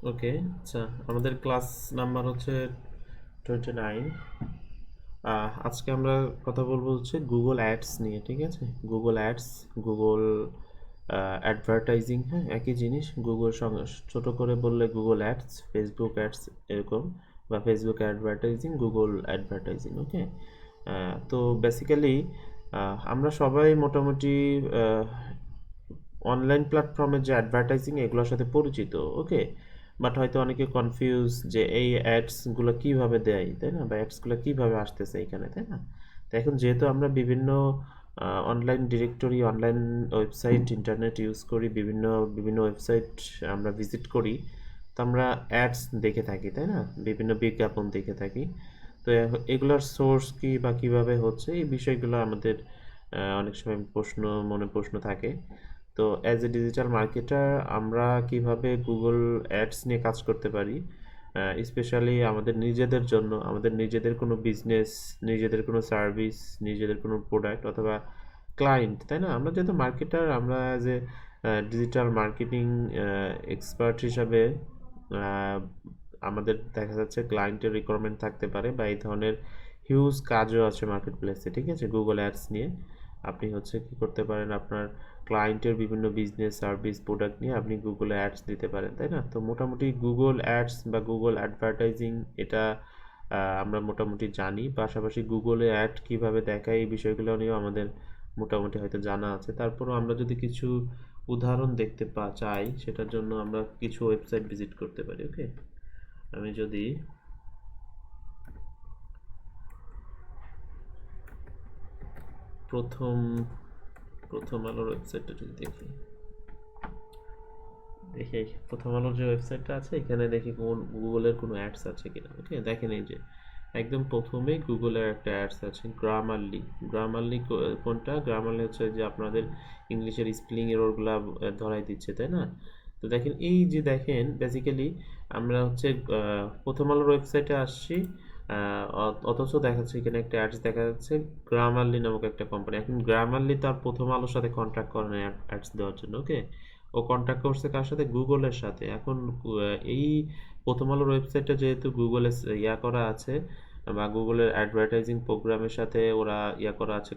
ওকে, আচ্ছা, আমাদের class number হচ্ছে 29। আজকে আমরা কথা বলবো হচ্ছে গুগল অ্যাডস নিয়ে, ঠিক আছে? গুগল অ্যাডস, গুগল অ্যাডভার্টাইজিং, হ্যাঁ, একই জিনিস। গুগল সঙ্গে ছোট করে বললে গুগল অ্যাডস, ফেসবুক অ্যাডস এরকম, বা ফেসবুক অ্যাডভার্টাইজিং, গুগল অ্যাডভার্টাইজিং। ওকে, তো বেসিক্যালি আমরা সবাই মোটামুটি অনলাইন প্ল্যাটফর্মের যে অ্যাডভার্টাইজিং এগুলোর সাথে পরিচিত। ওকে, বাট হয়তো অনেকে কনফিউজ যে এই অ্যাডসগুলো কীভাবে দেয়, তাই না? বা অ্যাডসগুলো কীভাবে আসতেছে এখানে, তাই না? তো এখন যেহেতু আমরা বিভিন্ন online directory, online website, internet use করি, বিভিন্ন বিভিন্ন ওয়েবসাইট আমরা ভিজিট করি, তো আমরা অ্যাডস দেখে থাকি, তাই না? বিভিন্ন বিজ্ঞাপন দেখে থাকি। তো এগুলোর সোর্স কি বা কিভাবে হচ্ছে, এই বিষয়গুলো আমাদের অনেক সময় মনে প্রশ্ন থাকে। তো অ্যাজ এ ডিজিটাল মার্কেটার আমরা কিভাবে গুগল অ্যাডস নিয়ে কাজ করতে পারি, স্পেশালি আমাদের নিজেদের জন্য, আমাদের নিজেদের কোনো বিজনেস, নিজেদের কোনো সার্ভিস, নিজেদের কোনো প্রোডাক্ট অথবা ক্লায়েন্ট, তাই না? আমরা যেহেতু মার্কেটার, আমরা as a digital marketing expert হিসাবে আহ, আমাদের দেখা যাচ্ছে ক্লায়েন্টের রিকোয়ারমেন্ট থাকতে পারে, বা এই ধরনের হিউজ কাজও আছে মার্কেট প্লেসে, ঠিক আছে? গুগল অ্যাডস নিয়ে আপনি হচ্ছে কি করতে পারেন, আপনার ক্লায়েন্টের বিভিন্ন বিজনেস, সার্ভিস, প্রোডাক্ট নিয়ে আপনি গুগলে অ্যাডস দিতে পারেন, তাই না? তো মোটামুটি গুগল অ্যাডস বা গুগল অ্যাডভার্টাইজিং এটা আমরা মোটামুটি জানি। পাশাপাশি গুগলে অ্যাড কিভাবে দেখায় এই বিষয়গুলো নিয়েও আমাদের মোটামুটি হয়তো জানা আছে। তারপরেও আমরা যদি কিছু উদাহরণ দেখতে চাই, সেটার জন্য আমরা কিছু ওয়েবসাইট ভিজিট করতে পারি। ওকে, আমি যদি প্রথম প্রথম আলোর ওয়েবসাইটটা যদি দেখি, দেখি প্রথম আলোর যে ওয়েবসাইটটা আছে এখানে দেখি কোন গুগলের কোনো অ্যাডস আছে কিনা। ওকে, দেখেন এই যে একদম প্রথমেই গুগলের একটা অ্যাডস আছে, গ্রামারলি। গ্রামারলি কোনটা? গ্রামারলি হচ্ছে যে আপনাদের ইংলিশের স্পেলিং এররগুলা ধরাই দিচ্ছে, তাই না? তো দেখেন, এই যে দেখেন বেসিক্যালি আমরা হচ্ছে প্রথম আলোর ওয়েবসাইটে আসছি, অথচ দেখাচ্ছে এখানে একটা অ্যাডস দেখা যাচ্ছে গ্রামারলি নামক একটা কোম্পানি। এখন গ্রামারলি তার প্রথম আলোর সাথে কন্ট্রাক্ট করে না অ্যাডস দেওয়ার জন্য। ওকে, ও কন্ট্যাক্ট করছে কার সাথে? গুগলের সাথে। এখন এই প্রথম আলোর ওয়েবসাইটটা যেহেতু গুগলে ইয়া করা আছে, বা গুগলের অ্যাডভার্টাইজিং প্রোগ্রামের সাথে ওরা ইয়া করা আছে,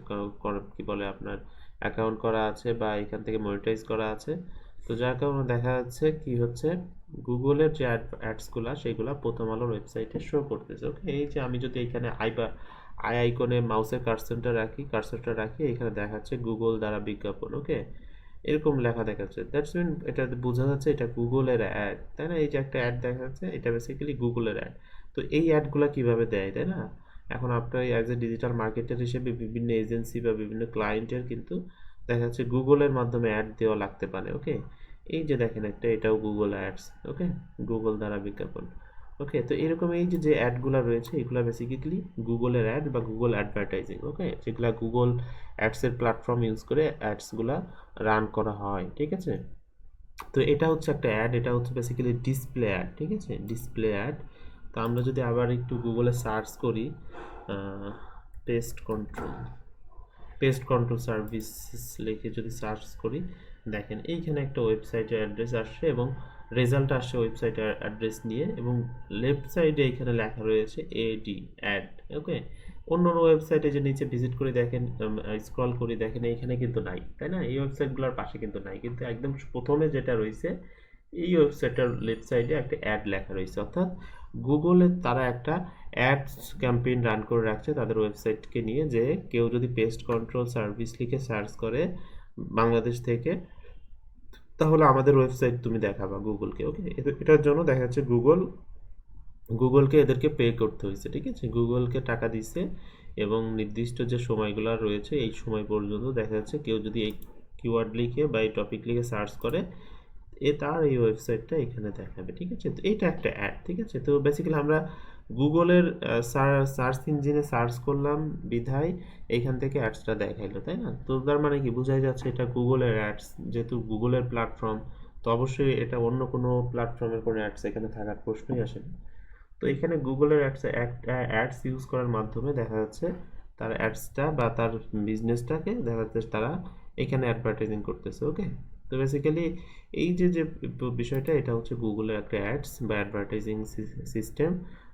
কি বলে আপনার অ্যাকাউন্ট করা আছে, বা এখান থেকে মনিটাইজ করা আছে। তো যার কারণে দেখা যাচ্ছে কি হচ্ছে, গুগলের যে অ্যাডসগুলা সেগুলা প্রথম আলোর ওয়েবসাইটে শো করতেছে। ওকে, এই যে আমি যদি এখানে আই আইকনে মাউসের কার্সরটা রাখি, এখানে দেখাচ্ছে গুগল দ্বারা বিজ্ঞাপন। ওকে, এরকম লেখা দেখাচ্ছে, দ্যাটস মিন এটা বোঝা যাচ্ছে এটা গুগলের অ্যাড, তাই না? এই যে একটা অ্যাড দেখা যাচ্ছে, এটা বেসিক্যালি গুগলের অ্যাড। তো এই অ্যাডগুলো কিভাবে দেয়, তাই না? এখন আপনার অ্যাজ এ ডিজিটাল মার্কেটার হিসেবে বিভিন্ন এজেন্সি বা বিভিন্ন ক্লায়েন্টের কিন্তু দেখা যাচ্ছে গুগলের মাধ্যমে অ্যাড দেওয়া লাগতে পারে। ওকে, এই যে দেখেন একটা, এটাও গুগল অ্যাডস। ওকে, গুগল দ্বারা বিজ্ঞাপন। ওকে, তো এরকম এই যে যে অ্যাডগুলো রয়েছে এগুলো বেসিক্যালি গুগলের অ্যাড বা গুগল অ্যাডভার্টাইজিং। ওকে, যেগুলা গুগল অ্যাডসের প্ল্যাটফর্ম ইউজ করে অ্যাডসগুলা রান করা হয়, ঠিক আছে? তো এটা হচ্ছে একটা অ্যাড, এটা হচ্ছে বেসিক্যালি ডিসপ্লে অ্যাড, ঠিক আছে? Display ad. তো আমরা যদি আবার একটু গুগলে সার্চ করি, pest control, pest control services লিখে যদি সার্চ করি, দেখেন এইখানে একটা ওয়েবসাইটের অ্যাড্রেস আসছে এবং রেজাল্ট আসছে ওয়েবসাইটের অ্যাড্রেস নিয়ে, এবং লেফট সাইডে এখানে লেখা রয়েছে এডি, অ্যাড। ওকে, অন্য অন্য ওয়েবসাইটে যে নিচে ভিজিট করে দেখেন, স্ক্রল করে দেখেন, এইখানে কিন্তু নাই, তাই না? এই ওয়েবসাইটগুলোর পাশে কিন্তু নাই, কিন্তু একদম প্রথমে যেটা রয়েছে এই ওয়েবসাইটের লেফট সাইডে একটা অ্যাড লেখা রয়েছে, অর্থাৎ গুগলে তারা একটা অ্যাডস ক্যাম্পেইন রান করে রাখছে তাদের ওয়েবসাইটকে নিয়ে, যে কেউ যদি পেস্ট কন্ট্রোল সার্ভিস লিখে সার্চ করে বাংলাদেশ থেকে, তাহলে আমাদের ওয়েবসাইট তুমি দেখাবা গুগলকে। ওকে, এটার জন্য দেখা যাচ্ছে গুগলকে এদেরকে পে করতে হয়েছে, ঠিক আছে? গুগলকে টাকা দিছে, এবং নির্দিষ্ট যে সময়গুলো রয়েছে এই সময় পর্যন্ত দেখা যাচ্ছে কেউ যদি এই কিওয়ার্ড লিখে বা এই টপিক লিখে সার্চ করে, তার এই ওয়েবসাইটটা এখানে দেখাবে, ঠিক আছে? তো এটা একটা অ্যাড, ঠিক আছে? তো বেসিক্যালি আমরা গুগলের সার্চ ইঞ্জিনে সার্চ করলাম বিধায় এইখান থেকে অ্যাডসটা দেখাইলো, তাই না? তো তার মানে কি বোঝাই যাচ্ছে এটা গুগলের অ্যাডস, যেহেতু গুগলের প্ল্যাটফর্ম, তো অবশ্যই এটা অন্য কোনো প্ল্যাটফর্মের কোনো অ্যাডস এখানে থাকার প্রশ্নই আসে না। তো এখানে গুগলের অ্যাডস ইউজ করার মাধ্যমে দেখা যাচ্ছে তার অ্যাডসটা বা তার বিজনেসটাকে দেখা যাচ্ছে তারা এখানে অ্যাডভার্টাইজিং করতেছে। ওকে, তো বেসিক্যালি এই যে যে বিষয়টা, এটা হচ্ছে গুগলের একটা অ্যাডস বা অ্যাডভার্টাইজিং সিস্টেম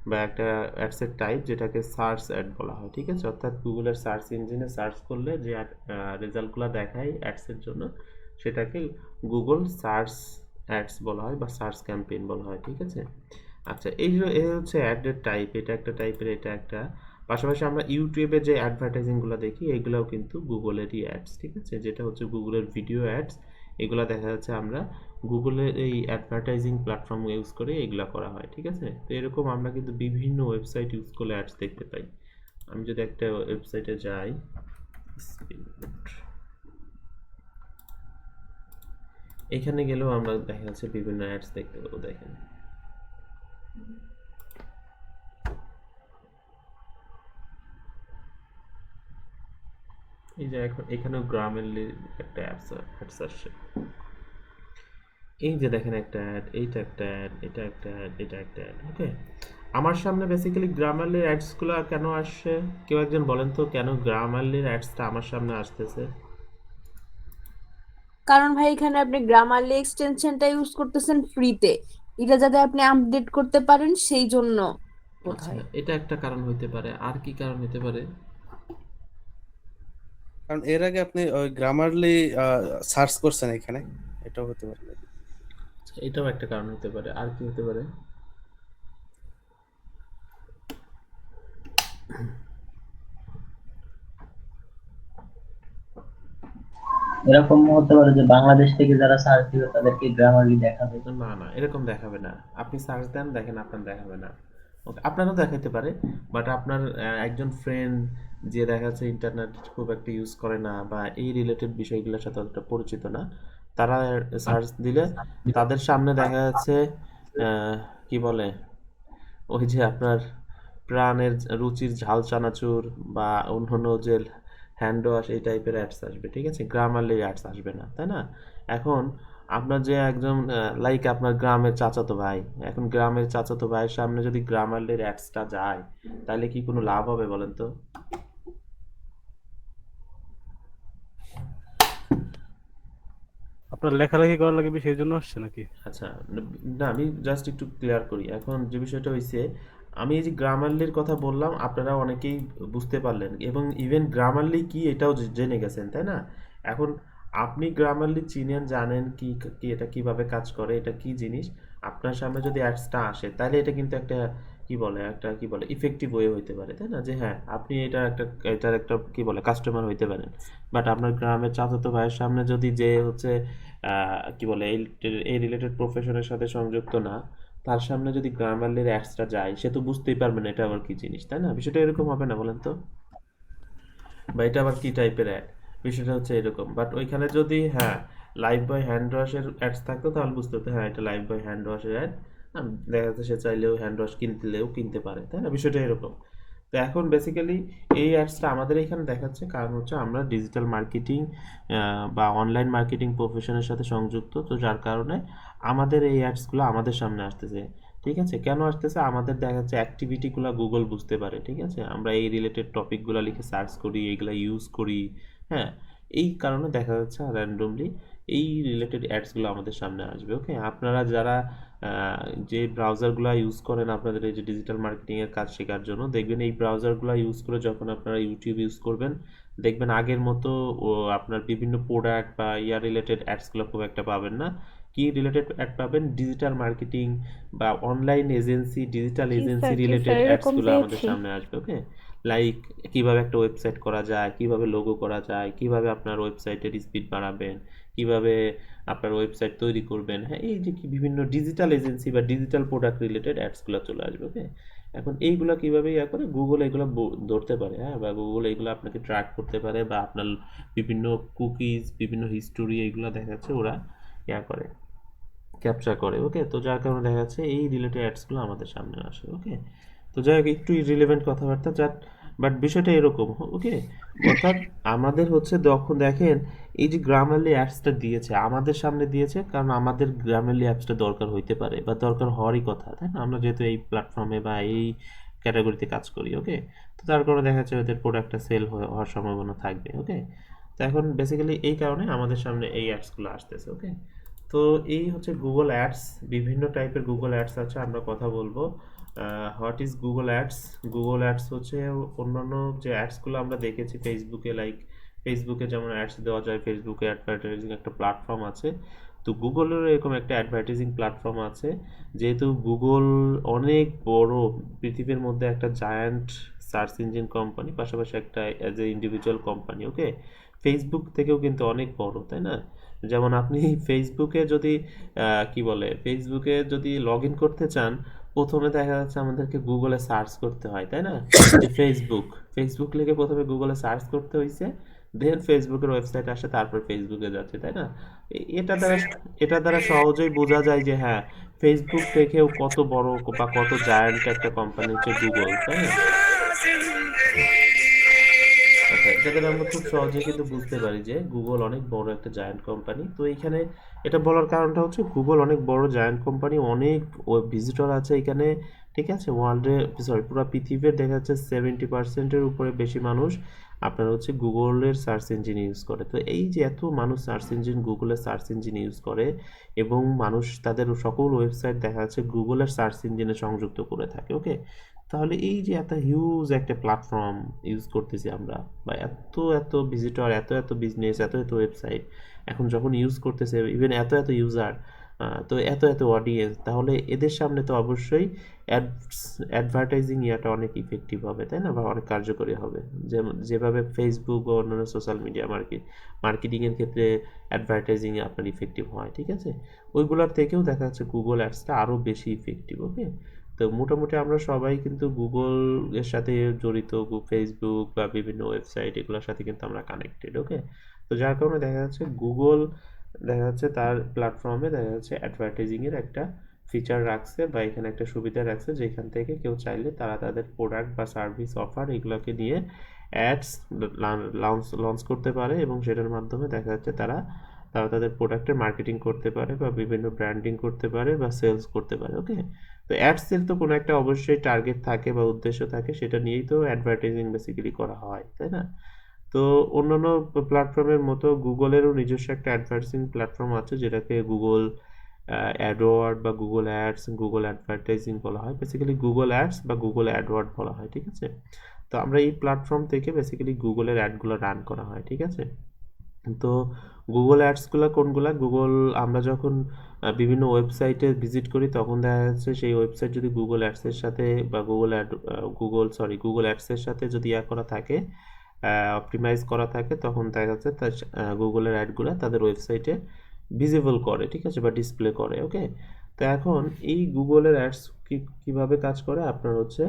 বা একটা অ্যাডসের টাইপ, যেটাকে সার্চ অ্যাড বলা হয়। ঠিক আছে, অর্থাৎ গুগলের সার্চ ইঞ্জিনে সার্চ করলে যে রেজাল্টগুলো দেখায় অ্যাডসের জন্য, সেটাকে গুগল সার্চ অ্যাডস বলা হয় বা সার্চ ক্যাম্পেইন বলা হয়। ঠিক আছে, আচ্ছা এই হচ্ছে অ্যাডের টাইপ, এটা একটা টাইপের, এটা একটা। পাশাপাশি আমরা ইউটিউবে যে অ্যাডভার্টাইজিংগুলো দেখি, এগুলোও কিন্তু গুগলেরই অ্যাডস। ঠিক আছে, যেটা হচ্ছে গুগলের ভিডিও অ্যাডস, এগুলো দেখা যাচ্ছে আমরা গুগলের এই অ্যাডভার্টাইজিং প্ল্যাটফর্ম ইউজ করে এগুলো করা হয়। ঠিক আছে, তো এরকম আমরা কিন্তু বিভিন্ন ওয়েবসাইট ইউজ করলে অ্যাডস দেখতে পাই। আমি যদি একটা ওয়েবসাইটে যাই, এখানে গেলেও আমরা দেখা যাচ্ছে বিভিন্ন অ্যাডস দেখতে পাবো। দেখেন, এই যে এখন এখানেও গ্রামেরলি একটা অ্যাডস আসছে। এই যে দেখেন একটা অ্যাড, এইটা একটা অ্যাড, এটা একটা অ্যাড, এটা একটা অ্যাড। ওকে, আমার সামনে বেসিক্যালি গ্রামারলির অ্যাডসগুলো কেন আসছে? কেউ একজন বলেন তো কেন গ্রামারলির অ্যাডসটা আমার সামনে আসতেছে? কারণ ভাই এখানে আপনি গ্রামারলি এক্সটেনশনটা ইউজ করতেছেন ফ্রিতে, এটা যাতে আপনি আপডেট করতে পারেন সেই জন্য আচ্ছা, বোধহয়। এটা একটা কারণ হইতে পারে, আর কি কারণ হতে পারে? কারণ এর আগে আপনি ওই গ্রামারলি সার্চ করছেন এখানে, এটাও হতে পারে। আচ্ছা, এটাও একটা কারণ হতে পারে, আর কি হতে পারে? এরকম হতে পারে যে বাংলাদেশ থেকে যারা সার্চ দিবে তাদেরকে গ্রামারলি দেখাবে। না না, এরকম দেখাবে না। আপনি সার্চ দেন, দেখেন আপনার দেখাবে না। ওকে, আপনারও দেখাইতে পারে, বাট আপনার একজন ফ্রেন্ড যে দেখা যাচ্ছে ইন্টারনেট খুব একটা ইউজ করে না বা এই রিলেটেড বিষয়গুলোর সাথে অতটা পরিচিত না, তারা সার্চ দিলে তাদের সামনে দেখা যাচ্ছে আহ, কি বলে, ওই যে আপনার প্রাণের রুচির ঝাল চানাচুর বা অন্যান্য যে হ্যান্ড ওয়াশ, এই টাইপের অ্যাডস আসবে। ঠিক আছে, গ্রামারলি অ্যাডস আসবে না, তাই না? এখন আপনার যে একজন লাইক আপনার গ্রামের চাচাতো ভাই, এখন গ্রামের চাচাতো ভাইয়ের সামনে যদি গ্রামারলির অ্যাডসটা যায়, তাহলে কি কোনো লাভ হবে বলেন তো? আপনার লেখালেখি করা লাগবে সেই জন্য আসছে নাকি? আচ্ছা, না আমি জাস্ট একটু ক্লিয়ার করি। এখন যে বিষয়টা হয়েছে, আমি এই যে গ্রামারলির কথা বললাম, আপনারা অনেকেই বুঝতে পারলেন এবং ইভেন গ্রামারলি কি এটাও জেনে গেছেন, তাই না? এখন আপনি গ্রামারলি চিনেন, জানেন কি কি এটা কিভাবে কাজ করে, এটা কি জিনিস। আপনার সামনে যদি অ্যাডসটা আসে, তাহলে এটা কিন্তু একটা কি বলে ইফেক্টিভ ওয়ে হইতে পারে, তাই না? যে হ্যাঁ, আপনি এটার একটা কি বলে কাস্টমার হইতে পারেন। বাট আপনার গ্রামের চাচাতো ভাইয়ের সামনে যদি যে হচ্ছে কি বলে এই রিলেটেড প্রফেশনের সাথে সংযুক্ত না, তার সামনে যদি গ্রামারলির অ্যাডসটা যায়, সে তো বুঝতেই পারবে না এটা আবার কি জিনিস, তাই না? বিষয়টা এরকম হবে না বলেন তো? বা এটা আবার কি টাইপের অ্যাড, বিষয়টা হচ্ছে এরকম। বাট ওইখানে যদি হ্যাঁ লাইফ বয় হ্যান্ড ওয়াশের অ্যাডস থাকতো, তাহলে বুঝতে হতো হ্যাঁ এটা লাইফ বয় হ্যান্ড ওয়াশের অ্যাড। দেখা যাচ্ছে সে চাইলেও হ্যান্ড ওয়াশ কিনতেলেও কিনতে পারে, তাই না? বিষয়টা এরকম। তো এখন বেসিক্যালি এই অ্যাডসটা আমাদের এখানে দেখাচ্ছে, কারণ হচ্ছে আমরা ডিজিটাল মার্কেটিং বা অনলাইন মার্কেটিং প্রফেশনের সাথে সংযুক্ত, তো যার কারণে আমাদের এই অ্যাডসগুলো আমাদের সামনে আসতেছে। ঠিক আছে, কেন আসতেছে? আমাদের দেখা যাচ্ছে অ্যাক্টিভিটিগুলো গুগল বুঝতে পারে। ঠিক আছে, আমরা এই রিলেটেড টপিকগুলো লিখে সার্চ করি, এইগুলা ইউজ করি। হ্যাঁ, এই কারণে দেখা যাচ্ছে র্যান্ডমলি এই রিলেটেড অ্যাডসগুলো আমাদের সামনে আসবে। ওকে, আপনারা যারা যে ব্রাউজারগুলো ইউজ করেন আপনাদের এই যে ডিজিটাল মার্কেটিংয়ের কাজ শেখার জন্য, দেখবেন এই ব্রাউজারগুলো ইউজ করে যখন আপনারা ইউটিউব ইউজ করবেন, দেখবেন আগের মতো আপনার বিভিন্ন প্রোডাক্ট বা ইয়ার রিলেটেড অ্যাডসগুলো খুব একটা পাবেন না। কি রিলেটেড অ্যাড পাবেন? ডিজিটাল মার্কেটিং বা অনলাইন এজেন্সি, ডিজিটাল জি এজেন্সি স্যার, জি স্যার, রিলেটেড এরকম অ্যাডসগুলো আমাদের পেয়েছি। সামনে আসবে। ওকে, লাইক কিভাবে একটা ওয়েবসাইট করা যায়, কিভাবে লোগো করা যায়, কিভাবে আপনার ওয়েবসাইটের স্পিড বাড়াবেন, কিভাবে আপনার ওয়েবসাইট তৈরি করবেন। হ্যাঁ, এই যে কি বিভিন্ন ডিজিটাল এজেন্সি বা ডিজিটাল প্রোডাক্ট রিলেটেড অ্যাডসগুলো চলে আসবে। ওকে, এখন এইগুলো কিভাবে ইয়া করে গুগল এগুলো ধরতে পারে, হ্যাঁ, বা গুগল এগুলো আপনাকে ট্র্যাক করতে পারে, বা আপনার বিভিন্ন কুকিজ, বিভিন্ন হিস্টোরি এগুলো দেখাচ্ছে ওরা ইয়া করে, ক্যাপচার করে। ওকে, তো যার কারণে দেখা যাচ্ছে এই রিলেটেড অ্যাডসগুলো আমাদের সামনে আসে। ওকে, তো যাই হোক, একটু ইরিলেভেন্ট কথাবার্তা যাক, বাট বিষয়টা এরকম। ওকে, অর্থাৎ আমাদের হচ্ছে যখন দেখেন এই যে গ্রামারলি অ্যাপসটা দিয়েছে আমাদের সামনে দিয়েছে, কারণ আমাদের গ্রামারলি অ্যাপসটা দরকার হইতে পারে বা দরকার হওয়ারই কথা, তাই না? আমরা যেহেতু এই প্ল্যাটফর্মে বা এই ক্যাটাগরিতে কাজ করি। ওকে, তো তার কারণে দেখা যাচ্ছে ওদের প্রোডাক্টটা সেল হওয়ার সম্ভাবনা থাকবে। ওকে, তো এখন বেসিক্যালি এই কারণে আমাদের সামনে এই অ্যাডসগুলো আসতেছে। ওকে, তো এই হচ্ছে গুগল অ্যাডস। বিভিন্ন টাইপের গুগল অ্যাডস আছে, আমরা কথা বলবো what is Google ads. Google ads হচ্ছে অন্যান্য যে অ্যাডসগুলো আমরা দেখেছি ফেসবুকে, লাইক ফেসবুকে যেমন অ্যাডস দেওয়া যায়, ফেসবুকে অ্যাডভার্টাইজিং একটা প্ল্যাটফর্ম আছে, তো গুগলেরও এরকম একটা অ্যাডভার্টাইজিং প্ল্যাটফর্ম আছে। যেহেতু গুগল অনেক বড়, পৃথিবীর মধ্যে একটা জায়ান্ট সার্চ ইঞ্জিন কোম্পানি, পাশাপাশি একটা as a individual company. Okay, Facebook থেকেও কিন্তু অনেক বড়, তাই না? যেমন আপনি ফেসবুকে যদি কি বলে, ফেসবুকে যদি লগ ইন করতে চান, প্রথমে দেখা যাচ্ছে আমাদেরকে গুগলে সার্চ করতে হয়, তাই না? যে ফেসবুক, ফেসবুক লিখে প্রথমে গুগলে সার্চ করতে হয়েছে, দেন ফেসবুকের ওয়েবসাইট আসে, তারপর ফেসবুকে যাচ্ছে, তাই না? এটা দ্বারা সহজেই বোঝা যায় যে হ্যাঁ, ফেসবুক থেকেও কত বড় বা কত জায়ান্ট একটা কোম্পানি হচ্ছে গুগল, তাই না? আচ্ছা, এটা দ্বারা আমরা খুব সহজেই কিন্তু বুঝতে পারি যে গুগল অনেক বড় একটা জায়ান্ট কোম্পানি। তো এইখানে এটা বলার কারণটা হচ্ছে গুগল অনেক বড় জায়ান্ট কোম্পানি, অনেক ভিজিটর আছে এখানে, ঠিক আছে? ওয়ার্ল্ডে, সরি, পুরো পৃথিবীর দেখা যাচ্ছে 70%-এর উপরে বেশি মানুষ আপনার হচ্ছে গুগলের সার্চ ইঞ্জিন ইউজ করে। তো এই যে এত মানুষ সার্চ ইঞ্জিন, গুগলের সার্চ ইঞ্জিন ইউজ করে, এবং মানুষ তাদের সকল ওয়েবসাইট দেখা যাচ্ছে গুগলের সার্চ ইঞ্জিনে সংযুক্ত করে থাকে। ওকে, তাহলে এই যে এত হিউজ একটা প্ল্যাটফর্ম ইউজ করতেছি আমরা, বা এত এত ভিজিটর, এত এত বিজনেস, এত এত ওয়েবসাইট এখন যখন ইউজ করতেছে, ইভেন এত এত ইউজার, তো এত এত অডিয়েন্স, তাহলে এদের সামনে তো অবশ্যই অ্যাডভার্টাইজিং ইয়াটা অনেক ইফেক্টিভ হবে, তাই না? বা অনেক কার্যকরী হবে। যেমন যেভাবে ফেসবুক বা অন্যান্য সোশ্যাল মিডিয়া মার্কেটিংয়ের ক্ষেত্রে অ্যাডভার্টাইজিং আপনার ইফেক্টিভ হয়, ঠিক আছে? ওইগুলোর থেকেও দেখা যাচ্ছে গুগল অ্যাডসটা আরও বেশি ইফেক্টিভ। ওকে, তো মোটামুটি আমরা সবাই কিন্তু গুগল এর সাথে জড়িত, ফেসবুক বা বিভিন্ন ওয়েবসাইট এগুলোর সাথে কিন্তু আমরা কানেক্টেড। ওকে, তো যার কারণে দেখা যাচ্ছে গুগল দেখা যাচ্ছে তার প্ল্যাটফর্মে দেখা যাচ্ছে অ্যাডভার্টাইজিংয়ের একটা ফিচার রাখছে, বা এখানে একটা সুবিধা রাখছে, যেখান থেকে কেউ চাইলে তারা তাদের প্রোডাক্ট বা সার্ভিস অফার এগুলোকে নিয়ে অ্যাডস লঞ্চ করতে পারে, এবং সেটার মাধ্যমে দেখা যাচ্ছে তারা তারা তাদের প্রোডাক্টের মার্কেটিং করতে পারে, বা বিভিন্ন ব্র্যান্ডিং করতে পারে, বা সেলস করতে পারে। ওকে, তো অ্যাডসের তো কোনো একটা অবশ্যই টার্গেট থাকে বা উদ্দেশ্য থাকে, সেটা নিয়েই তো অ্যাডভার্টাইজিং বেসিক্যালি করা হয়, তাই না? তো অন্যান্য প্ল্যাটফর্মের মতো গুগলেরও নিজস্ব একটা অ্যাডভার্টাইজিং প্ল্যাটফর্ম আছে, যেটাকে গুগল অ্যাডওয়ার্ড বা গুগল অ্যাডস, গুগল অ্যাডভার্টাইজিং বলা হয়, বেসিক্যালি গুগল অ্যাডস বা গুগল অ্যাডওয়ার্ড বলা হয়, ঠিক আছে? তো আমরা এই প্ল্যাটফর্ম থেকে বেসিক্যালি গুগলের অ্যাডগুলো রান করা হয়, ঠিক আছে? তো গুগল অ্যাডসগুলো কোনগুলা? গুগল, আমরা যখন বিভিন্ন ওয়েবসাইটে ভিজিট করি, তখন দেখা যাচ্ছে সেই ওয়েবসাইট যদি গুগল অ্যাডসের সাথে বা গুগল অ্যাডসের সাথে যদি করা থাকে, অপটিমাইজ করা থাকে, তখন দেখা যাচ্ছে তার গুগলের অ্যাডগুলো তাদের ওয়েবসাইটে ভিজিবল করে, ঠিক আছে, বা ডিসপ্লে করে। ওকে, তো এখন এই গুগলের অ্যাডস কীভাবে কাজ করে আপনার হচ্ছে,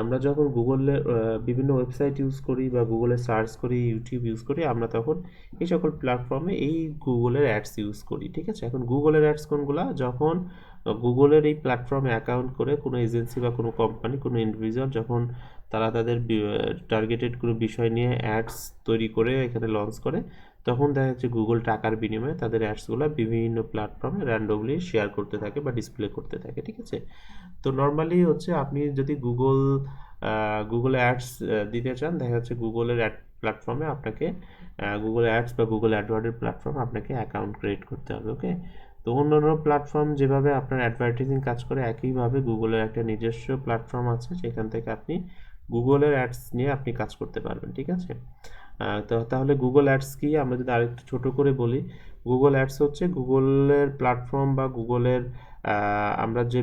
আমরা যখন গুগলের বিভিন্ন ওয়েবসাইট ইউজ করি বা গুগলে সার্চ করি, ইউটিউব ইউজ করি, আমরা তখন এই সকল প্ল্যাটফর্মে এই গুগলের অ্যাডস ইউজ করি, ঠিক আছে? এখন গুগলের অ্যাডস কোনগুলা? যখন গুগলের এই প্ল্যাটফর্মে অ্যাকাউন্ট করে কোনো এজেন্সি বা কোনো কোম্পানি, কোনো ইন্ডিভিজুয়াল যখন তারা তাদের টার্গেটেড কোনো বিষয় নিয়ে অ্যাডস তৈরি করে এখানে লঞ্চ করে, তখন দেখা যাচ্ছে গুগল টাকার বিনিময়ে তাদের অ্যাডসগুলো বিভিন্ন প্ল্যাটফর্মে র্যান্ডমলি শেয়ার করতে থাকে বা ডিসপ্লে করতে থাকে, ঠিক আছে? তো নর্মালি হচ্ছে আপনি যদি গুগল অ্যাডস দিতে চান, দেখা যাচ্ছে গুগলের অ্যাড প্ল্যাটফর্মে আপনাকে গুগল অ্যাডস বা গুগল অ্যাডওয়ার্ডের প্ল্যাটফর্ম আপনাকে অ্যাকাউন্ট ক্রিয়েট করতে হবে। ওকে, তো অন্যান্য প্ল্যাটফর্ম যেভাবে আপনার অ্যাডভার্টাইজিং কাজ করে, একইভাবে গুগলের একটা নিজস্ব প্ল্যাটফর্ম আছে, সেখান থেকে আপনি গুগলের অ্যাডস নিয়ে আপনি কাজ করতে পারবেন, ঠিক আছে? তো তাহলে গুগল অ্যাডস কি, আমরা যদি আরেকটু ছোট করে বলি, গুগল অ্যাডস হচ্ছে গুগলের প্ল্যাটফর্ম বা গুগলের আমরা যে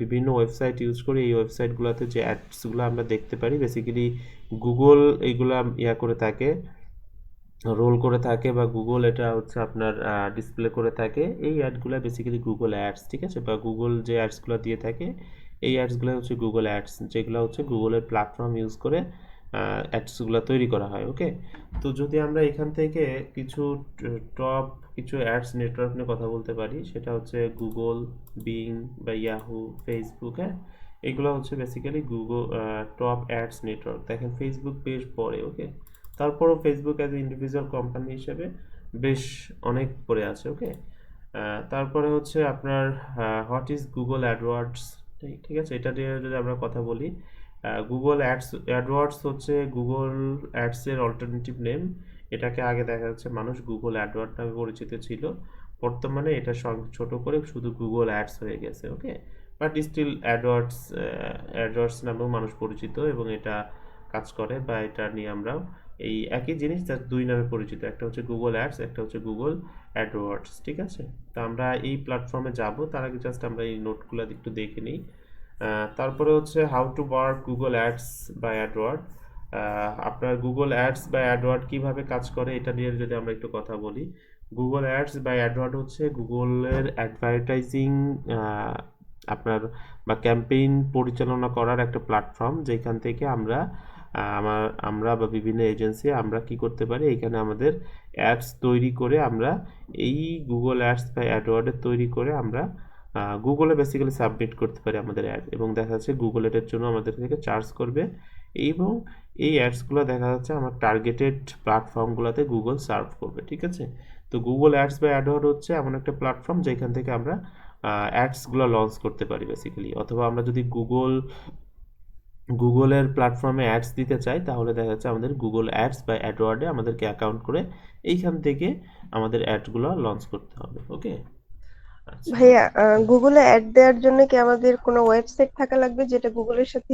বিভিন্ন ওয়েবসাইট ইউজ করি, এই ওয়েবসাইটগুলোতে যে অ্যাডসগুলো আমরা দেখতে পারি, বেসিক্যালি গুগল এইগুলা করে থাকে, রোল করে থাকে, বা গুগল এটা হচ্ছে আপনার ডিসপ্লে করে থাকে। এই অ্যাডগুলো বেসিক্যালি গুগল অ্যাডস, ঠিক আছে? বা গুগল যে অ্যাডসগুলো দিয়ে থাকে, এই অ্যাডসগুলো হচ্ছে গুগল অ্যাডস, যেগুলো হচ্ছে গুগলের প্ল্যাটফর্ম ইউজ করে অ্যাডসগুলো তৈরি করা হয়। ওকে, তো যদি আমরা এখান থেকে কিছু টপ কিছু অ্যাডস নেটওয়ার্ক নিয়ে কথা বলতে পারি, সেটা হচ্ছে গুগল, বিং বা ইয়াহু, ফেসবুক। হ্যাঁ, এগুলো হচ্ছে basically Google top ads network. দেখেন ফেসবুক বেশ পরে। ওকে, তারপরও Facebook as a individual company হিসেবে বেশ অনেক পরে আছে। ওকে, তারপরে হচ্ছে আপনার হোয়াট ইজ গুগল অ্যাডওয়ার্ডস, ঠিক আছে? এটা নিয়ে যদি আমরা কথা বলি, গুগল অ্যাডওয়ার্ডস হচ্ছে গুগল অ্যাডসের অল্টারনেটিভ নেম। এটাকে আগে দেখা যাচ্ছে মানুষ গুগল অ্যাডওয়ার্ড নামে পরিচিত ছিল, বর্তমানে এটা ছোট করে শুধু গুগল অ্যাডস হয়ে গেছে। ওকে, বাট স্টিল অ্যাডওয়ার্ডস নামেও মানুষ পরিচিত এবং এটা কাজ করে, বা এটা নিয়ে আমরা এই একই জিনিস যার দুই নামে পরিচিত, একটা হচ্ছে গুগল অ্যাডস, একটা হচ্ছে গুগল অ্যাডওয়ার্ডস। ঠিক আছে, তো আমরা এই প্ল্যাটফর্মে যাব, তার আগে জাস্ট আমরা এই নোটগুলো একটু দেখে নিই। তারপরে হচ্ছে how to work Google ads বা অ্যাডওয়ার্ড। আপনার গুগল অ্যাডস বা অ্যাডওয়ার্ড কিভাবে কাজ করে এটা নিয়ে যদি আমরা একটু কথা বলি। গুগল অ্যাডস বা অ্যাডওয়ার্ড হচ্ছে গুগলের অ্যাডভার্টাইজিং আপনার বা ক্যাম্পেইন পরিচালনা করার একটা প্ল্যাটফর্ম, যেখান থেকে আমরা বা বিভিন্ন এজেন্সি আমরা কি করতে পারি, এখানে আমাদের অ্যাডস তৈরি করে আমরা এই গুগল অ্যাডস বা অ্যাডওয়ার্ডের তৈরি করে আমরা গুগলে বেসিক্যালি সাবমিট করতে পারি আমাদের অ্যাড, এবং দেখা যাচ্ছে গুগল এটার জন্য আমাদের থেকে চার্জ করবে, এবং এই অ্যাডসগুলো দেখা যাচ্ছে আমার টার্গেটেড প্ল্যাটফর্মগুলোতে গুগল সার্ভ করবে। ঠিক আছে, তো গুগল অ্যাডস বা অ্যাডওয়ার্ড হচ্ছে এমন একটা প্ল্যাটফর্ম যেখান থেকে আমরা অ্যাডসগুলো লঞ্চ করতে পারি বেসিক্যালি, অথবা আমরা যদি গুগলের প্ল্যাটফর্মে অ্যাডস দিতে চাই তাহলে দেখা যাচ্ছে আমাদের গুগল অ্যাডস বা অ্যাডওয়ার্ডে আমাদেরকে অ্যাকাউন্ট করে এইখান থেকে আমাদের অ্যাডগুলো লঞ্চ করতে হবে। ওকে, আচ্ছা। ভাইয়া গুগলে অ্যাড দেওয়ার জন্য কি আমাদের কোনো ওয়েবসাইট থাকা লাগবে যেটা গুগলের সাথে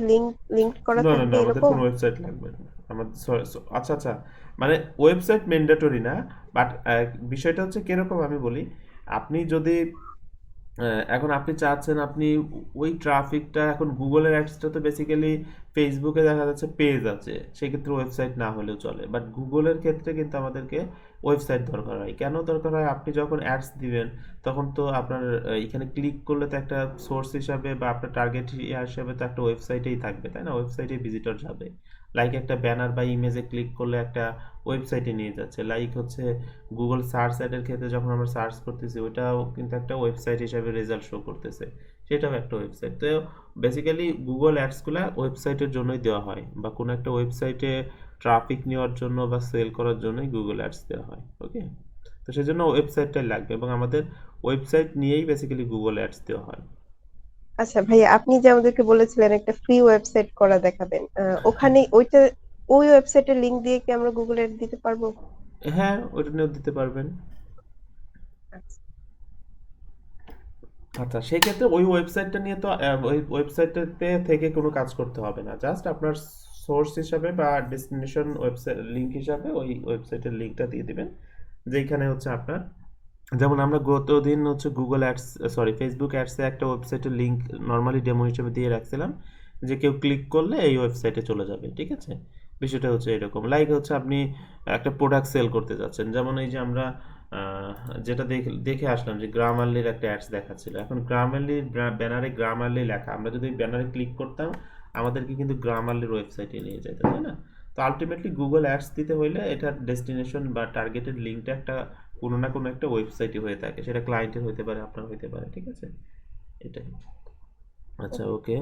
লিংক করা না না থাকবে না, আমাদের এরকম? কোনো ওয়েবসাইট লাগবে না। আমাদের আচ্ছা আচ্ছা, মানে ওয়েবসাইট ম্যান্ডেটরি না, বাট বিষয়টা হচ্ছে কিরকম আমি বলি। আপনি যদি এখন আপনি চাচ্ছেন আপনি ওই ট্রাফিকটা, এখন গুগলের অ্যাডসটা তো বেসিক্যালি ফেসবুকে দেখা যাচ্ছে পেজ আছে, সেক্ষেত্রে ওয়েবসাইট না হলেও চলে, বাট গুগলের ক্ষেত্রে কিন্তু আমাদেরকে ওয়েবসাইট দরকার হয়। কেন দরকার হয়? আপনি যখন অ্যাডস দিবেন তখন তো আপনার এখানে ক্লিক করলে তো একটা সোর্স হিসাবে বা আপনার টার্গেট হিসাবে তো একটা ওয়েবসাইটেই থাকবে, তাই না? ওয়েবসাইটে ভিজিটর যাবে, লাইক একটা ব্যানার বা ইমেজে ক্লিক করলে একটা ওয়েবসাইটে নিয়ে যাচ্ছে, লাইক হচ্ছে গুগল সার্চ অ্যাডের ক্ষেত্রে যখন আমরা সার্চ করতেছি ওইটাও কিন্তু একটা ওয়েবসাইট হিসাবে রেজাল্ট শো করতেছে, সেটাও একটা ওয়েবসাইট। তো বেসিক্যালি গুগল অ্যাডসগুলো ওয়েবসাইটের জন্যই দেওয়া হয়, বা কোনো একটা ওয়েবসাইটে ট্রাফিক নেওয়ার জন্য বা সেল করার জন্যই গুগল অ্যাডস দেওয়া হয়। ওকে, তো সেজন্য ওয়েবসাইটটাই লাগবে, এবং আমাদের ওয়েবসাইট নিয়েই বেসিক্যালি গুগল অ্যাডস দেওয়া হয়। আচ্ছা ভাইয়া, আপনি যে আমাদেরকে বলেছিলেন একটা ফ্রি ওয়েবসাইট করা দেখাবেন, ওখানে ওই ওয়েবসাইটের লিংক দিয়ে কি আমরা গুগল অ্যাড দিতে পারবো? হ্যাঁ, ওইটা নিয়েও দিতে পারবেন। আচ্ছা। আচ্ছা, সেক্ষেত্রে ওই ওয়েবসাইটটা নিয়ে তো ওই ওয়েবসাইটটাতে থেকে কোনো কাজ করতে হবে না, জাস্ট আপনার সোর্স হিসাবে বা ডেস্টিনেশন ওয়েবসাইট লিঙ্ক হিসাবে ওই ওয়েবসাইটের লিঙ্কটা দিয়ে দিবেন, যেখানে হচ্ছে আপনার, যেমন আমরা গত দিন হচ্ছে গুগল অ্যাডস সরি ফেসবুক অ্যাডসে একটা ওয়েবসাইটের লিঙ্ক নর্মালি ডেমো হিসেবে দিয়ে রাখছিলাম, যে কেউ ক্লিক করলে এই ওয়েবসাইটে চলে যাবে। ঠিক আছে, বিষয়টা হচ্ছে এরকম, লাইক হচ্ছে আপনি একটা প্রোডাক্ট সেল করতে যাচ্ছেন, যেমন এই যে আমরা আহ, যেটা দেখে আসলাম যে গ্রামারলির একটা অ্যাডস দেখাচ্ছিল, এখন গ্রামারলির ব্যানারে গ্রামারলি লেখা, আমরা যদি ব্যানারে ক্লিক করতাম আমাদেরকে কিন্তু গ্রামারলির ওয়েবসাইটে নিয়ে যেত, তাই না? তো আলটিমেটলি গুগল অ্যাডস দিতে হইলে এটার ডেস্টিনেশন বা টার্গেটেড লিঙ্কটা একটা কোনো না কোনো একটা ওয়েবসাইটে হয়ে থাকে, সেটা ক্লায়েন্টের হতে পারে, আপনার হতে পারে। ঠিক আছে, এটাই। আচ্ছা, ওকে।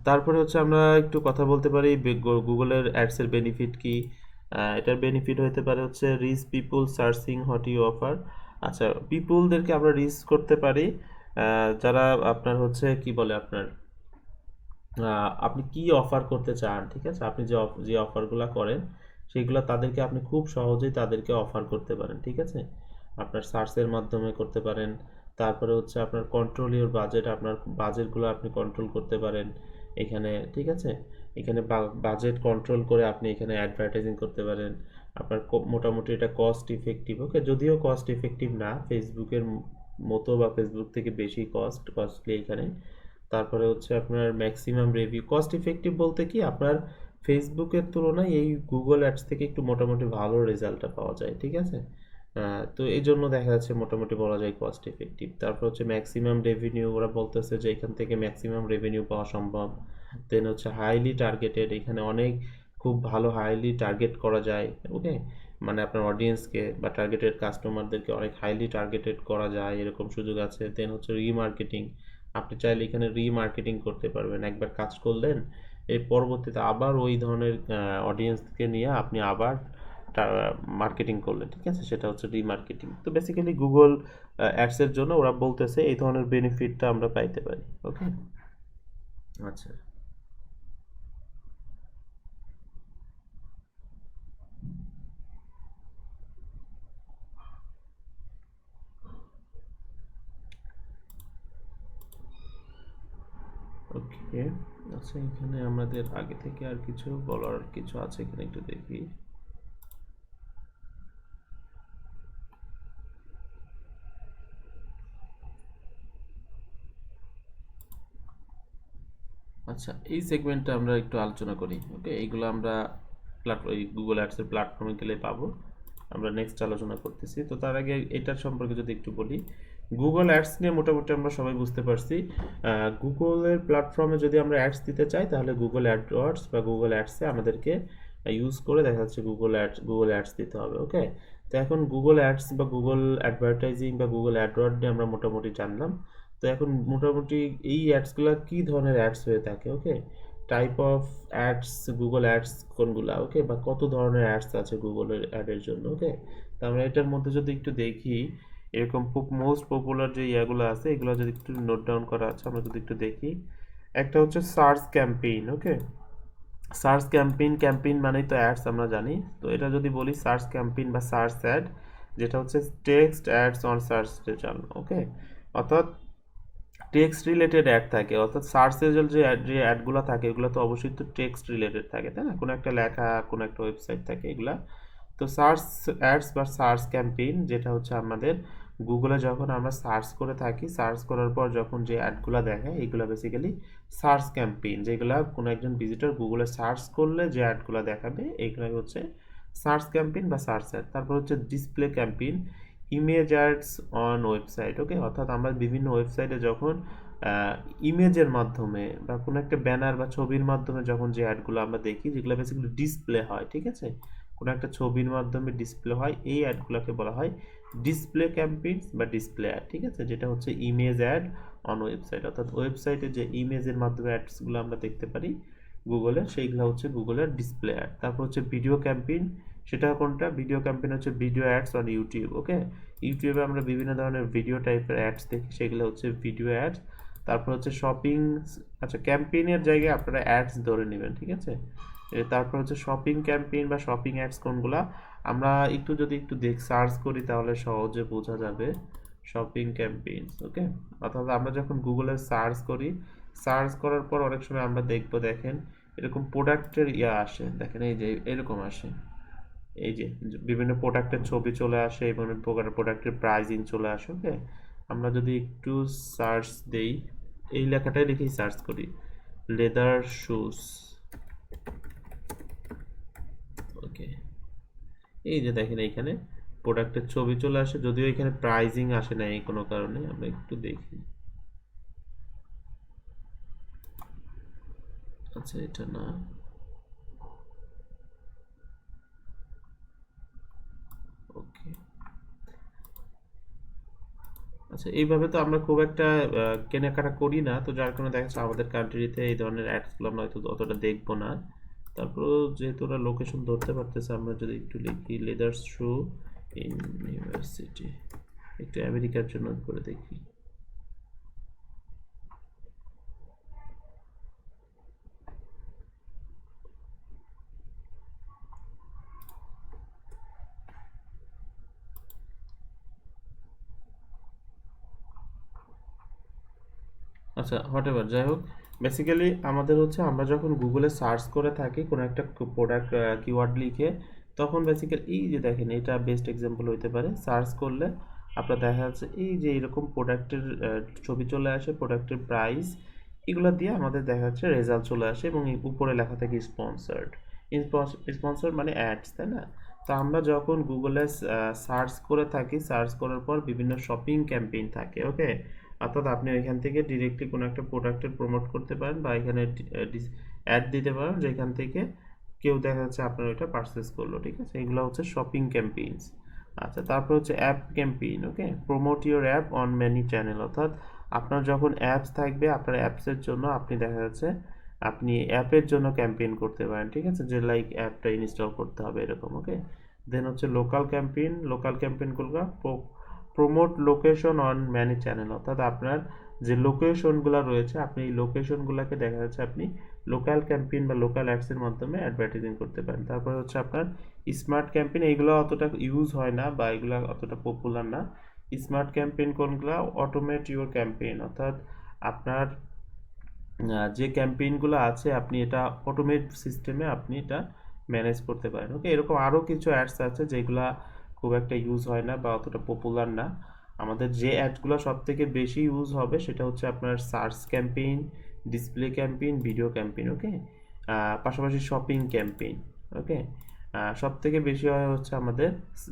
তারপরে হচ্ছে আমরা একটু কথা বলতে পারি গুগলের অ্যাডসের বেনিফিট কি। এটার বেনিফিট হতে পারে হচ্ছে reach people searching what you offer. আচ্ছা, পিপুলদেরকে আমরা রিচ করতে পারি, যারা আপনার হচ্ছে কি বলে আপনার আপনি কি অফার করতে চান। ঠিক আছে, আপনি যে অফারগুলো করেন সেগুলো তাদেরকে আপনি খুব সহজেই তাদেরকে অফার করতে পারেন। ঠিক আছে, আপনার সার্চের মাধ্যমে করতে পারেন। তারপরে হচ্ছে আপনার কন্ট্রোল ইউর বাজেট, আপনার বাজেটগুলো আপনি কন্ট্রোল করতে পারেন এখানে। ঠিক আছে, এখানে বাজেট কন্ট্রোল করে আপনি এখানে অ্যাডভার্টাইজিং করতে পারেন। আপনার মোটামুটি এটা কস্ট ইফেক্টিভ। ওকে, যদিও কস্ট ইফেক্টিভ না ফেসবুকের মতো, বা ফেসবুক থেকে বেশি কস্টলি এখানে। তারপরে হচ্ছে আপনার ম্যাক্সিমাম রিভিউ, কস্ট ইফেক্টিভ বলতে কি আপনার ফেসবুকের তুলনায় এই গুগল অ্যাডস থেকে একটু মোটামুটি ভালো রেজাল্টটা পাওয়া যায়। ঠিক আছে, তো এই জন্য দেখা যাচ্ছে মোটামুটি বলা যায় কস্ট ইফেক্টিভ। তারপর হচ্ছে ম্যাক্সিমাম রেভিনিউ, ওরা বলতেছে যে এখান থেকে ম্যাক্সিমাম রেভিনিউ পাওয়া সম্ভব। দেন হচ্ছে হাইলি টার্গেটেড, এখানে অনেক খুব ভালো হাইলি টার্গেট করা যায়। ওকে, মানে আপনার অডিয়েন্সকে বা টার্গেটেড কাস্টমারদেরকে অনেক হাইলি টার্গেটেড করা যায়, এরকম সুযোগ আছে। দেন হচ্ছে রিমার্কেটিং, আপনি চাইলে এখানে রিমার্কেটিং করতে পারবেন, একবার কাজ করলেন এই পরবর্তীতে আবার ওই ধরনের অডিয়েন্সকে নিয়ে আপনি আবার মার্কেটিং করলেন। ঠিক আছে, সেটা হচ্ছে রিমার্কেটিং। তো বেসিক্যালি গুগল অ্যাডসের জন্য ওরা বলতেছে এই ধরনের বেনিফিটটা আমরা পাইতে পারি। ওকে, আচ্ছা। ওকে, আচ্ছা এখানে আমাদের আগে থেকে আর কিছু বলার কিছু আছে এখানে একটু দেখি। আচ্ছা, এই সেগমেন্টটা আমরা একটু আলোচনা করি। ওকে, এইগুলো আমরা এই গুগল অ্যাডসের প্ল্যাটফর্মে গেলে পাবো। আমরা নেক্সট আলোচনা করতেছি। তো তার আগে এটার সম্পর্কে যদি একটু বলি, গুগল অ্যাডস নিয়ে মোটামুটি আমরা সবাই বুঝতে পারছি। গুগলের প্ল্যাটফর্মে যদি আমরা অ্যাডস দিতে চাই তাহলে গুগল অ্যাডওয়ার্ডস বা গুগল অ্যাডসে আমাদেরকে ইউজ করে দেখা যাচ্ছে গুগল অ্যাডস দিতে হবে। ওকে, তো এখন গুগল অ্যাডস বা গুগল অ্যাডভার্টাইজিং বা গুগল অ্যাডওয়ার্ড নিয়ে আমরা মোটামুটি জানলাম। তো এখন মোটামুটি এই অ্যাডসগুলো কী ধরনের অ্যাডস হয়ে থাকে, okay, type of ads, Google ads কোনগুলা, ওকে, বা কত ধরনের অ্যাডস আছে গুগলের অ্যাডের জন্য। ওকে, তো আমরা এটার মধ্যে যদি একটু দেখি, এরকম মোস্ট পপুলার যে ইয়াগুলো আছে এগুলো যদি একটু নোট ডাউন করা আছে, আমরা যদি একটু দেখি। একটা হচ্ছে search campaign. Okay, search campaign মানেই তো অ্যাডস আমরা জানি। তো এটা যদি বলি সার্চ ক্যাম্পেইন বা সার্চ অ্যাড, যেটা হচ্ছে text ads on search result. Okay, অর্থাৎ টেক্সট রিলেটেড অ্যাড থাকে, অর্থাৎ সার্চ রেজাল্ট যে অ্যাডগুলো থাকে এগুলো তো অবশ্যই তো টেক্সট রিলেটেড থাকে, তাই না? কোনো একটা লেখা, কোনো একটা ওয়েবসাইট থাকে এগুলা। তো সার্চ অ্যাডস বা সার্চ ক্যাম্পেইন যেটা হচ্ছে আমাদের গুগলে যখন আমরা সার্চ করে থাকি, সার্চ করার পর যখন যে অ্যাডগুলো দেখায় এগুলো বেসিক্যালি সার্চ ক্যাম্পেইন, যেগুলো কোনো একজন ভিজিটর গুগলে সার্চ করলে যে অ্যাডগুলো দেখাবে এইগুলো হচ্ছে সার্চ ক্যাম্পেইন বা সার্চ অ্যাড। তারপর হচ্ছে display campaign, image ads on website. Okay, অর্থাৎ আমরা বিভিন্ন ওয়েবসাইটে যখন ইমেজের মাধ্যমে বা কোনো একটা ব্যানার বা ছবির মাধ্যমে যখন যে অ্যাডগুলো আমরা দেখি যেগুলো বেসিক্যালি ডিসপ্লে হয়, ঠিক আছে, কোনো একটা ছবির মাধ্যমে ডিসপ্লে হয়, এই অ্যাডগুলোকে বলা হয় ডিসপ্লে ক্যাম্পেইনস বা ডিসপ্লে অ্যাড, ঠিক আছে, যেটা হচ্ছে ইমেজ অ্যাড অন ওয়েবসাইট, অর্থাৎ ওয়েবসাইটে যে ইমেজের মাধ্যমে অ্যাডসগুলো আমরা দেখতে পারি গুগলে, সেইগুলো হচ্ছে গুগলের ডিসপ্লে অ্যাড। তারপর হচ্ছে ভিডিও ক্যাম্পেইন, সেটা কোনটা? ভিডিও ক্যাম্পেইন হচ্ছে ভিডিও অ্যাডস অন ইউটিউব। ওকে, ইউটিউবে আমরা বিভিন্ন ধরনের ভিডিও টাইপের অ্যাডস দেখি, সেগুলো হচ্ছে ভিডিও অ্যাডস। তারপর হচ্ছে শপিং, আচ্ছা ক্যাম্পেইনের জায়গায় আপনারা অ্যাডস ধরে নেবেন, ঠিক আছে। তারপর হচ্ছে শপিং ক্যাম্পেইন বা শপিং অ্যাডস কোনগুলা, আমরা একটু যদি একটু সার্চ করি তাহলে সহজে বোঝা যাবে। শপিং ক্যাম্পেইনস, ওকে, অর্থাৎ আমরা যখন গুগলে সার্চ করি, সার্চ করার পর অনেক সময় আমরা দেখবো, দেখেন এরকম প্রোডাক্টের ইয়া আসে, দেখেন এই যে এরকম আসে, এই যে বিভিন্ন প্রোডাক্টের ছবি চলে আসে এবং প্রোডাক্টের প্রাইজিং চলে আসে। ওকে, আমরা যদি একটু সার্চ দেই, এই লেখাটাই লিখেই সার্চ করি, লেদার শুজ। ওকে, এই যে দেখেন এইখানে প্রোডাক্টের ছবি চলে আসে, যদিও এখানে প্রাইজিং আসে না এই কোনো কারণে, আমরা একটু দেখি। আচ্ছা এটা না, ওকে, আচ্ছা এইভাবে তো আমরা খুব একটা কেনাকাটা করি না, তো যার কারণে দেখা যাচ্ছে আমাদের কান্ট্রিতে এই ধরনের অ্যাডসগুলো আমরা হয়তো অতটা দেখবো না। তারপরেও যেহেতু ওরা লোকেশন ধরতে পারতেছে, আমরা যদি একটু লিখি লেদার শু ইন ইউনিভার্সিটি, একটু আমেরিকার জন্য করে দেখি। আচ্ছা হোয়াটএভার, যাই হোক, বেসিক্যালি আমাদের হচ্ছে আমরা যখন গুগলে সার্চ করে থাকি কোনো একটা প্রোডাক্ট কিওয়ার্ড লিখে, তখন বেসিক্যালি এই যে দেখেন এটা বেস্ট এক্সাম্পল হইতে পারে, সার্চ করলে আপনার দেখা যাচ্ছে এই যে এরকম প্রোডাক্টের ছবি চলে আসে, প্রোডাক্টের প্রাইস, এগুলো দিয়ে আমাদের দেখা যাচ্ছে রেজাল্ট চলে আসে এবং এই উপরে লেখা থাকে স্পন্সর্ড। স্পন্সর্ড মানে অ্যাডস, তাই না? তো আমরা যখন গুগলে সার্চ করে থাকি, সার্চ করার পর বিভিন্ন শপিং ক্যাম্পেইন থাকে। ওকে, অর্থাৎ আপনি এখান থেকে ডিরেক্টলি কোনো একটা প্রোডাক্টের প্রমোট করতে পারেন বা এখানে অ্যাড দিতে পারেন যেখান থেকে কেউ দেখা যাচ্ছে আপনার ওইটা পারচেস করলো, ঠিক আছে, এগুলো হচ্ছে শপিং ক্যাম্পেইনস। আচ্ছা তারপর হচ্ছে app campaign. Okay, promote your app on many channel, অর্থাৎ আপনার যখন অ্যাপস থাকবে আপনার অ্যাপসের জন্য আপনি দেখা যাচ্ছে আপনি অ্যাপের জন্য ক্যাম্পেইন করতে পারেন, ঠিক আছে, যে লাইক অ্যাপটা ইনস্টল করতে হবে এরকম। ওকে, দেন হচ্ছে লোকাল ক্যাম্পেইন। লোকাল ক্যাম্পেইন করলে promote location on many channel, অর্থাৎ আপনার যে লোকেশনগুলো রয়েছে আপনি এই লোকেশনগুলোকে দেখা যাচ্ছে আপনি লোকাল ক্যাম্পেইন বা লোকাল অ্যাডসের মাধ্যমে অ্যাডভার্টাইজিং করতে পারেন। তারপর হচ্ছে আপনার স্মার্ট ক্যাম্পেইন, এইগুলো অতটা ইউজ হয় না বা এগুলো অতটা পপুলার না। স্মার্ট ক্যাম্পেইন কোনগুলো? অটোমেট ইউর ক্যাম্পেইন, অর্থাৎ আপনার যে ক্যাম্পেইনগুলো আছে আপনি এটা অটোমেট সিস্টেমে আপনি এটা ম্যানেজ করতে পারেন। ওকে, এরকম আরও কিছু অ্যাডস আছে যেগুলা খুব একটা ইউজ হয় না বা অতটা পপুলার না। আমাদের যে অ্যাডগুলো সব থেকে বেশি ইউজ হবে সেটা হচ্ছে আপনার search campaign, display campaign, video campaign. Okay, পাশাপাশি শপিং ক্যাম্পেইন। ওকে, সব থেকে বেশি হয় হচ্ছে আমাদের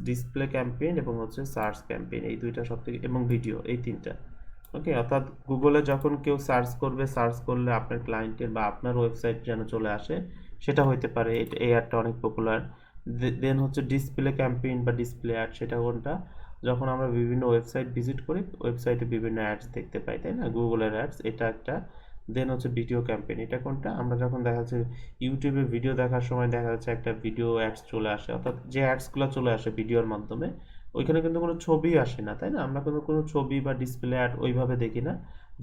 ডিসপ্লে ক্যাম্পেইন এবং হচ্ছে সার্চ ক্যাম্পেইন, এই দুইটা সব থেকে, এবং ভিডিও, এই তিনটা। ওকে, অর্থাৎ গুগলে যখন কেউ সার্চ করবে, সার্চ করলে আপনার ক্লায়েন্টের বা আপনার ওয়েবসাইট যেন চলে আসে, সেটা হইতে পারে। এই অ্যাডটা অনেক পপুলার। দেন হচ্ছে ডিসপ্লে ক্যাম্পেইন বা ডিসপ্লে অ্যাড, সেটা কোনটা? যখন আমরা বিভিন্ন ওয়েবসাইট ভিজিট করি, ওয়েবসাইটে বিভিন্ন অ্যাডস দেখতে পাই, তাই না, গুগলের অ্যাডস, এটা একটা। দেন হচ্ছে ভিডিও ক্যাম্পেইন, এটা কোনটা? আমরা যখন দেখা যাচ্ছে ইউটিউবে ভিডিও দেখার সময় দেখা যাচ্ছে একটা ভিডিও অ্যাডস চলে আসে, অর্থাৎ যে অ্যাডসগুলো চলে আসে ভিডিওর মাধ্যমে, ওইখানে কিন্তু কোনো ছবি আসে না, তাই না? আমরা কোনো ছবি বা ডিসপ্লে অ্যাড ওইভাবে দেখি না,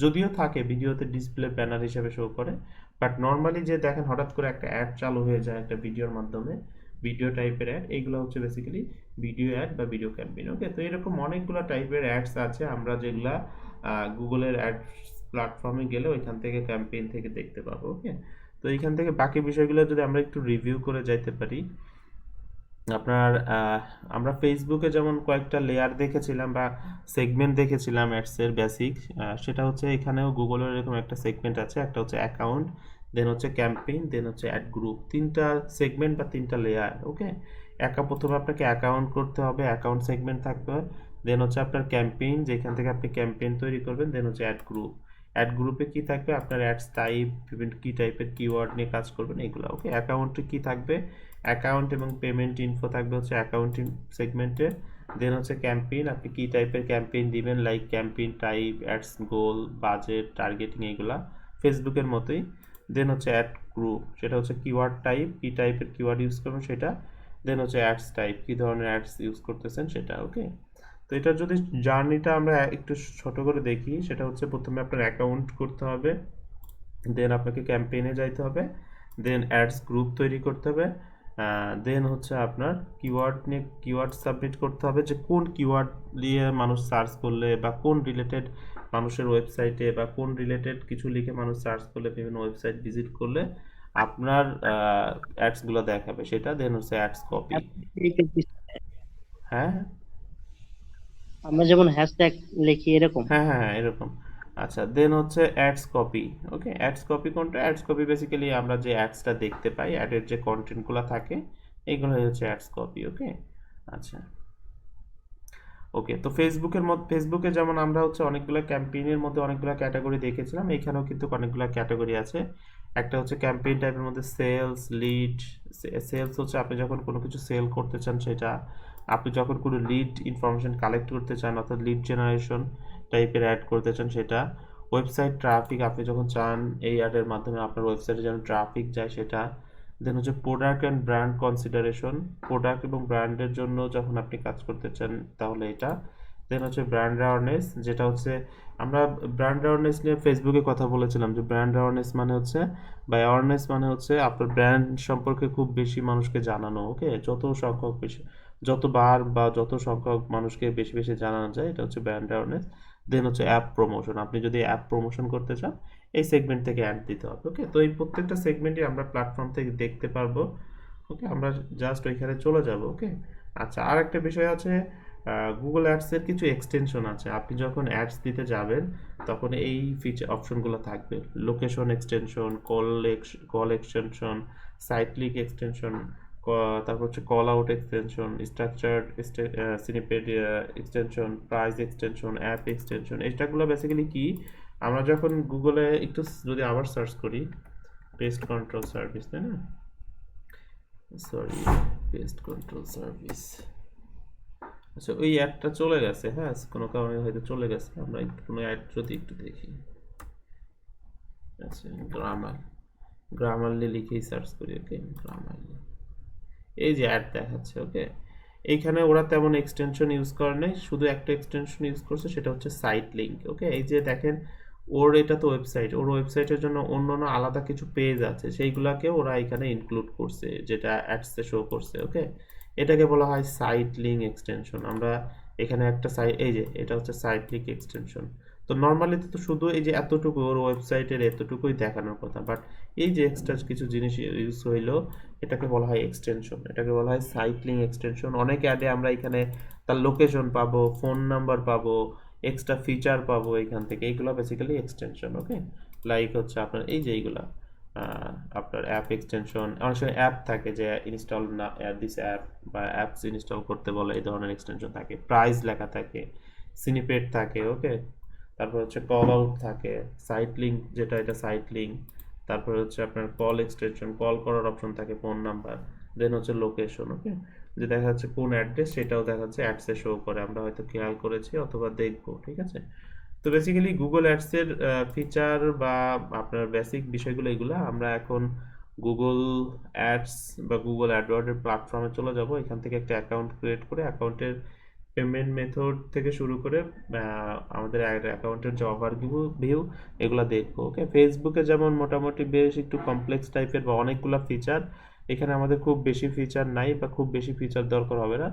যদিও থাকে ভিডিওতে ডিসপ্লে ব্যানার হিসেবে শো করে। বাট নর্মালি যে দেখেন হঠাৎ করে একটা অ্যাড চালু হয়ে যায় একটা ভিডিওর মাধ্যমে, ভিডিও টাইপের অ্যাড, এইগুলো হচ্ছে বেসিক্যালি ভিডিও অ্যাড বা ভিডিও ক্যাম্পেইন। ওকে, তো এরকম অনেকগুলো টাইপের অ্যাডস আছে, আমরা যেগুলা গুগলের অ্যাড প্ল্যাটফর্মে গেলে ওইখান থেকে ক্যাম্পেইন থেকে দেখতে পাবো। ওকে, তো এইখান থেকে বাকি বিষয়গুলো যদি আমরা একটু রিভিউ করে যাইতে পারি, আপনার আমরা ফেসবুকে যেমন কয়েকটা লেয়ার দেখেছিলাম বা সেগমেন্ট দেখেছিলাম অ্যাডসের বেসিক, সেটা হচ্ছে এখানেও গুগলের এরকম একটা সেগমেন্ট আছে। একটা হচ্ছে অ্যাকাউন্ট, দেন হচ্ছে ক্যাম্পেইন, দেন হচ্ছে অ্যাড গ্রুপ, তিনটা সেগমেন্ট বা তিনটা লেয়ার। ওকে, প্রথমে আপনাকে অ্যাকাউন্ট করতে হবে, অ্যাকাউন্ট সেগমেন্ট থাকতে হয়। দেন হচ্ছে আপনার ক্যাম্পেইন, যেখান থেকে আপনি ক্যাম্পেইন তৈরি করবেন। দেন হচ্ছে অ্যাড গ্রুপ, অ্যাড গ্রুপে কি থাকবে? আপনার অ্যাডস টাইপ, বিভিন্ন কী টাইপের কিওয়ার্ড নিয়ে কাজ করবেন এগুলো। ওকে, অ্যাকাউন্টে কি থাকবে? অ্যাকাউন্ট এবং পেমেন্ট ইনফো থাকবে হচ্ছে অ্যাকাউন্টিং সেগমেন্টে। দেন হচ্ছে ক্যাম্পেইন, আপনি কী টাইপের ক্যাম্পেইন দিবেন, লাইক ক্যাম্পেইন টাইপ, অ্যাডস গোল, বাজেট, টার্গেটিং, এইগুলা ফেসবুকের মতোই। দেন হচ্ছে অ্যাড গ্রুপ, সেটা হচ্ছে কিওয়ার্ড টাইপ, কী টাইপের কিওয়ার্ড ইউজ করবেন সেটা। দেন হচ্ছে অ্যাডস টাইপ, কী ধরনের অ্যাডস ইউজ করতেছেন সেটা। ওকে, তো এটার যদি জার্নিটা আমরা একটু ছোট করে দেখি, সেটা হচ্ছে প্রথমে আপনার অ্যাকাউন্ট করতে হবে, দেন আপনাকে ক্যাম্পেইনে যাইতে হবে, দেন অ্যাডস গ্রুপ তৈরি করতে হবে, দেন হচ্ছে আপনার কিওয়ার্ড নিয়ে কিওয়ার্ড সাবমিট করতে হবে, যে কোন কিওয়ার্ড দিয়ে মানুষ সার্চ করলে বা কোন রিলেটেড মানুষের ওয়েবসাইটে বা কোন রিলেটেড কিছু লিখে মানুষ সার্চ করলে, বিভিন্ন ওয়েবসাইট ভিজিট করলে আপনার অ্যাডসগুলো দেখাবে সেটা। দেন হচ্ছে অ্যাডস কপি। হ্যাঁ, আমরা যেমন হ্যাশট্যাগ লিখি এরকম। হ্যাঁ হ্যাঁ হ্যাঁ, এরকম। আচ্ছা, দেন হচ্ছে অ্যাডস কপি। ওকে, অ্যাডস কপি কোনটা? অ্যাডস কপি বেসিক্যালি আমরা যে অ্যাডসটা দেখতে পাই, অ্যাডের যে কন্টেন্টগুলো থাকে, এইগুলোই হচ্ছে অ্যাডস কপি। ওকে, আচ্ছা। ওকে, তো ফেসবুকে যেমন আমরা হচ্ছে অনেকগুলো ক্যাম্পেইনের মধ্যে অনেকগুলো ক্যাটাগরি দেখেছিলাম, এখানেও কিন্তু অনেকগুলো ক্যাটাগরি আছে। একটা হচ্ছে ক্যাম্পেইন টাইপের মধ্যে সেলস, লিড। সেলস হচ্ছে আপনি যখন কোনো কিছু সেল করতে চান সেটা, আপনি যখন কোনো লিড ইনফরমেশন কালেক্ট করতে চান, অর্থাৎ লিড জেনারেশন টাইপের অ্যাড করতে চান সেটা। ওয়েবসাইট ট্রাফিক, আপনি যখন চান এই অ্যাডের মাধ্যমে আপনার ওয়েবসাইটে যেন ট্রাফিক যায় সেটা। দেন হচ্ছে product and brand consideration, product এবং ব্র্যান্ডের জন্য যখন আপনি কাজ করতে চান তাহলে এটা। দেন হচ্ছে ব্র্যান্ড অ্যাওয়ারনেস, যেটা হচ্ছে আমরা ব্র্যান্ড অ্যাওয়ারনেস নিয়ে ফেসবুকে কথা বলেছিলাম, যে ব্র্যান্ড অ্যাওয়ারনেস মানে হচ্ছে বা অ্যাওয়ারনেস মানে হচ্ছে আপনার ব্র্যান্ড সম্পর্কে খুব বেশি মানুষকে জানানো। ওকে, যতবার বা যত সংখ্যক মানুষকে বেশি বেশি জানানো যায়, এটা হচ্ছে ব্র্যান্ড অ্যাওয়ারনেস। দেন হচ্ছে অ্যাপ প্রমোশন, আপনি যদি অ্যাপ প্রমোশন করতে চান এই সেগমেন্ট থেকে অ্যাড দিতে হবে। ওকে, তো এই প্রত্যেকটা সেগমেন্টই আমরা প্ল্যাটফর্ম থেকে দেখতে পারবো। ওকে, আমরা জাস্ট ওইখানে চলে যাব। ওকে, আচ্ছা, আর একটা বিষয় আছে, গুগল অ্যাডসের কিছু এক্সটেনশন আছে। আপনি যখন অ্যাডস দিতে যাবেন তখন এই ফিচার অপশনগুলো থাকবে, location extension, call extension, site link extension, তারপর হচ্ছে call out extension, structured snippet extension, price extension, app extension. এটাগুলো বেসিক্যালি কি, আমরা যখন গুগলে একটু যদি আবার সার্চ করি, পেস্ট কন্ট্রোল সার্ভিস, তাই না, সরি, পেস্ট কন্ট্রোল সার্ভিস। আচ্ছা, ওই অ্যাডটা চলে গেছে, হ্যাঁ, কোনো কারণে হয়তো চলে গেছে। আমরা কোনো অ্যাড যদি একটু দেখি, আচ্ছা, গ্রামারলি লিখেই সার্চ করি। ওকে, গ্রামারলি, এই যে অ্যাড দেখাচ্ছে। ওকে, এইখানে ওরা তেমন এক্সটেনশন ইউজ করে নাই, শুধু একটা এক্সটেনশন ইউজ করছে, সেটা হচ্ছে সাইট লিঙ্ক। ওকে, এই যে দেখেন এটা তো ওয়েবসাইট, ওর ওয়েবসাইটের জন্য অন্য আলাদা কিছু পেজ আছে, সেইগুলাকে ওরা এখানে ইনক্লুড করছে, যেটা অ্যাডসে শো করছে। ওকে, এটাকে বলা হয় সাইট লিঙ্ক এক্সটেনশন। আমরা এখানে একটা সাইট, এই যে এটা হচ্ছে সাইট লিঙ্ক এক্সটেনশন। তো নর্মালি তো শুধু এই যে এতটুকু ওর ওয়েবসাইটের এতটুকুই দেখানোর কথা, বাট এই যে এক্সট্রা কিছু জিনিস ইউজ হইলো, এটাকে বলা হয় এক্সটেনশন, এটাকে বলা হয় সাইট লিঙ্ক এক্সটেনশন। অনেক অ্যাডে আমরা এখানে তার লোকেশন পাবো, ফোন নাম্বার পাবো, এক্সট্রা ফিচার পাবো এখান থেকে, এইগুলো বেসিক্যালি এক্সটেনশন। ওকে, লাইক হচ্ছে আপনার এই যে এইগুলা আপনার অ্যাপ এক্সটেনশন, অনেক সময় অ্যাপ থাকে যে ইনস্টল না দিস অ্যাপ বা অ্যাপস ইনস্টল করতে বলে, এই ধরনের এক্সটেনশন থাকে, প্রাইস লেখা থাকে, স্নিপেট থাকে। ওকে, তারপর হচ্ছে কল আউট থাকে, সাইট লিঙ্ক যেটা এটা সাইট লিঙ্ক, তারপর হচ্ছে আপনার কল এক্সটেনশন, কল করার অপশন থাকে, ফোন নাম্বার, দেন হচ্ছে লোকেশন। ওকে, যে দেখা যাচ্ছে কোন অ্যাড্রেস সেটাও দেখা যাচ্ছে অ্যাডসে শো করে, আমরা হয়তো খেয়াল করেছি অথবা দেখবো। ঠিক আছে, তো বেসিক্যালি গুগল অ্যাডসের ফিচার বা আপনার বেসিক বিষয়গুলো এগুলো আমরা এখন গুগল অ্যাডস বা গুগল অ্যাডওয়ার্ডের প্ল্যাটফর্মে চলে যাব। এখান থেকে একটা অ্যাকাউন্ট ক্রিয়েট করে অ্যাকাউন্টের পেমেন্ট মেথড থেকে শুরু করে আমাদের অ্যাকাউন্টের যে ওভারভিউ এগুলো দেখবো। ওকে, ফেসবুকে যেমন মোটামুটি বেশ একটু কমপ্লেক্স টাইপের বা অনেকগুলো ফিচার, এখানে আমাদের খুব বেশি ফিচার নাই বা খুব বেশি ফিচার দরকার হবে না।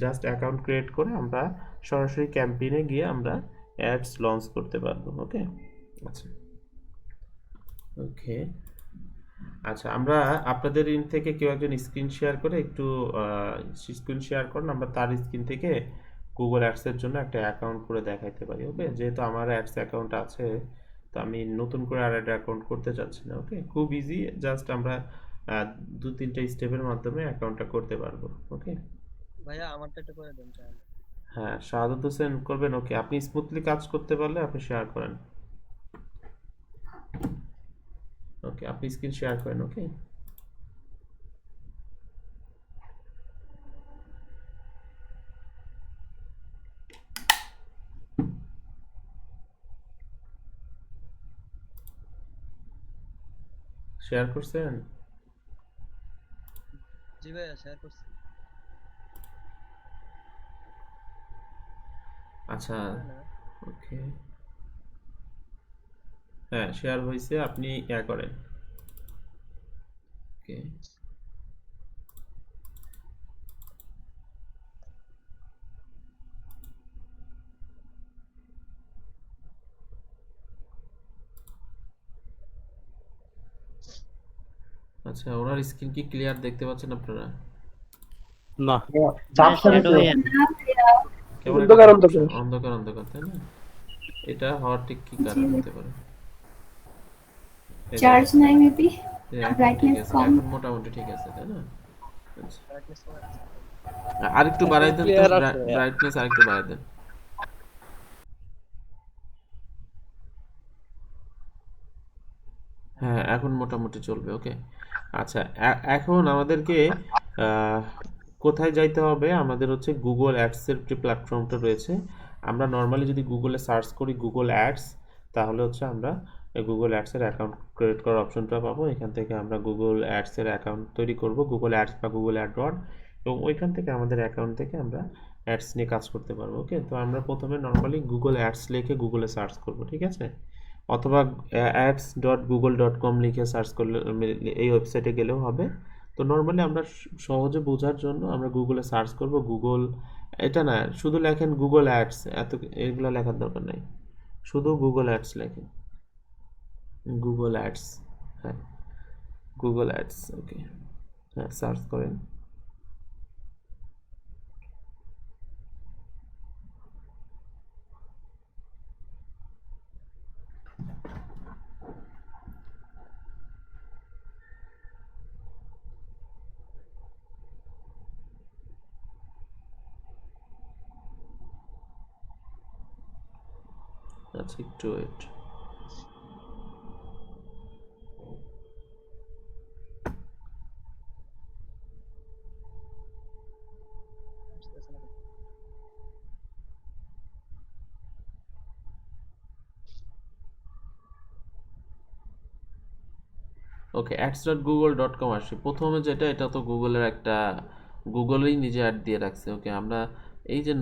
জাস্ট অ্যাকাউন্ট ক্রিয়েট করে আমরা সরাসরি ক্যাম্পেইনে গিয়ে আমরা অ্যাডস লঞ্চ করতে পারবো। ওকে, আচ্ছা, ওকে, আচ্ছা, আমরা আপনাদের ইন থেকে কেউ একজন স্ক্রিন শেয়ার করে একটু স্ক্রিন শেয়ার করেন, আমরা তার স্ক্রিন থেকে গুগল অ্যাডসের জন্য একটা অ্যাকাউন্ট করে দেখাইতে পারি। ওকে, যেহেতু আমার অ্যাডস অ্যাকাউন্ট আছে, তো আমি নতুন করে আর একটা অ্যাকাউন্ট করতে চাচ্ছি না। ওকে, খুব ইজি, জাস্ট আমরা 2-3টা স্টেপের মাধ্যমে অ্যাকাউন্টটা করতে পারবো। ওকে ভাইয়া আমারটা একটু করে দেন তাহলে। হ্যাঁ, শাহাদত হোসেন করবেন। ওকে, আপনি স্মুথলি কাজ করতে পারলে আপনি শেয়ার করেন। ওকে, আপনি স্ক্রিন শেয়ার করেন। ওকে, শেয়ার করছেন? জি ভাইয়া শেয়ার করছি। আচ্ছা, হয় না। ওকে, হ্যাঁ শেয়ার হয়েছে, আপনি ইয়া করেন। ওকে, আচ্ছা, ওনার স্ক্রিন কি ক্লিয়ার দেখতে পাচ্ছেন আপনারা? না, শ্যাডো হয়ে কেমন একটা অন্ধকার অন্ধকার, তাই না? এটা হওয়ার ঠিক কি কারণ হতে পারে? এই যে, চার্জ নাই মেবি, এখন ঠিক ব্রাইটনেস আছে, কম। এখন মোটামুটি ঠিক আছে, তাই না? আচ্ছা, ব্রাইটনেস কমাই দিছি। আরেকটু বাড়াই দেন তো, ব্রাইটনেস আরেকটু বাড়াই দেন। হ্যাঁ, এখন মোটামুটি চলবে। ওকে, আচ্ছা, এখন আমাদেরকে আহ, কোথায় যাইতে হবে? আমাদের হচ্ছে গুগল অ্যাডসের যে প্ল্যাটফর্মটা রয়েছে, আমরা নর্মালি যদি গুগলে সার্চ করি গুগল অ্যাডস, তাহলে হচ্ছে আমরা গুগল অ্যাডসের অ্যাকাউন্ট ক্রিয়েট করার অপশনটা পাবো। এখান থেকে আমরা গুগল অ্যাডসের অ্যাকাউন্ট তৈরি করব, গুগল অ্যাডস বা গুগল অ্যাডওয়ার্ড, এবং ওইখান থেকে আমাদের অ্যাকাউন্ট থেকে আমরা অ্যাডস নিয়ে কাজ করতে পারবো। ওকে, তো আমরা প্রথমে নর্মালি গুগল অ্যাডস লিখে গুগলে সার্চ করব, ঠিক আছে? অথবা ads.google.com লিখে সার্চ করলে এই ওয়েবসাইটে গেলেও হবে। তো নর্মালি আমরা সহজে বোঝার জন্য আমরা গুগলে সার্চ করব গুগল, এটা না শুধু লেখেন গুগল অ্যাডস, এত এগুলো লেখার দরকার নাই, শুধু গুগল অ্যাডস লেখেন, গুগল অ্যাডস, হ্যাঁ গুগল অ্যাডস। ওকে, হ্যাঁ সার্চ করেন। আচ্ছা, একটু ওয়েট। আসতেছে না। ওকে, ads.google.com আসি প্রথমে, যেটা এটা তো গুগলের একটা, গুগলই নিজে অ্যাড দিয়ে রাখছে। ওকে, আমরা এই যে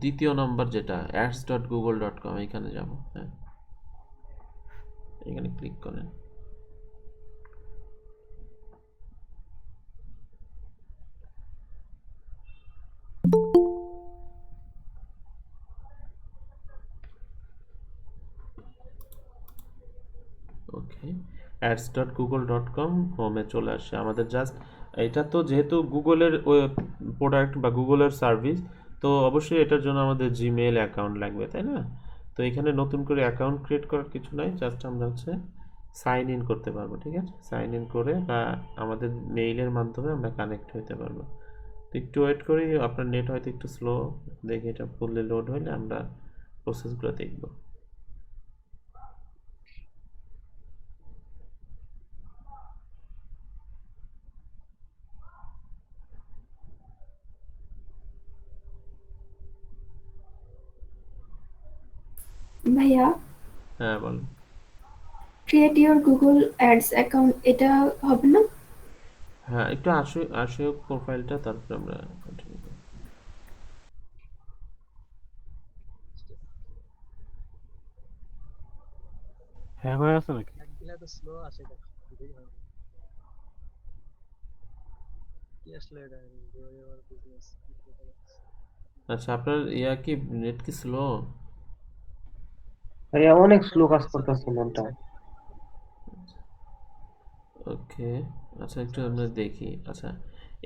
দ্বিতীয় নম্বর যেটা ads.google.com, এখানে যাব। হ্যাঁ, এখানে ক্লিক করেন। ads.google.com হোমে চলে আসে আমাদের। জাস্ট এটা তো যেহেতু গুগলের প্রোডাক্ট বা গুগলের সার্ভিস, তো অবশ্যই এটার জন্য আমাদের জিমেইল অ্যাকাউন্ট লাগবে, তাই না? তো এখানে নতুন করে অ্যাকাউন্ট ক্রিয়েট করার কিছু নাই, জাস্ট আমরা হচ্ছে সাইন ইন করতে পারবো, ঠিক আছে? সাইন ইন করে বা আমাদের মেইলের মাধ্যমে আমরা কানেক্ট হতে পারবো। তো একটু ওয়েট করি, আপনার নেট হয়তো একটু স্লো, দেখি এটা ফুললি লোড হলে আমরা প্রসেসগুলো দেখব। ভাইয়া, হ্যাঁ বল। Create your Google ads account এটা হবে না? হ্যাঁ, একটু আসে আসে হোক প্রোফাইলটা, তারপরে আমরা continue করব। হ্যাং হয়ে আছে নাকি? একদিনে তো স্লো আসে কেন? দেরি হয় না। কি আসলে এটা grow your business আচ্ছা, আপনার ইয়া কি নেট কি স্লো? ভাইয়া অনেক স্লো কাজ করতেছে মনটা। ওকে, আচ্ছা একটু আমরা দেখি। আচ্ছা,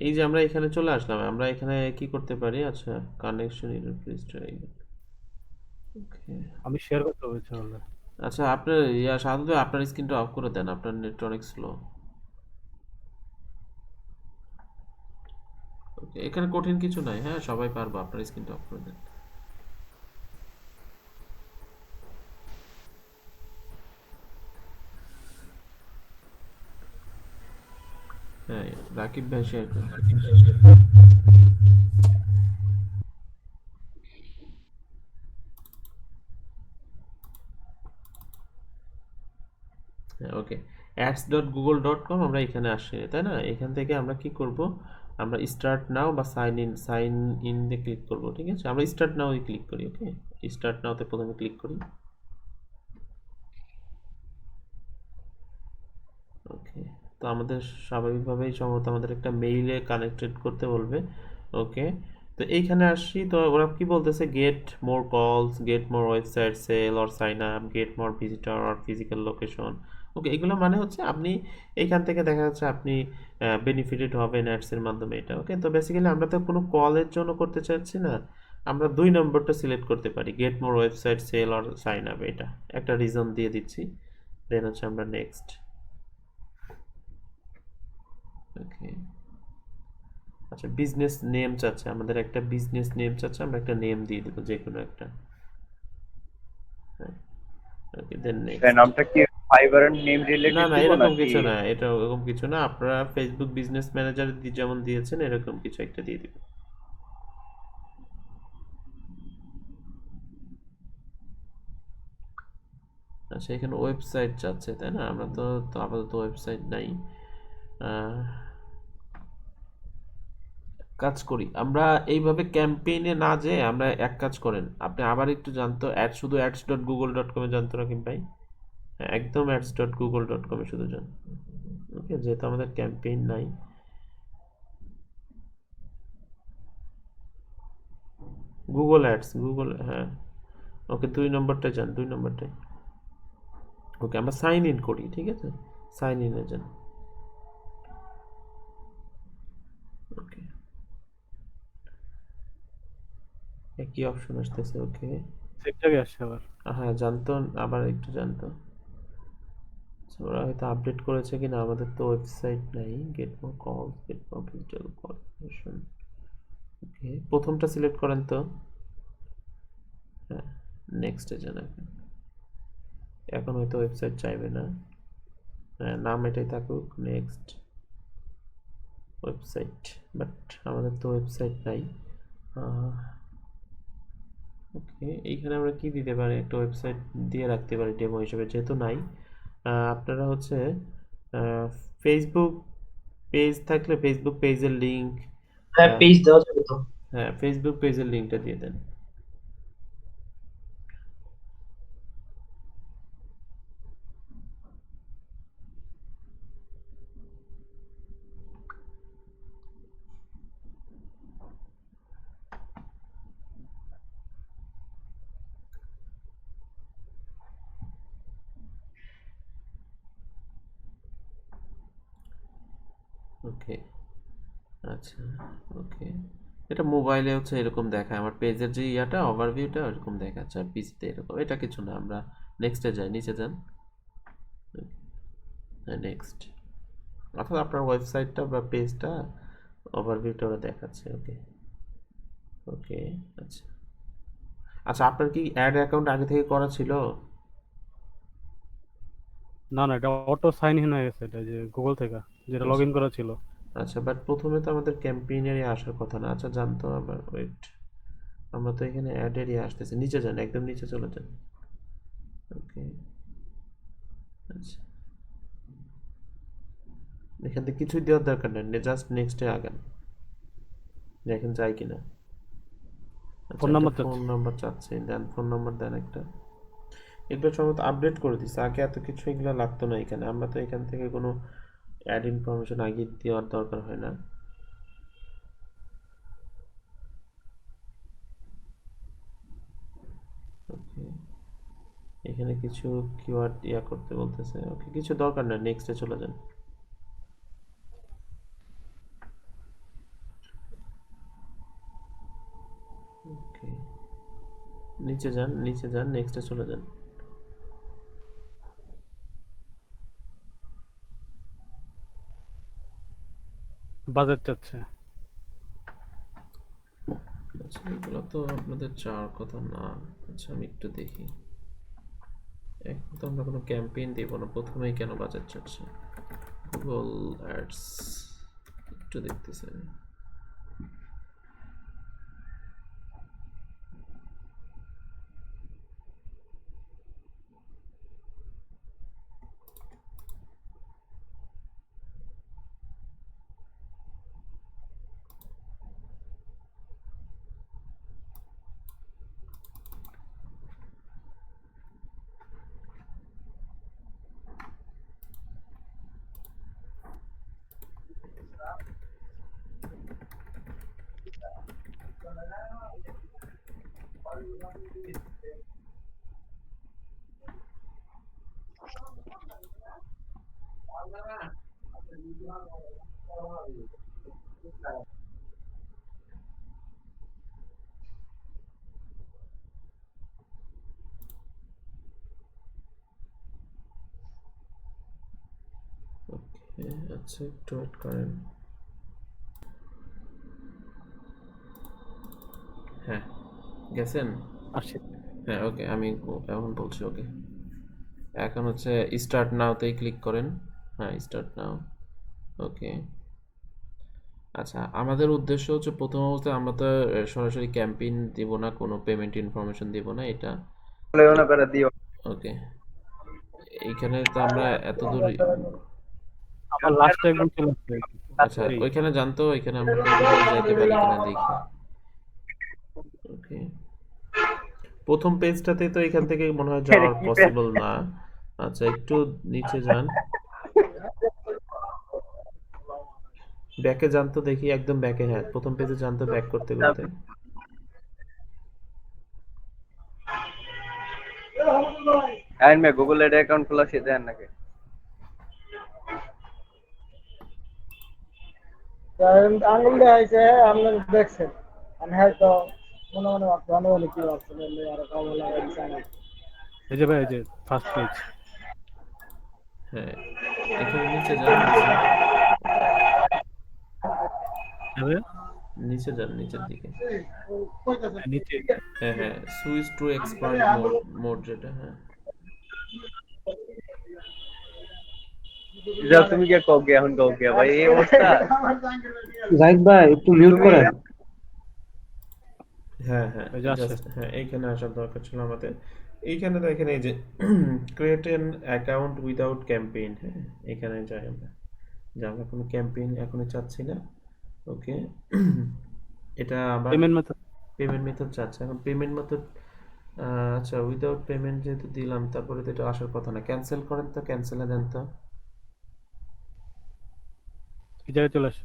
এই যে আমরা এখানে চলে আসলাম, আমরা এখানে কি করতে পারি? আচ্ছা, কানেকশন ইরর প্লিজ ট্রাই। ওকে, আমি শেয়ার করতে বলছি তাহলে। আচ্ছা আপনার ইয়া সাধারণত আপনার স্ক্রিনটা অফ করে দেন, আপনার নেট অনেক স্লো। ওকে, এখানে কঠিন কিছু নাই, হ্যাঁ সবাই পারবো, আপনার স্ক্রিনটা অফ করে দেন। হ্যাঁ, রাকিব ভাই শেয়ার করেন। হ্যাঁ ওকে, ads.google.com আমরা এখানে আসছি, তাই না? এখান থেকে আমরা কি করব? আমরা স্টার্ট নাও বা সাইন ইন তে ক্লিক করব, ঠিক আছে? আমরা স্টার্ট নাও এ ক্লিক করি। ওকে, স্টার্ট নাও তে প্রথমে ক্লিক করি। ওকে, তো আমাদের স্বাভাবিকভাবেই সম্ভবত আমাদের একটা মেইলে কানেক্টেড করতে বলবে। ওকে, তো এইখানে আসছি, তো ওরা কি বলতেছে? Get more calls, get more website sale or sign up, get more visitor or physical location. Okay, এগুলো মানে হচ্ছে আপনি এইখান থেকে দেখা যাচ্ছে আপনি বেনিফিটেড হবেন অ্যাডসের মাধ্যমে এটা। ওকে, তো বেসিক্যালি আমরা তো কোনো কলের জন্য করতে চাচ্ছি না, আমরা 2 নম্বরটা সিলেক্ট করতে পারি, get more website sale or sign up. এটা একটা রিজন দিয়ে দিচ্ছি, দেন হচ্ছে আমরা নেক্সট। ওকে, আচ্ছা বিজনেস নেম চাচ্ছে, আমাদের একটা বিজনেস নেম চাচ্ছে, আমরা একটা নেম দিয়ে দিব যে কোনো একটা। হ্যাঁ, ওকে দেন নেক্সট। নামটা কি ফাইবারের নেম না রিলেটেড না, দিব এরকম নাকি? কিছু না, এটা এরকম কিছু না, আপনারা ফেসবুক বিজনেস ম্যানেজার যেমন দিয়েছেন এরকম কিছু একটা দিয়ে দিব। আচ্ছা, এখানে ওয়েবসাইট চাচ্ছে, তাই না? আমরা তো তো আপাতত ওয়েবসাইট নাই। আহ, কাজ করি আমরা এইভাবে ক্যাম্পেইনে না যেয়ে, আমরা এক কাজ করেন, আপনি আবার একটু জানতো শুধু ads.google.com-এ জানতো রাকিব ভাই। হ্যাঁ, একদম ads.google.com-এ শুধু যান। ওকে, যেহেতু আমাদের ক্যাম্পেইন নাই। গুগল অ্যাডস, গুগল, হ্যাঁ ওকে, 2 নম্বরটায় যান, 2 নম্বরটায়। ওকে, আমরা সাইন ইন করি, ঠিক আছে? সাইন ইনে যান। ওকে, কি অপশন আসতেছে? ওকে, সেম জায়গায় আসছে আবার। হ্যাঁ জানতো, আবার একটু জানতো। আচ্ছা, ওরা হয়তো আপডেট করেছে কিনা, আমাদের তো ওয়েবসাইট নাই। Get more call, get more visitor corporation. Okay, প্রথমটা সিলেক্ট করেন তো। হ্যাঁ, নেক্সটে যান এখন। এখন হয়তো ওয়েবসাইট চাইবে না। হ্যাঁ, নাম এটাই থাকুক, নেক্সট। ওয়েবসাইট, বাট আমাদের তো ওয়েবসাইট নাই। ওকে, এইখানে আমরা কি দিতে পারি? একটা ওয়েবসাইট দিয়ে রাখতে পারি ডেমো হিসেবে, যেহেতু নাই। আপনারা হচ্ছে ফেসবুক পেজ থাকলে ফেসবুক পেজের লিঙ্ক। হ্যাঁ, পেজ দেওয়া যাবে তো। হ্যাঁ, ফেসবুক পেজের লিঙ্কটা দিয়ে দেন। ওকে, আচ্ছা, ওকে। এটা মোবাইলে হচ্ছে এরকম দেখায়, আমার পেজের যে ইয়াটা ওভারভিউটা এরকম দেখাচ্ছে, আর পিসিতে এরকম। এটা কিছু না, আমরা নেক্সটে যাই, নিচে যান। হ্যাঁ, নেক্সট। অর্থাৎ আপনার ওয়েবসাইটটা বা পেজটা ওভারভিউটা ওরা দেখাচ্ছে। ওকে, ওকে, আচ্ছা। আচ্ছা, আপনার কি অ্যাড অ্যাকাউন্ট আগে থেকে করা ছিল? না না, এটা অটো সাইন ইন হয়ে গেছে, এটা যে গুগল থেকে যেটা লগ ইন করা ছিল। আচ্ছা, বাট প্রথমে তো আমাদের ক্যাম্পেইনেরই আসার কথা না। আচ্ছা, জানতো আবার, ওয়েট, আমরা তো এখানে অ্যাড এরিয়া আসতেছি। নিচে যান, একদম নিচে চলে যান। ওকে, আচ্ছা, এখান থেকে কিছুই দেওয়ার দরকার নেই, জাস্ট নেক্সটে আগান, দেখেন যায় কিনা। ফোন নাম্বার ফোন নাম্বার চাচ্ছে, দেন ফোন নাম্বার দেন একটা। এগুলো সম্ভবত আপডেট করে দিচ্ছে, আগে এত কিছু এগুলো লাগতো না এখানে। আমরা তো এখান থেকে কোনো অ্যাড ইনফরমেশন আগে দেওয়ার দরকার হয় না। ওকে, এখানে কিছু কিওয়ার্ড ইয়া করতে বলতেছে। ওকে, কিছু দরকার না, নেক্সটে চলে যান। ওকে, নিচে যান, নিচে যান, নেক্সটে চলে যান। বাজেট চাচ্ছে। আচ্ছা, এগুলো তো আপনাদের চাওয়ার কথা না। আচ্ছা, আমি একটু দেখি। এখন তো আমরা কোনো ক্যাম্পেইন দিব না, প্রথমেই কেন বাজেট চাচ্ছে? গুগল অ্যাডস একটু দেখতেছি আমি। ওকে, আচ্ছা, একটু ওয়েট করেন। হ্যাঁ, গেছেন? আসছে। হ্যাঁ, ওকে, আমি এখন বলছি। ওকে, এখন হচ্ছে স্টার্ট নাওতেই ক্লিক করেন। হ্যাঁ, স্টার্ট নাও। ওকে, আচ্ছা, আমাদের উদ্দেশ্য হচ্ছে প্রথম অবস্থায় আমরা তো সরাসরি ক্যাম্পেইন দিব না, কোনো পেমেন্ট ইনফরমেশন দিব না, এটা। লেওনা করে দিও। ওকে, এইখানে তো আমরা এত দূর। আমার লাস্টে একদম চলে আসছে। আচ্ছা, ওইখানে জানতো, ওইখানে আমরা কতদূর যাইতে পারি কিনা দেখি। ওকে, প্রথম পেজটাতে তো এখান থেকে মনে হয় যাওয়ার পসিবল না। আচ্ছা, একটু নিচে যান, ব্যাকে যান তো দেখি, একদম ব্যাকে। হ্যাঁ, প্রথম পেজে যান তো, ব্যাক করতে করতে। আইন মে গুগল এড অ্যাকাউন্ট খোলা সে দেন নাকি? আঙুল দেখাইছে আপনার দেখছেন, আমি হয়তো মনে মনে ভাবছি মনে মনে কি ভাবছেন আর কম লাগাই দিছে না। এই যে ভাই, এই যে ফার্স্ট পেজ। হ্যাঁ, এখানে নিচে যান, নিচে নিচে যান, নিচের দিকে। নিচে হ্যাঁ, হ্যাঁ, switch to expert mode, mode যেটা। হ্যাঁ, যাও তুমি কে কও গে এখন কও গে ভাই এই অবস্থা। জাহিদ ভাই একটু মিউট করেন। হ্যাঁ, হ্যাঁ, এই যে আসছে। জাস্ট, হ্যাঁ, এইখানে আসার দরকার ছিল আমাদের। এইখানে দেখেন, এই যে create an account without campaign. হ্যাঁ, এখানে যাই আমরা, যে আমরা কোনো ক্যাম্পেইন এখনই চাচ্ছি না। ওকে, এটা আবার পেমেন্ট মেথড। পেমেন্ট মেথড চাচ্ছে। এখন পেমেন্ট মেথড, আচ্ছা, উইদাউট পেমেন্ট যেহেতু দিলাম, তারপরে তো এটা আসার কথা না। ক্যান্সেল করেন তো, ক্যান্সেলে দেন তো। এই জায়গায় চলে আসে।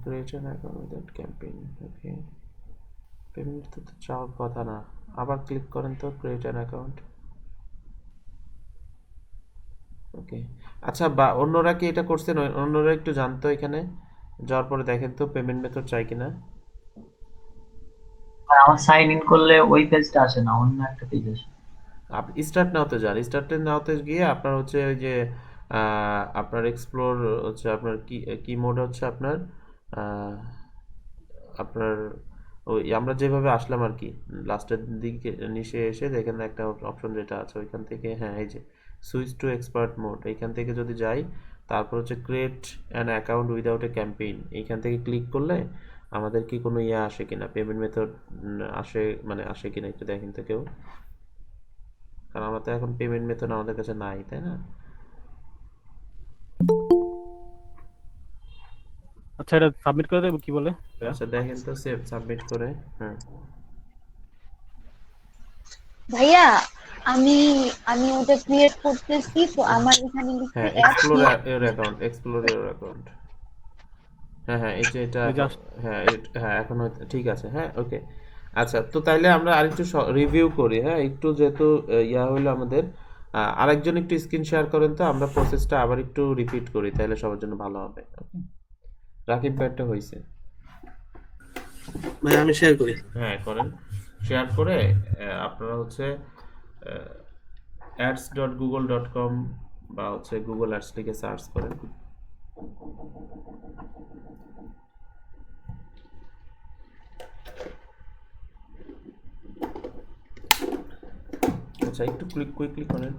Create an account without campaign. Okay, payment তো চাওয়ার কথা না। আবার ক্লিক করেন তো, ক্রিয়েট অ্যান অ্যাকাউন্ট। ওকে, আচ্ছা, বা অন্যরা কি এটা করছেন? অন্যরা একটু জানতো এখানে যাওয়ার পরে দেখেন তো পেমেন্ট মেথড চাই কিনা। আর আমার সাইন ইন করলে ওই পেজটা আসে না, অন্য একটা পেজ আসে। আপনি স্টার্ট নাওতে যান, স্টার্ট নাওতে গিয়ে আপনার হচ্ছে ওই যে আপনার এক্সপ্লোর হচ্ছে আপনার কি কি মোড হচ্ছে আপনার আহ, আপনার ওই আমরা যেভাবে আসলাম আর কি, লাস্টের দিকে নিচে এসে দেখেন একটা অপশন যেটা আছে ওইখান থেকে, হ্যাঁ এই যে সুইচ টু এক্সপার্ট মোড, এইখান থেকে যদি যাই, তারপর হচ্ছে create an account without a campaign, এইখান থেকে ক্লিক করলে আমাদের কি কোনো ইয়ে আসে কিনা, পেমেন্ট মেথড আসে, মানে আসে কিনা একটু দেখেন তো কেউ, কারণ আমরা তো এখন পেমেন্ট মেথড আমাদের কাছে নাই, তাই না? আচ্ছা, এটা সাবমিট করে দেবো কি বলে? আচ্ছা দেখেন তো, সেভ সাবমিট করে, হ্যাঁ ভাইয়া, আমি আমি ওটা ক্রিয়েট করতেছি, তো আমার এখানে লিখছে হ্যাঁ ad explore your account, explore your account, হ্যাঁ হ্যাঁ এই যে এটা এই জাস্ট হ্যাঁ হ্যাঁ এখন ঠিক আছে, হ্যাঁ ওকে। আচ্ছা, তো তাইলে আমরা আরেকটু রিভিউ করি, হ্যাঁ একটু, যেহেতু ইয়া হইলো আমাদের, আরেকজন একটু স্ক্রিন শেয়ার করেন তো, আমরা প্রসেসটা আবার একটু রিপিট করি, তাহলে সবার জন্য ভালো হবে। ওকে, রাকিব ভাইটা হয়েছে? ভাই আমি শেয়ার করি। হ্যাঁ করেন, শেয়ার করে আপনারা হচ্ছে ads.google.com বা হচ্ছে গুগল অ্যাডস লিখে সার্চ করেন। আচ্ছা একটু কুইকলি করেন।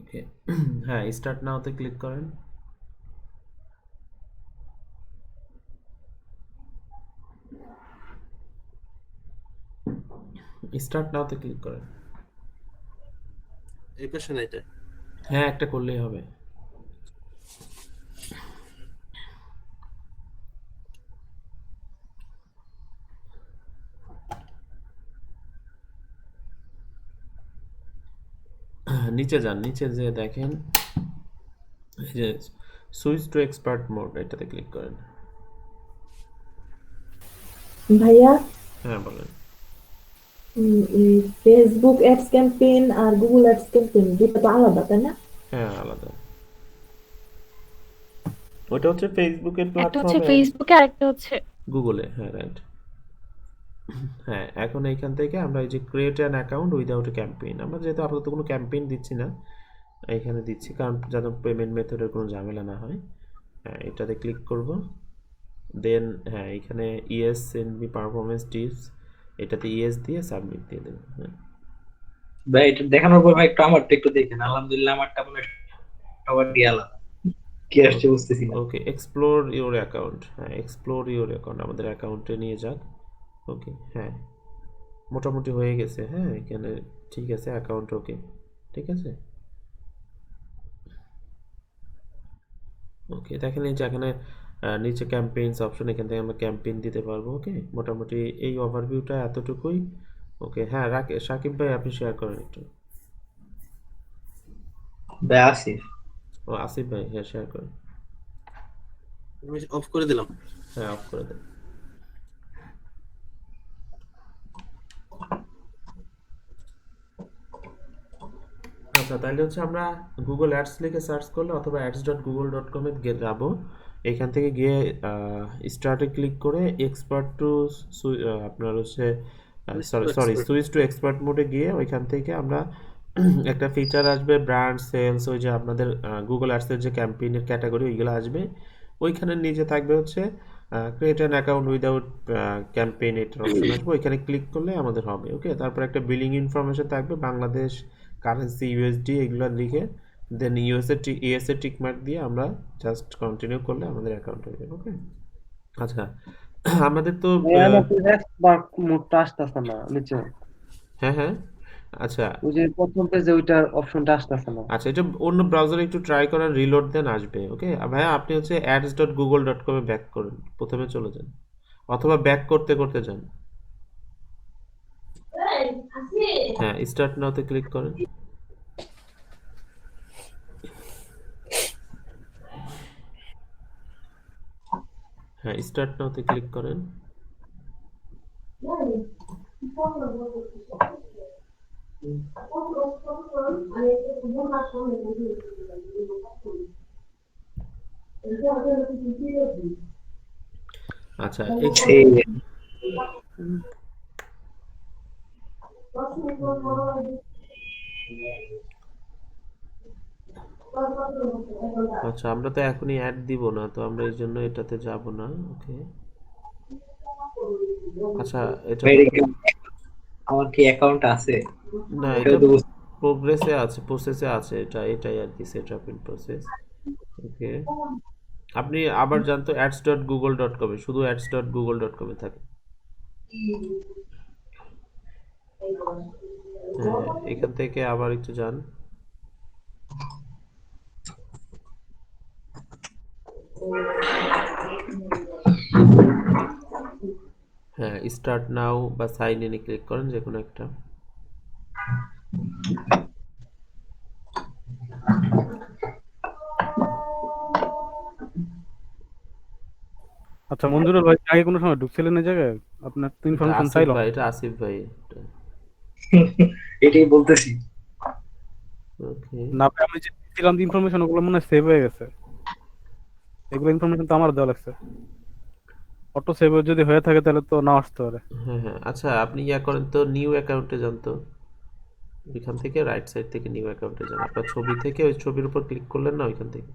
ওকে, হ্যাঁ স্টার্ট নাওতে ক্লিক করেন। স্টার্ট নাওতে ক্লিক করেন। এই পাশে না এটা? হ্যাঁ একটা করলেই হবে। নিচে যান, নিচে যে দেখেন এই যে সুইচ টু এক্সপার্ট মোড, এটাতে ক্লিক করেন। ভাইয়া, হ্যাঁ বলেন। ফেসবুক অ্যাডস ক্যাম্পেইন আর গুগল অ্যাডস ক্যাম্পেইন দুটো তো আলাদা, তাই না? হ্যাঁ আলাদা, ওটা হচ্ছে ফেসবুকের একটা হচ্ছে প্ল্যাটফর্মে, ফেসবুকে আর একটা হচ্ছে গুগলে, হ্যাঁ রাইট। হ্যাঁ এখন এইখান থেকে আমরা এই যে create an account without a campaign, আমরা যেহেতু আপাতত কোনো ক্যাম্পেইন দিচ্ছি না, এইখানে দিচ্ছি কারণ যেন পেমেন্ট মেথডের কোনো ঝামেলা না হয়। হ্যাঁ এটাতে ক্লিক করব, দেন হ্যাঁ এখানে ইএস এনবি পারফরমেন্স টিপস, এটাতে ইএস দিয়ে সাবমিট দিয়ে দেবো। হ্যাঁ ভাই এটা দেখানোর পর ভাই একটু আমারটা একটু দেখেন, আলহামদুলিল্লাহ আমারটা মনে হয় সবার দিয়ে আলাদা, কি আসছে বুঝতেছি না। ওকে, এক্সপ্লোর ইওর অ্যাকাউন্ট, হ্যাঁ এক্সপ্লোর ইওর অ্যাকাউন্ট আমাদের অ্যাকাউন্টে নিয়ে যাক। ওকে হ্যাঁ মোটামুটি হয়ে গেছে, হ্যাঁ এখানে ঠিক আছে অ্যাকাউন্ট, ওকে ঠিক আছে। ওকে দেখেন এই যে এখানে নিচে ক্যাম্পেইনস অপশন, এখান থেকে আমরা ক্যাম্পেইন দিতে পারবো। ওকে মোটামুটি এই ওভারভিউটা এতটুকুই। ওকে হ্যাঁ সাকিব ভাই আপনি শেয়ার করেন একটু। ভাই আসিফ, ও আসিফ ভাই, হ্যাঁ শেয়ার করেন। আমি অফ করে দিলাম। হ্যাঁ অফ করে দেন। আচ্ছা তাহলে হচ্ছে আমরা গুগল অ্যাডস লিখে সার্চ করলে অথবা ads.google.com এ যাবো, এখান থেকে গিয়ে স্টার্টে ক্লিক করে এক্সপার্ট টু আপনার হচ্ছে সুইচ টু এক্সপার্ট মোডে গিয়ে ওইখান থেকে আমরা একটা ফিচার আসবে ব্র্যান্ড সেলস, ওই যে আপনাদের গুগল অ্যাডসের যে ক্যাম্পেইনের ক্যাটাগরি ওইগুলো আসবে, ওইখানে নিচে থাকবে হচ্ছে create an account without campaign, এটার অপশন আসবে, ওইখানে ক্লিক করলে আমাদের হবে। ওকে তারপর একটা বিলিং ইনফরমেশন থাকবে, বাংলাদেশ কারেন্সি ইউএসডি এগুলো লিখে দেন ইউএসএ টিক মার্ক দিয়ে আমরা জাস্ট কন্টিনিউ করলে আমাদের অ্যাকাউন্ট হয়ে যাবে। ওকে আচ্ছা আমাদের তো মোটটা আসতেছে না নিচে। হ্যাঁ হ্যাঁ আচ্ছা ওই যে প্রথম পেজে ওইটার অপশনটা আসতেছে না। আচ্ছা, এটা অন্য ব্রাউজারে একটু ট্রাই করেন, রিলোড দেন, আসবে। ওকে ভাইয়া, আপনি হচ্ছে ads.google.com এ ব্যাক করুন, প্রথমে চলে যান, অথবা ব্যাক করতে করতে যান। হ্যাঁ, স্টার্ট নাওতে ক্লিক করেন। হ্যাঁ, স্টার্ট নাওতে ক্লিক করেন। আচ্ছা আচ্ছা, আমরা তো এখনই অ্যাড দিব না, তো আমরা এই জন্য এটাতে যাব না। ওকে, আচ্ছা এটা ভাই আমার কি অ্যাকাউন্ট আছে? না, এটা এটা তো প্রোগ্রেসে আছে, প্রসেসে আছে, এটাই আর কি, সেট আপ ইন প্রসেস। ওকে, আপনি আবার জানতো ads.google.com এ, শুধু ads.google.com এ থাকে। হ্যাঁ, এখান থেকে আবার একটু যান। হ্যাঁ, স্টার্ট নাও বা সাইন ইনে ক্লিক করেন, যে কোনো একটা। আচ্ছা মঞ্জুরুল ভাই, আগে কোনো সময় ঢুকছিলেন এই জায়গায়? আপনার তো এটা ইনফরমেশন আসিফ চাইলাম। ভাই, এটা আসিফ ভাই। এটাই বলতেছি। ওকে, না ভাই, আমি যে দিলাম ইনফরমেশন ওগুলো মনে হয় সেভ হয়ে গেছে। এগুলো ইনফরমেশন তো আমার দেওয়া লাগছে। অটো সেভ যদি হয়ে থাকে তাহলে তো না আসতে পারে। হ্যাঁ হ্যাঁ, আচ্ছা আপনি ইয়া করেন তো, নিউ অ্যাকাউন্টে যান তো। ওইখান থেকে রাইট সাইড থেকে নিউ অ্যাকাউন্টে যান, আপনার ছবি থেকে ওই ছবির উপর ক্লিক করলেন না, ওইখান থেকে।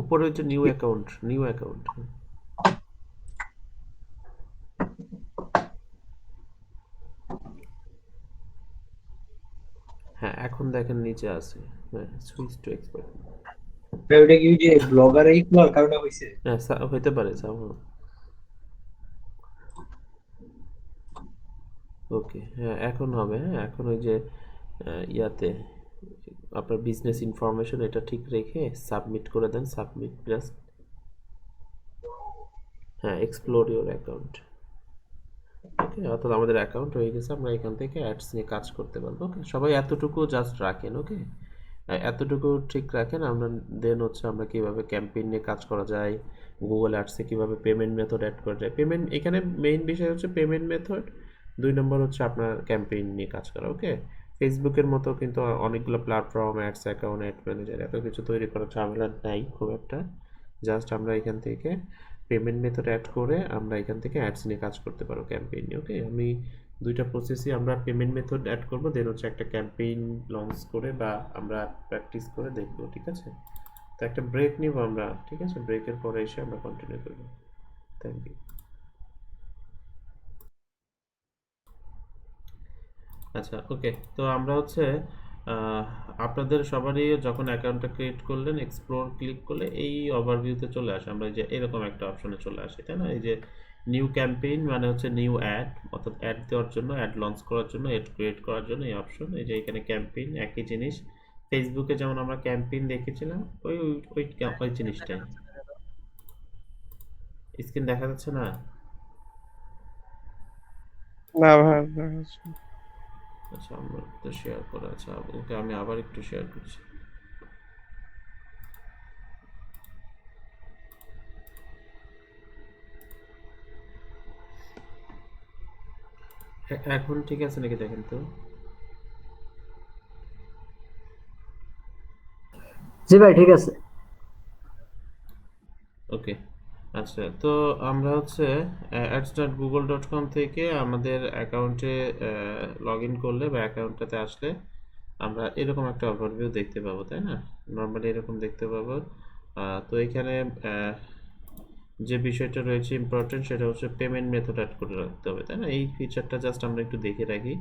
উপরে হচ্ছে নিউ অ্যাকাউন্ট, নিউ অ্যাকাউন্ট। হ্যাঁ, এখন দেখেন নিচে আছে, হ্যাঁ, সুইচ টু এক্সপার্ট। ভাই ওটা কি ওই যে ব্লগার এই খোলার কারণে হইছে? হ্যাঁ, হইতে পারে সামহাও। ওকে, হ্যাঁ এখন হবে। হ্যাঁ, এখন ওই যে ইয়াতে আপনার বিজনেস ইনফরমেশন এটা ঠিক রেখে সাবমিট করে দেন, সাবমিট জাস্ট। হ্যাঁ, এক্সপ্লোর ইওর অ্যাকাউন্ট। ওকে, অর্থাৎ আমাদের অ্যাকাউন্ট হয়ে গেছে, আমরা এখান থেকে অ্যাডস নিয়ে কাজ করতে পারবো। ওকে, সবাই এতটুকু জাস্ট রাখেন। ওকে, এতটুকু ঠিক রাখেন। আমরা দেন হচ্ছে আমরা কিভাবে ক্যাম্পেইন নিয়ে কাজ করা যায়, গুগল অ্যাডসে কিভাবে পেমেন্ট মেথড অ্যাড করা যায়। পেমেন্ট এখানে মেইন বিষয় হচ্ছে পেমেন্ট মেথড, 2 নম্বর হচ্ছে আপনার ক্যাম্পেইন নিয়ে কাজ করা। ওকে, ফেসবুকের মতো কিন্তু অনেকগুলো platform, ads account, add manager, এত কিছু তৈরি করার ঝামেলা নাই খুব একটা। জাস্ট আমরা এখান থেকে পেমেন্ট মেথড অ্যাড করে আমরা এখান থেকে অ্যাডস নিয়ে কাজ করতে পারবো, ক্যাম্পেইন নিয়ে। ওকে, আমি দুইটা প্রসেসই আমরা পেমেন্ট মেথড অ্যাড করবো, দেন হচ্ছে একটা ক্যাম্পেইন লঞ্চ করে বা আমরা প্র্যাকটিস করে দেখবো। ঠিক আছে, তো একটা ব্রেক নিব আমরা। ঠিক আছে, ব্রেকের পরে এসে আমরা কন্টিনিউ করবো। Thank you. আচ্ছা ওকে, তো আমরা হচ্ছে আপনাদের সবারই যখন অ্যাকাউন্টটা ক্রিয়েট করলেন, এক্সপ্লোর ক্লিক করলে এই ওভারভিউতে চলে আসে, আমরা এই যে এরকম একটা অপশনে চলে আসি, তাই না? এই যে নিউ ক্যাম্পেইন মানে হচ্ছে নিউ অ্যাড, অর্থাৎ অ্যাড দেওয়ার জন্য, অ্যাড লঞ্চ করার জন্য, অ্যাড ক্রিয়েট করার জন্য এই অপশন। এই যে এখানে ক্যাম্পেইন, একই জিনিস। ফেসবুকে যেমন আমরা ক্যাম্পেইন দেখেছিলাম, ওই ওই ওই জিনিসটাই। স্ক্রিন দেখা যাচ্ছে না? না ভাই, আচ্ছা, আমার তো শেয়ার করা আছে। ওকে, আমি আবার একটু শেয়ার করছি। এখন ঠিক আছে নাকি দেখেন তো? জি ভাই, ঠিক আছে। ওকে, আচ্ছা, তো আমরা হচ্ছে ads.google.com থেকে আমাদের অ্যাকাউন্টে লগ ইন করলে বা অ্যাকাউন্টটাতে আসলে আমরা এরকম একটা ওভারভিউ দেখতে পাবো, তাই না? নর্মালি এরকম দেখতে পাবো। তো এখানে যে বিষয়টা রয়েছে ইম্পর্টেন্ট, সেটা হচ্ছে পেমেন্ট মেথড অ্যাড করে রাখতে হবে, তাই না? এই ফিচারটা জাস্ট আমরা একটু দেখে রাখি।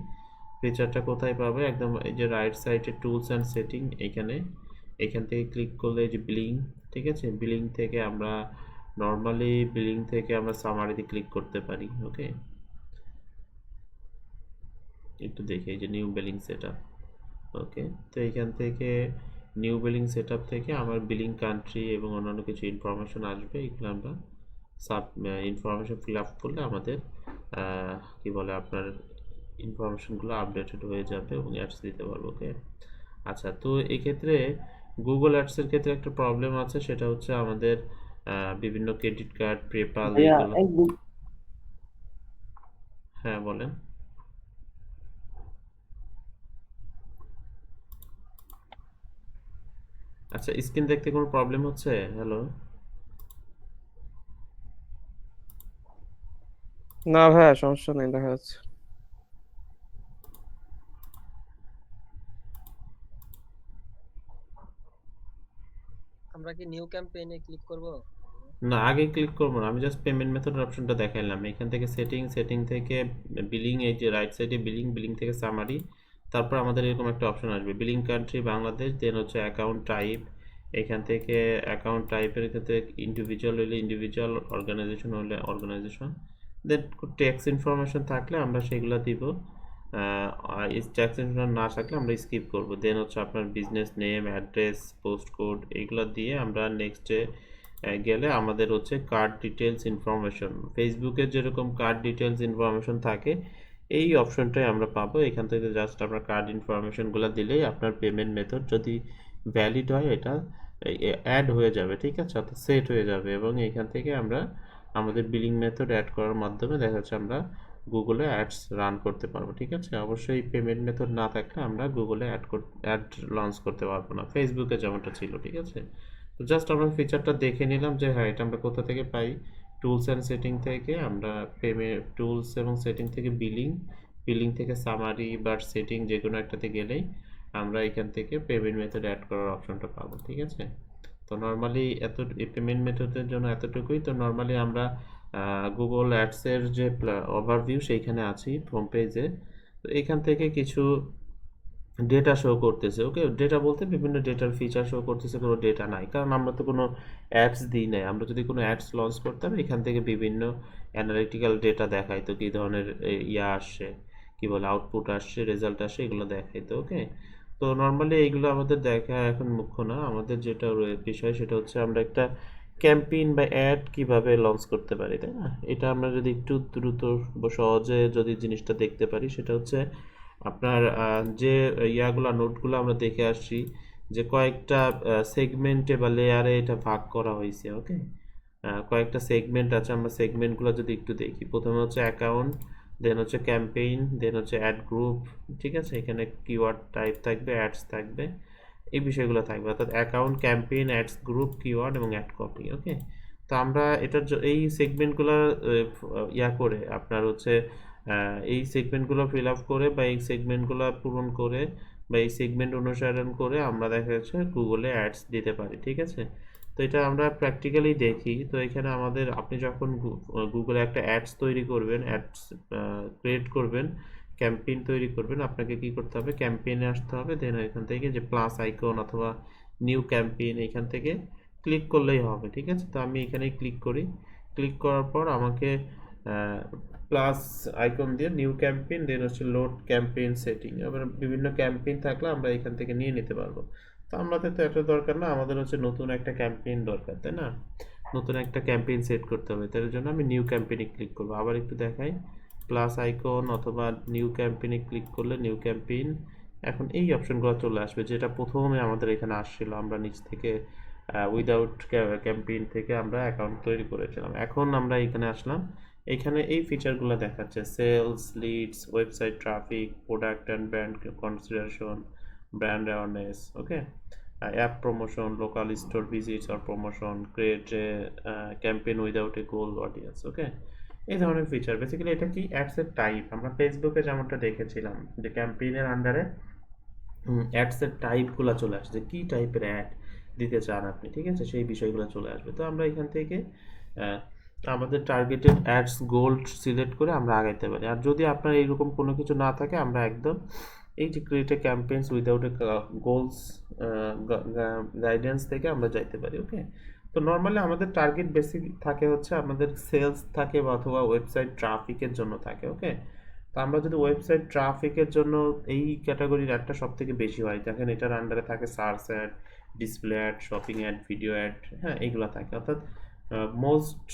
ফিচারটা কোথায় পাবে? একদম এই যে রাইট সাইডে টুলস অ্যান্ড সেটিং, এখান থেকে ক্লিক করলে এই যে বিলিং, ঠিক আছে, বিলিং থেকে আমরা নর্মালি বিলিং থেকে আমরা সামারিতে ক্লিক করতে পারি। ওকে, একটু দেখি এই যে নিউ বিলিং সেটআপ। ওকে, তো এখান থেকে নিউ বিলিং সেটআপ থেকে আমার বিলিং কান্ট্রি এবং অন্যান্য কিছু ইনফরমেশন আসবে। এগুলো আমরা ইনফরমেশন ফিল আপ করলে আমাদের কি বলে আপনার ইনফরমেশনগুলো আপডেটেড হয়ে যাবে এবং অ্যাডস দিতে পারবো। ওকে, আচ্ছা, তো এক্ষেত্রে গুগল অ্যাডসের ক্ষেত্রে একটা প্রবলেম আছে, সেটা হচ্ছে আমাদের বিভিন্ন ক্রেডিট কার্ড, পেপাল ভাইয়া এগুলো। হ্যাঁ বলেন। আচ্ছা, স্ক্রিন দেখতে কোনো প্রবলেম হচ্ছে? হ্যালো, না ভাইয়া, সমস্যা নেই, দেখা যাচ্ছে। আমরা কি নিউ ক্যাম্পেইনে ক্লিক করব? না আগে ক্লিক করবো না, আমি জাস্ট পেমেন্ট মেথডের অপশনটা দেখাইলাম। এখান থেকে সেটিং থেকে বিলিং, এই যে রাইট সাইডে বিলিং থেকে সামারি, তারপর আমাদের এরকম একটা অপশন আসবে বিলিং কান্ট্রি বাংলাদেশ, দেন হচ্ছে অ্যাকাউন্ট টাইপ। এখান থেকে অ্যাকাউন্ট টাইপের ক্ষেত্রে ইন্ডিভিজুয়াল হলে ইন্ডিভিজুয়াল, অর্গানাইজেশন হলে অর্গানাইজেশন, দেন ট্যাক্স ইনফরমেশন থাকলে আমরা সেগুলো দিব, ট্যাক্স ইনফরমেশন না থাকলে আমরা স্কিপ করব। দেন হচ্ছে আপনার business name, address, post code, এইগুলো দিয়ে আমরা নেক্সটে গেলে আমাদের হচ্ছে কার্ড ডিটেলস ইনফরমেশন, ফেসবুকের যেরকম কার্ড ডিটেলস ইনফরমেশন থাকে এই অপশনটাই আমরা পাবো। এখান থেকে জাস্ট আমরা কার্ড ইনফরমেশনগুলো দিলেই আপনার পেমেন্ট মেথড যদি ভ্যালিড হয় এটা অ্যাড হয়ে যাবে, ঠিক আছে, অর্থাৎ সেট হয়ে যাবে। এবং এখান থেকে আমরা আমাদের বিলিং মেথড অ্যাড করার মাধ্যমে দেখা যাচ্ছে আমরা গুগলে অ্যাডস রান করতে পারবো, ঠিক আছে। অবশ্যই পেমেন্ট মেথড না থাকলে আমরা গুগলে অ্যাড লঞ্চ করতে পারবো না, ফেসবুকে যেমনটা ছিল, ঠিক আছে। তো জাস্ট আমরা ফিচারটা দেখে নিলাম যে হ্যাঁ এটা আমরা কোথা থেকে পাই। টুলস অ্যান্ড সেটিং থেকে আমরা পেমেন্ট, টুলস এবং সেটিং থেকে বিলিং থেকে সামারি বা সেটিং যে কোনো একটাতে গেলেই আমরা এখান থেকে পেমেন্ট মেথড অ্যাড করার অপশনটা পাবো, ঠিক আছে। তো নর্মালি পেমেন্ট মেথডের জন্য এতটুকুই। তো নর্মালি আমরা গুগল অ্যাডসের যে ওভারভিউ সেইখানে আছি হোম পেজে। তো এখান থেকে কিছু ডেটা শো করতেছে। ওকে, ডেটা বলতে বিভিন্ন ডেটার ফিচার শো করতেছে, কোনো ডেটা নাই, কারণ আমরা তো কোনো অ্যাডস দিই নাই। আমরা যদি কোনো অ্যাডস লঞ্চ করতাম এখান থেকে বিভিন্ন অ্যানালিটিক্যাল ডেটা দেখাইতো, কী ধরনের ইয়া আসছে, কী বলে আউটপুট আসছে, রেজাল্ট আসছে, এগুলো দেখাইতো। ওকে, তো নর্মালি এইগুলো আমাদের দেখা এখন মুখ্য না, আমাদের যেটা বিষয় সেটা হচ্ছে আমরা একটা ক্যাম্পেইন বা অ্যাড কিভাবে লঞ্চ করতে পারি, তাই না? এটা আমরা যদি একটু দ্রুত সহজে যদি জিনিসটা দেখতে পারি, সেটা হচ্ছে আপনার যে ইয়াগুলা নোটগুলো আমরা দেখে আসছি যে কয়েকটা সেগমেন্টে বা লেয়ারে এটা ভাগ করা হয়েছে। ওকে, কয়েকটা সেগমেন্ট আছে, আমরা সেগমেন্টগুলো যদি একটু দেখি, প্রথমে হচ্ছে অ্যাকাউন্ট, দেন হচ্ছে ক্যাম্পেইন, দেন হচ্ছে অ্যাড গ্রুপ, ঠিক আছে। এখানে কিওয়ার্ড টাইপ থাকবে, অ্যাডস থাকবে, এই বিষয়গুলো থাকবে, অর্থাৎ account, campaign, ads group, keyword এবং অ্যাড কপি। ওকে, তো আমরা এটার এই সেগমেন্টগুলো ইয়া করে আপনার হচ্ছে এই সেগমেন্টগুলো ফিল আপ করে বা এই সেগমেন্টগুলো পূরণ করে বা এই সেগমেন্ট অনুসরণ করে আমরা দেখা যাচ্ছে গুগলে অ্যাডস দিতে পারি, ঠিক আছে। তো এটা আমরা প্র্যাকটিক্যালি দেখি। তো এখানে আমাদের আপনি যখন গুগলে একটা অ্যাডস তৈরি করবেন, অ্যাডস ক্রিয়েট করবেন, ক্যাম্পেইন তৈরি করবেন, আপনাকে কি করতে হবে, ক্যাম্পেইনে আসতে হবে, দেন এখান থেকে যে প্লাস আইকন অথবা নিউ ক্যাম্পেইন এখান থেকে ক্লিক করলেই হবে, ঠিক আছে। তো আমি এখানে ক্লিক করি, ক্লিক করার পর আমাকে প্লাস আইকন দিয়ে নিউ ক্যাম্পেইন, দেন হচ্ছে লোড ক্যাম্পেইন সেটিং, আবার বিভিন্ন ক্যাম্পেইন থাকলে আমরা এখান থেকে নিয়ে নিতে পারবো। তো আমাদের তো এটা দরকার না, আমাদের হচ্ছে নতুন একটা ক্যাম্পেইন দরকার, তাই না? নতুন একটা ক্যাম্পেইন সেট করতে হবে, তার জন্য আমি নিউ ক্যাম্পেইনে ক্লিক করবো। আবার একটু দেখাই, প্লাস আইকন অথবা নিউ ক্যাম্পেইনে ক্লিক করলে নিউ ক্যাম্পেইন, এখন এই অপশনগুলো চলে আসবে যেটা প্রথমে আমাদের এখানে আসছিল। আমরা নিচ থেকে উইদাউট ক্যাম্পেইন থেকে আমরা অ্যাকাউন্ট তৈরি করেছিলাম, এখন আমরা এখানে আসলাম। এখানে এই ফিচারগুলো দেখাচ্ছে, sales, leads, website traffic, product and brand consideration, brand awareness, okay, app promotion, local store visits or promotion, create campaign without a goal audience. Okay, এই ধরনের ফিচার। বেসিক্যালি এটা কি অ্যাডসের টাইপ, আমরা ফেসবুকে যেমনটা দেখেছিলাম যে ক্যাম্পেইনের আন্ডারে অ্যাডসের টাইপগুলো চলে আসছে, যে কী টাইপের অ্যাড দিতে চান আপনি, ঠিক আছে, সেই বিষয়গুলো চলে আসবে। তো আমরা এখান থেকে আমাদের টার্গেটেড অ্যাডস গোল্ড সিলেক্ট করে আমরা আগাইতে পারি। আর যদি আপনার এইরকম কোনো কিছু না থাকে, আমরা একদম এই যে create a campaigns without a goals guidance থেকে আমরা যাইতে পারি। ওকে, তো নর্মালি আমাদের টার্গেট বেসিক থাকে হচ্ছে আমাদের সেলস থাকে বা অথবা ওয়েবসাইট ট্রাফিকের জন্য থাকে। ওকে, তো আমরা যদি ওয়েবসাইট ট্রাফিকের জন্য এই ক্যাটাগরির অ্যাডটা সব থেকে বেশি হয়, দেখেন এটার আন্ডারে থাকে search ad, display ad, shopping ad, video ad, হ্যাঁ এইগুলো থাকে। অর্থাৎ মোস্ট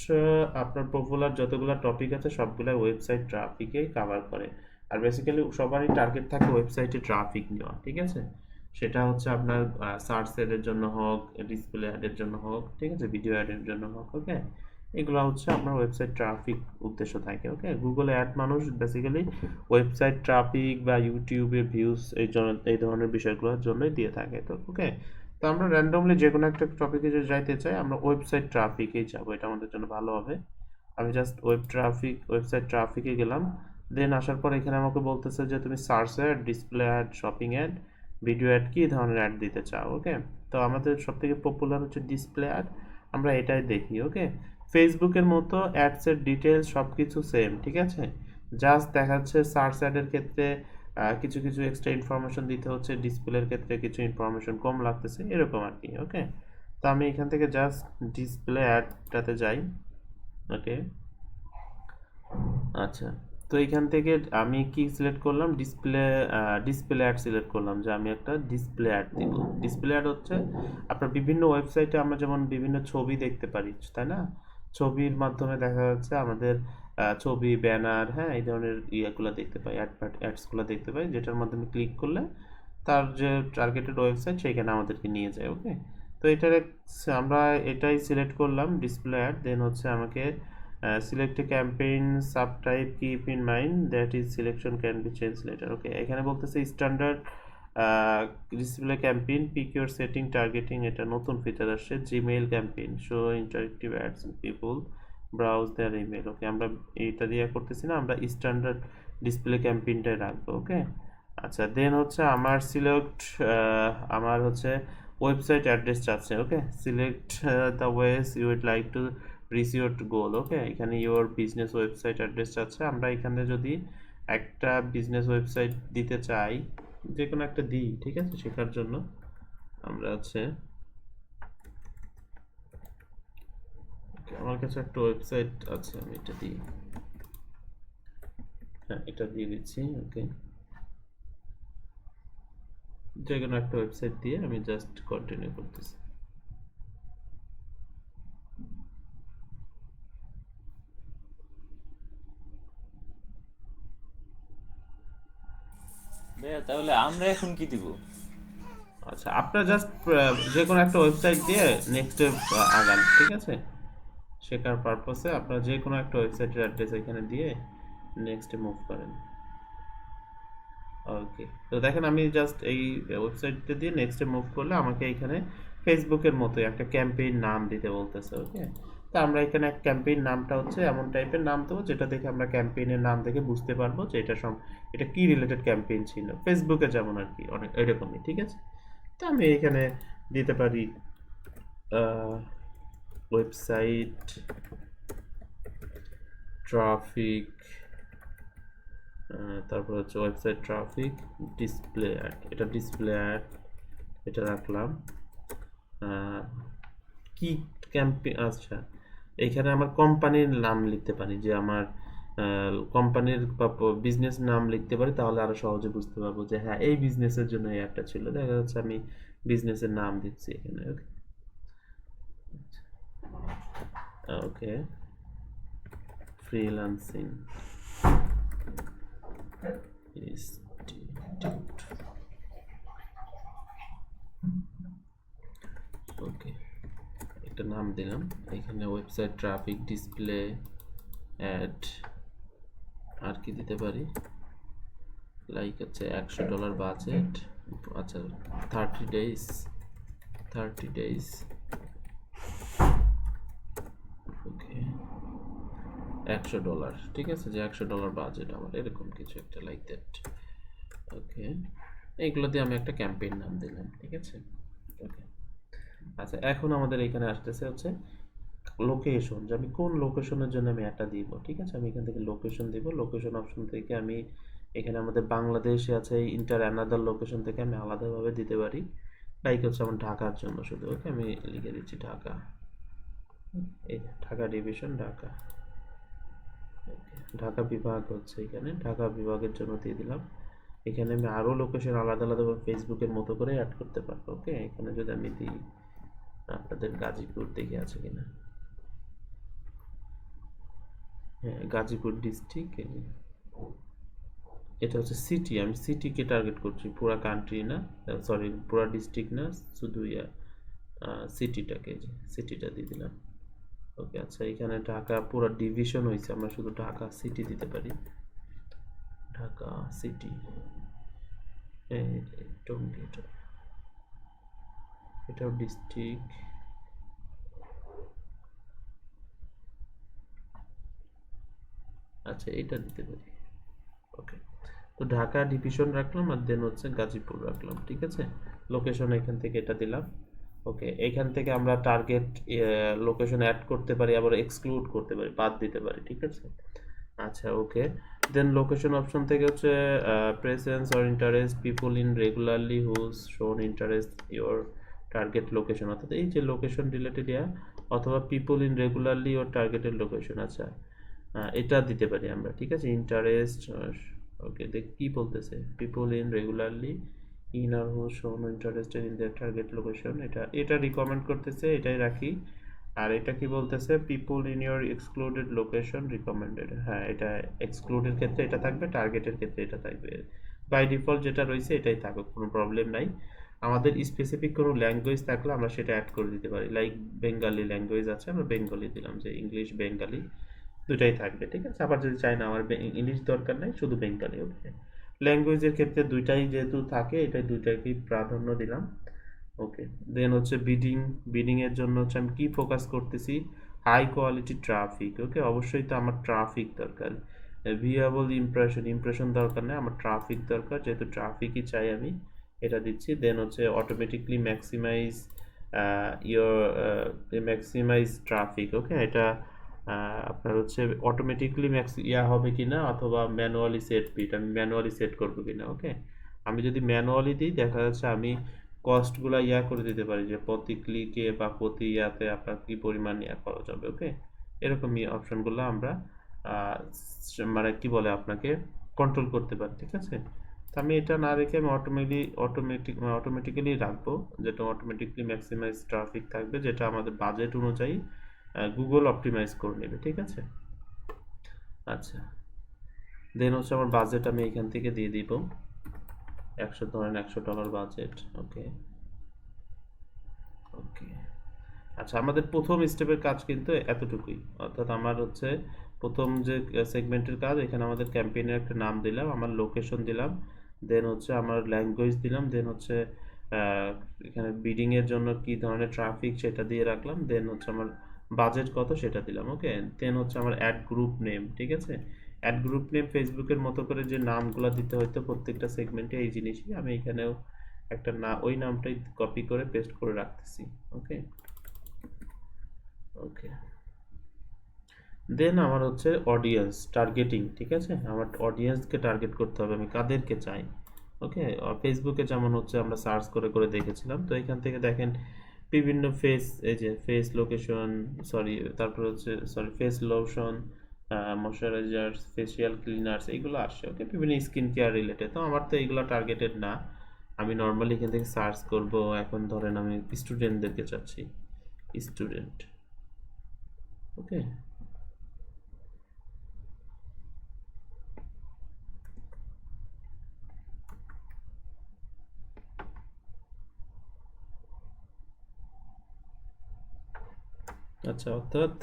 আপনার পপুলার যতগুলো টপিক আছে সবগুলো ওয়েবসাইট ট্রাফিকেই কাভার করে। আর বেসিক্যালি সবারই টার্গেট থাকে ওয়েবসাইটে ট্রাফিক নেওয়া, ঠিক আছে? সেটা হচ্ছে আপনার সার্চ অ্যাডের জন্য হোক, ডিসপ্লে অ্যাডের জন্য হোক, ঠিক আছে, ভিডিও অ্যাডের জন্য হোক। ওকে, এগুলো হচ্ছে আপনার ওয়েবসাইট ট্রাফিক উদ্দেশ্য থাকে। ওকে, গুগলে অ্যাড মানুষ বেসিক্যালি ওয়েবসাইট ট্রাফিক বা ইউটিউবে ভিউজ এই ধরনের বিষয়গুলোর জন্যই দিয়ে থাকে। তো ওকে, তো আমরা র্যান্ডমলি যে কোনো একটা টপিকে যদি যাইতে চাই, আমরা ওয়েবসাইট ট্রাফিকেই যাবো, এটা আমাদের জন্য ভালো হবে। আমি জাস্ট ওয়েবসাইট ট্রাফিকে গেলাম, দেন আসার পর এখানে আমাকে বলতেছে যে তুমি search ad, display ad, shopping ad, video ad কী ধরনের অ্যাড দিতে চাও। ওকে, তো আমাদের সবথেকে পপুলার হচ্ছে ডিসপ্লে অ্যাড, আমরা এটাই দেখি। ওকে, ফেসবুকের মতো অ্যাডসের ডিটেলস সব কিছু সেম, ঠিক আছে, জাস্ট দেখাচ্ছে সার্চ অ্যাডের ক্ষেত্রে কিছু কিছু এক্সট্রা ইনফরমেশন দিতে হচ্ছে, ডিসপ্লের ক্ষেত্রে কিছু ইনফরমেশন কম লাগতেছে, এরকম আর কি। ওকে, তো আমি এখান থেকে জাস্ট ডিসপ্লে অ্যাডটাতে যাই। ওকে, আচ্ছা, তো এখান থেকে আমি কি সিলেক্ট করলাম, ডিসপ্লে অ্যাড সিলেক্ট করলাম, যে আমি একটা ডিসপ্লে অ্যাড দিব। ডিসপ্লে অ্যাড হচ্ছে আপনার বিভিন্ন ওয়েবসাইটে আমরা যেমন বিভিন্ন ছবি দেখতে পারি, তাই না? ছবির মাধ্যমে দেখা যাচ্ছে আমাদের ছবি, ব্যানার, হ্যাঁ এই ধরনের ইয়েগুলো দেখতে পাই, অ্যাডসগুলো দেখতে পাই, যেটার মাধ্যমে ক্লিক করলে তার যে টার্গেটেড ওয়েবসাইট সেখানে আমাদেরকে নিয়ে যায়। ওকে, তো আমরা এটাই সিলেক্ট করলাম ডিসপ্লে অ্যাড। দেন হচ্ছে আমাকে select a campaign subtype, keep in mind that is selection can be changed later. Okay, এখানে বলতেছে standard display campaign, pick your setting, targeting, এটা নতুন ফিচার আসছে। Gmail campaign, show interactive ads, people browse their email. Okay, আমরা এইটা দিয়ে করতেছি না, আমরা স্ট্যান্ডার্ড ডিসপ্লে ক্যাম্পেইনটাই রাখবো। ওকে, আচ্ছা, দেন হচ্ছে আমার হচ্ছে ওয়েবসাইট অ্যাড্রেস চাচ্ছে। Okay, select the ways you would like to reach your goal. Okay, এখানে ইউর বিজনেস ওয়েবসাইট অ্যাড্রেস চাচ্ছে, আমরা এখানে যদি একটা বিজনেস ওয়েবসাইট দিতে চাই, যে কোনো একটা দিই, ঠিক আছে, শেখার জন্য আমরা হচ্ছে আমার কাছে একটা ওয়েবসাইট আছে, আমি এটা দিই, হ্যাঁ এটা দিয়ে দিচ্ছি। ওকে, যে কোনো একটা ওয়েবসাইট দিয়ে আমি জাস্ট কন্টিনিউ করতেছি। তাহলে আমরা এখন কি দিব? আচ্ছা, আপনারা জাস্ট যে কোনো একটা ওয়েবসাইট দিয়ে নেক্সটে আগান, ঠিক আছে, শেখার পারপাসে আপনারা যে কোনো একটা ওয়েবসাইটের অ্যাড্রেস এখানে দিয়ে নেক্সটে মুভ করেন। ওকে, তো দেখেন আমি জাস্ট এই ওয়েবসাইটটা দিয়ে নেক্সটে মুভ করলে আমাকে এখানে ফেসবুকের মতোই একটা ক্যাম্পেইন নাম দিতে বলতেছে। ওকে, তো আমরা এখানে এক ক্যাম্পেইন নামটা হচ্ছে এমন টাইপের নাম দেবো যেটা দেখে আমরা ক্যাম্পেইনের নাম দেখে বুঝতে পারবো যে এটা কি রিলেটেড ক্যাম্পেইন ছিল, ফেসবুকে যেমন আর কি, অনেক এরকমই, ঠিক আছে। তো আমি এখানে দিতে পারি ওয়েবসাইট ট্রাফিক, তারপর হচ্ছে ওয়েবসাইট ট্রাফিক ডিসপ্লে অ্যাড, এটা ডিসপ্লে অ্যাড, এটা রাখলাম। কি ক্যাম্পেইন, আচ্ছা এইখানে আমার কোম্পানির নাম লিখতে পারি, যে আমার কোম্পানির বা বিজনেস নাম লিখতে পারি, তাহলে আরো সহজে বুঝতে পারবো যে হ্যাঁ এই বিজনেসের জন্য এই অ্যাডটা ছিল। দেখা যাচ্ছে আমি বিজনেসের নাম দিচ্ছি এখানে। ওকে, ওকে, ফ্রিল্যান্সিং ইনস্টিটিউট। ওকে, একটা নাম দিলাম এখানে, ওয়েবসাইট ট্রাফিক ডিসপ্লে অ্যাড, আর কি দিতে পারি, লাইক হচ্ছে $100 বাজেট, আচ্ছা 30 days, ওকে $100, ঠিক আছে, যে $100 বাজেট আমার, এরকম কিছু একটা লাইক দ্যাট। ওকে, এইগুলো দিয়ে আমি একটা ক্যাম্পেইন নাম দিলাম, ঠিক আছে। ওকে, আচ্ছা এখন আমাদের এখানে আসতেছে হচ্ছে লোকেশন, যে আমি কোন লোকেশনের জন্য আমি অ্যাডটা দিব। ঠিক আছে, আমি এখান থেকে লোকেশন দিব। লোকেশন অপশন থেকে আমি এখানে আমাদের বাংলাদেশে আছে, ইন্টার অ্যানাদার লোকেশন থেকে আমি আলাদাভাবে দিতে পারি। লাইক হচ্ছে আমার ঢাকার জন্য শুধু, ওকে, আমি লিখে দিচ্ছি ঢাকা। এই যে ঢাকা ডিভিশন, ঢাকা, ঢাকা বিভাগ হচ্ছে এখানে, ঢাকা বিভাগের জন্য দিয়ে দিলাম। এখানে আমি আরও লোকেশন আলাদা আলাদাভাবে ফেসবুকের মতো করে অ্যাড করতে পারবো। ওকে, এখানে যদি আমি দিই আপনাদের গাজীপুর, দেখে আছে কিনা, হ্যাঁ গাজীপুর ডিস্ট্রিক্ট। এটা হচ্ছে সিটি, আমি সিটিকে টার্গেট করছি, পুরা কান্ট্রি না, সরি পুরা ডিস্ট্রিক্ট না, শুধু সিটিটাকে, যে সিটিটা দিয়ে দিলাম। ওকে, আচ্ছা এখানে ঢাকা পুরা ডিভিশন হয়েছে, আমরা শুধু ঢাকা সিটি দিতে পারি, ঢাকা সিটি। এটাও ডিস্ট্রিক্ট, আচ্ছা এটা দিতে পারি। ওকে, তো ঢাকা ডিভিশন রাখলাম, আর দেন হচ্ছে গাজীপুর রাখলাম। ঠিক আছে, লোকেশন এখান থেকে এটা দিলাম। ওকে, এখান থেকে আমরা টার্গেট লোকেশন অ্যাড করতে পারি, আবার এক্সক্লুড করতে পারি, বাদ দিতে পারি। ঠিক আছে, আচ্ছা ওকে, দেন লোকেশন অপশন থেকে হচ্ছে presence or interest people in regularly who's shown interest your target location, অর্থাৎ এই যে লোকেশন রিলেটেড অথবা people in regularly or targeted location. আচ্ছা এটা দিতে পারি আমরা। ঠিক আছে, ইন্টারেস্ট, ওকে দেখ কি বলতেছে, পিপল ইন রেগুলারলি ইন আর হু শোন interested in their target location, এটা রিকমেন্ড করতেছে, এটাই রাখি। আর এটা কি বলতেছে, people in your excluded location recommended, হ্যাঁ এটা এক্সক্লুডের ক্ষেত্রে এটা থাকবে, টার্গেটের ক্ষেত্রে এটা থাকবে। বাই ডিফল্ট যেটা রয়েছে এটাই থাকুক, কোনো প্রবলেম নাই। আমাদের স্পেসিফিক কোনো ল্যাঙ্গুয়েজ থাকলে আমরা সেটা অ্যাড করে দিতে পারি, লাইক বেঙ্গালি ল্যাঙ্গুয়েজ আছে, আমরা বেঙ্গলি দিলাম, যে ইংলিশ বেঙ্গালি দুটাই থাকবে। ঠিক আছে, আবার যদি চাই না আমার ইংলিশ দরকার নাই, শুধু বেঙ্গলি। ওকে, ল্যাঙ্গুয়েজের ক্ষেত্রে দুইটাই যেহেতু থাকে, এটাই দুইটাকেই প্রাধান্য দিলাম। ওকে, দেন হচ্ছে বিডিং এর জন্য হচ্ছে আমি কি ফোকাস করতেছি, হাই কোয়ালিটি ট্রাফিক। ওকে, অবশ্যই তো আমার ট্রাফিক দরকার, ভিয়াবল ইমপ্রেশন দরকার নেই, আমার ট্রাফিক দরকার, যেহেতু ট্রাফিকই চাই আমি, এটা দিচ্ছি। দেন হচ্ছে অটোমেটিকলি ম্যাক্সিমাইজ ট্রাফিক। ওকে, এটা আপনার হচ্ছে অটোমেটিকলি হবে কিনা, অথবা ম্যানুয়ালি সেট বিট, আমি ম্যানুয়ালি সেট করবো কিনা। ওকে, আমি যদি ম্যানুয়ালি দিই, দেখা যাচ্ছে আমি কস্টগুলো করে দিতে পারি, যে প্রতি ক্লিকে বা প্রতি আপনার কি পরিমাণ খরচ হবে। ওকে, এরকমই অপশনগুলো আমরা মানে কি বলে আপনাকে কন্ট্রোল করতে পারি। ঠিক আছে, তো আমি এটা না রেখে আমি অটোমেটিক্যালি রাখবো, যেটা অটোমেটিকলি ম্যাক্সিমাইজ ট্রাফিক থাকবে, যেটা আমাদের বাজেট অনুযায়ী গুগল অপটিমাইজ করে নেবে। ঠিক আছে, আচ্ছা দেন হচ্ছে আমার বাজেট আমি এখান থেকে দিয়ে দিব, ধরেন $100 বাজেট। ওকে ওকে, আচ্ছা আমাদের প্রথম স্টেপের কাজ কিন্তু এতটুকুই, অর্থাৎ আমার হচ্ছে প্রথম যে সেগমেন্টের কাজ, এখানে আমাদের ক্যাম্পেইনের একটা নাম দিলাম, আমার লোকেশন দিলাম, দেন হচ্ছে আমার ল্যাঙ্গুয়েজ দিলাম, দেন হচ্ছে এখানে বিডিং এর জন্য কি ধরনের ট্রাফিক সেটা দিয়ে রাখলাম, দেন হচ্ছে আমার বাজেট কত সেটা দিলাম। ওকে, দেন হচ্ছে আমার অ্যাড গ্রুপ নেম। ঠিক আছে, অ্যাড গ্রুপ নেম ফেসবুকের মতো করে যে নামগুলো দিতে হয়তো প্রত্যেকটা সেগমেন্টে, এই জিনিসই আমি এখানেও একটা ওই নামটাই কপি করে পেস্ট করে রাখতেছি। ওকে ওকে, দেন আমার হচ্ছে অডিয়েন্স টার্গেটিং। ঠিক আছে, আমার অডিয়েন্সকে টার্গেট করতে হবে, আমি কাদেরকে চাই। ওকে, ফেসবুকে যেমন হচ্ছে আমরা সার্চ করে করে দেখেছিলাম, তো এখান থেকে দেখেন বিভিন্ন ফেস, এই যে ফেস লোকেশন, তারপর হচ্ছে ফেস লোশন, ময়শ্চারাইজার্স, ফেসিয়াল ক্লিনার্স, এইগুলো আসছে। ওকে, বিভিন্ন স্কিন কেয়ার রিলেটেড, তো আমার তো এইগুলো টার্গেটেড না, আমি নর্মালি এখান থেকে সার্চ করব। এখন ধরেন আমি স্টুডেন্টদেরকে চাচ্ছি, স্টুডেন্ট। ওকে, আচ্ছা অর্থাৎ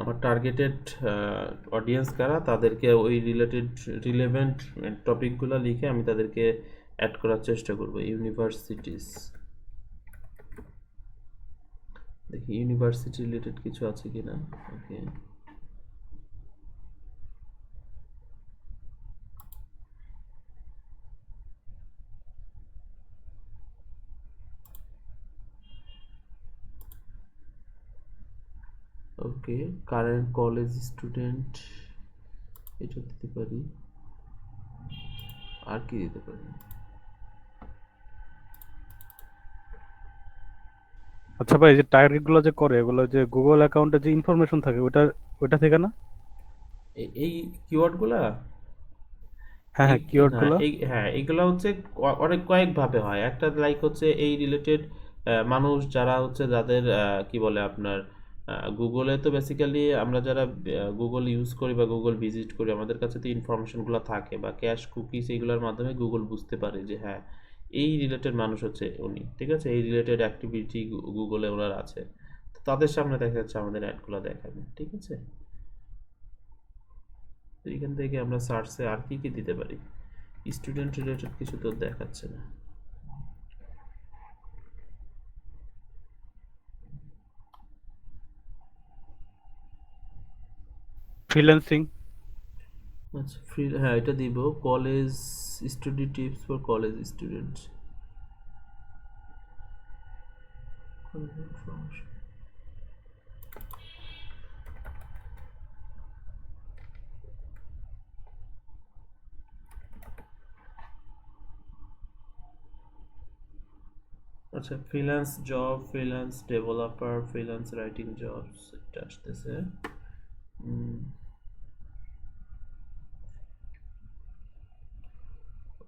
আমার টার্গেটেড অডিয়েন্স কারা, তাদেরকে ওই রিলেভেন্ট টপিকগুলো লিখে আমি তাদেরকে অ্যাড করার চেষ্টা করব। ইউনিভার্সিটিস, দেখি ইউনিভার্সিটি রিলেটেড কিছু আছে কিনা। ওকে, ওকে, কারেন্ট কলেজ স্টুডেন্ট, এটা দিতে পারি। আর কি দিতে পারি? আচ্ছা ভাই, যে টার্গেট গুলো যে করে এগুলো যে গুগল অ্যাকাউন্টে যে ইনফরমেশন থাকে ওটা থেকে না? এই কিওয়ার্ড গুলা, হ্যাঁ হ্যাঁ, কিওয়ার্ড হ্যাঁ গুলো। এইগুলা হচ্ছে অনেক কয়েক ভাবে হয়। একটা লাইক হচ্ছে এই রিলেটেড মানুষ যারা হচ্ছে যাদের কি বলে আপনার গুগলে তো বেসিক্যালি আমরা যারা গুগল ইউজ করি বা গুগল ভিজিট করি, আমাদের কাছে তো ইনফরমেশনগুলো থাকে বা ক্যাশ কুকিজ, এইগুলোর মাধ্যমে গুগল বুঝতে পারে যে হ্যাঁ এই রিলেটেড মানুষ হচ্ছে উনি, ঠিক আছে, এই রিলেটেড অ্যাক্টিভিটি গুগলে ওনার আছে। তো তাদের সামনে দেখা যাচ্ছে আমাদের অ্যাডগুলো দেখাবে, ঠিক আছে। তো এখান থেকে আমরা সার্চে আর কি কি দিতে পারি? স্টুডেন্ট রিলেটেড কিছু তো দেখাচ্ছে না। ফ্রিল্যান্সিং। আচ্ছা হ্যাঁ এটা দিব, college study tips for college student. আচ্ছা, freelance job, freelance developer, freelance writing jobs, এটা আসতেছে।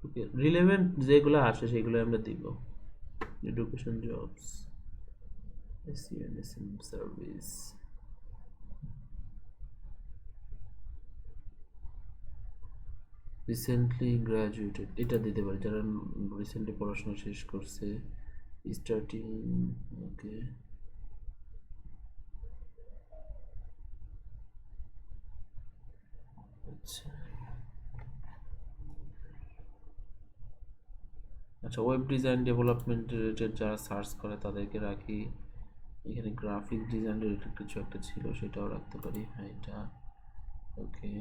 ওকে, রিলেভেন্ট যেগুলো আসে সেগুলো আমরা দিব। Education jobs, SENSM service, recently graduated, এটা দিতে পারি যারা রিসেন্টলি পড়াশোনা শেষ করছে। Starting, okay. আচ্ছা আচ্ছা, ওয়েব ডিজাইন ডেভেলপমেন্ট রিলেটেড যারা সার্চ করে তাদেরকে রাখি। এখানে গ্রাফিক ডিজাইন রিলেটেড কিছু একটা ছিল, সেটাও রাখতে পারি। হ্যাঁ এটা ওকে।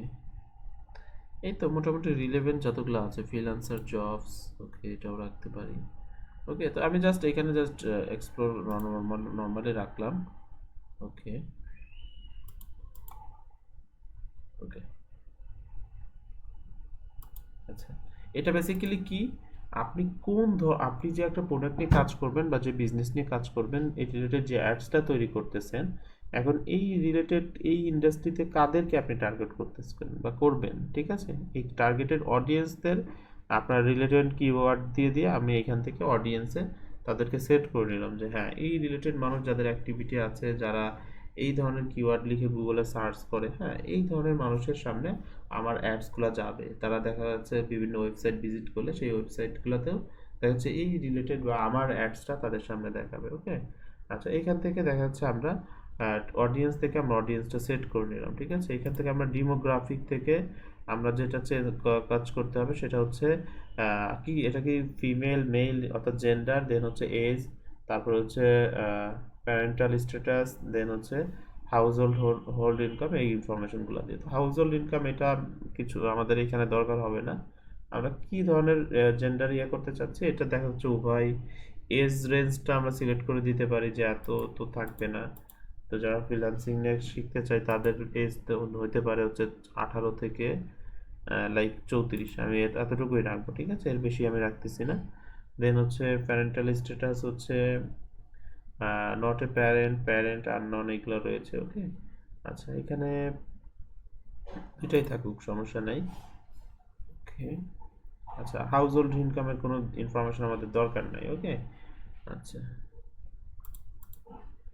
এই তো মোটামুটি রিলেভেন্ট যতগুলো আছে, ফ্রিল্যান্সার জবস, ওকে এটাও রাখতে পারি। ওকে, তো আমি জাস্ট এখানে জাস্ট এক্সপ্লোর নর্মালি রাখলাম। ওকে ওকে। আচ্ছা, এটা বেসিক্যালি কি, আপনি আপনি যে একটা প্রোডাক্ট নিয়ে কাজ করবেন বা যে বিজনেস নিয়ে কাজ করবেন, এই রিলেটেড যে অ্যাডসটা তৈরি করতেছেন, এখন এই রিলেটেড এই ইন্ডাস্ট্রিতে কাদেরকে আপনি টার্গেট করতেছেন বা করবেন, ঠিক আছে, এই টার্গেটেড অডিয়েন্সদের আপনার রিলেটেড কিওয়ার্ড দিয়ে দিয়ে আমি এখান থেকে অডিয়েন্সে তাদেরকে সেট করে নিলাম যে হ্যাঁ এই রিলেটেড মানুষ যাদের অ্যাক্টিভিটি আছে, যারা এই ধরনের কিওয়ার্ড লিখে গুগলে সার্চ করে, হ্যাঁ এই ধরনের মানুষের সামনে আমার অ্যাডসগুলো যাবে। তারা দেখা যাচ্ছে বিভিন্ন ওয়েবসাইট ভিজিট করলে সেই ওয়েবসাইটগুলোতেও দেখা যাচ্ছে এই রিলেটেড বা আমার অ্যাডসটা তাদের সামনে দেখাবে। ওকে, আচ্ছা এখান থেকে দেখা যাচ্ছে আমরা অডিয়েন্স থেকে আমরা অডিয়েন্সটা সেট করে নিলাম, ঠিক আছে। এখান থেকে আমরা ডিমোগ্রাফিক থেকে আমরা যেটা কাজ করতে হবে সেটা হচ্ছে কি, এটা কি ফিমেল মেল অর্থাৎ জেন্ডার, দেন হচ্ছে এজ, তারপর হচ্ছে প্যারেন্টাল স্ট্যাটাস, দেন হচ্ছে হাউস হোল্ড ইনকাম, এই ইনফরমেশনগুলো দিয়ে। তো হাউস হোল্ড ইনকাম এটা কিছু আমাদের এখানে দরকার হবে না। আমরা কি ধরনের জেন্ডার করতে চাচ্ছি এটা দেখা যাচ্ছে উভয়। এজ রেঞ্জটা আমরা সিলেক্ট করে দিতে পারি যে এত তো থাকবে না। তো যারা ফ্রিল্যান্সিং নিয়ে শিখতে চায় তাদের এজ হইতে পারে হচ্ছে 18 থেকে লাইক 34, আমি এতটুকুই রাখবো, ঠিক আছে, এর বেশি আমি রাখতেছি না। দেন হচ্ছে প্যারেন্টাল স্ট্যাটাস হচ্ছে নট এ প্যারেন্ট আননন, এগুলো রয়েছে। ওকে, আচ্ছা এখানে এটাই থাকুক, সমস্যা নাই। ওকে, আচ্ছা হাউস হোল্ড ইনকামের কোনো ইনফরমেশন আমাদের দরকার নাই। ওকে, আচ্ছা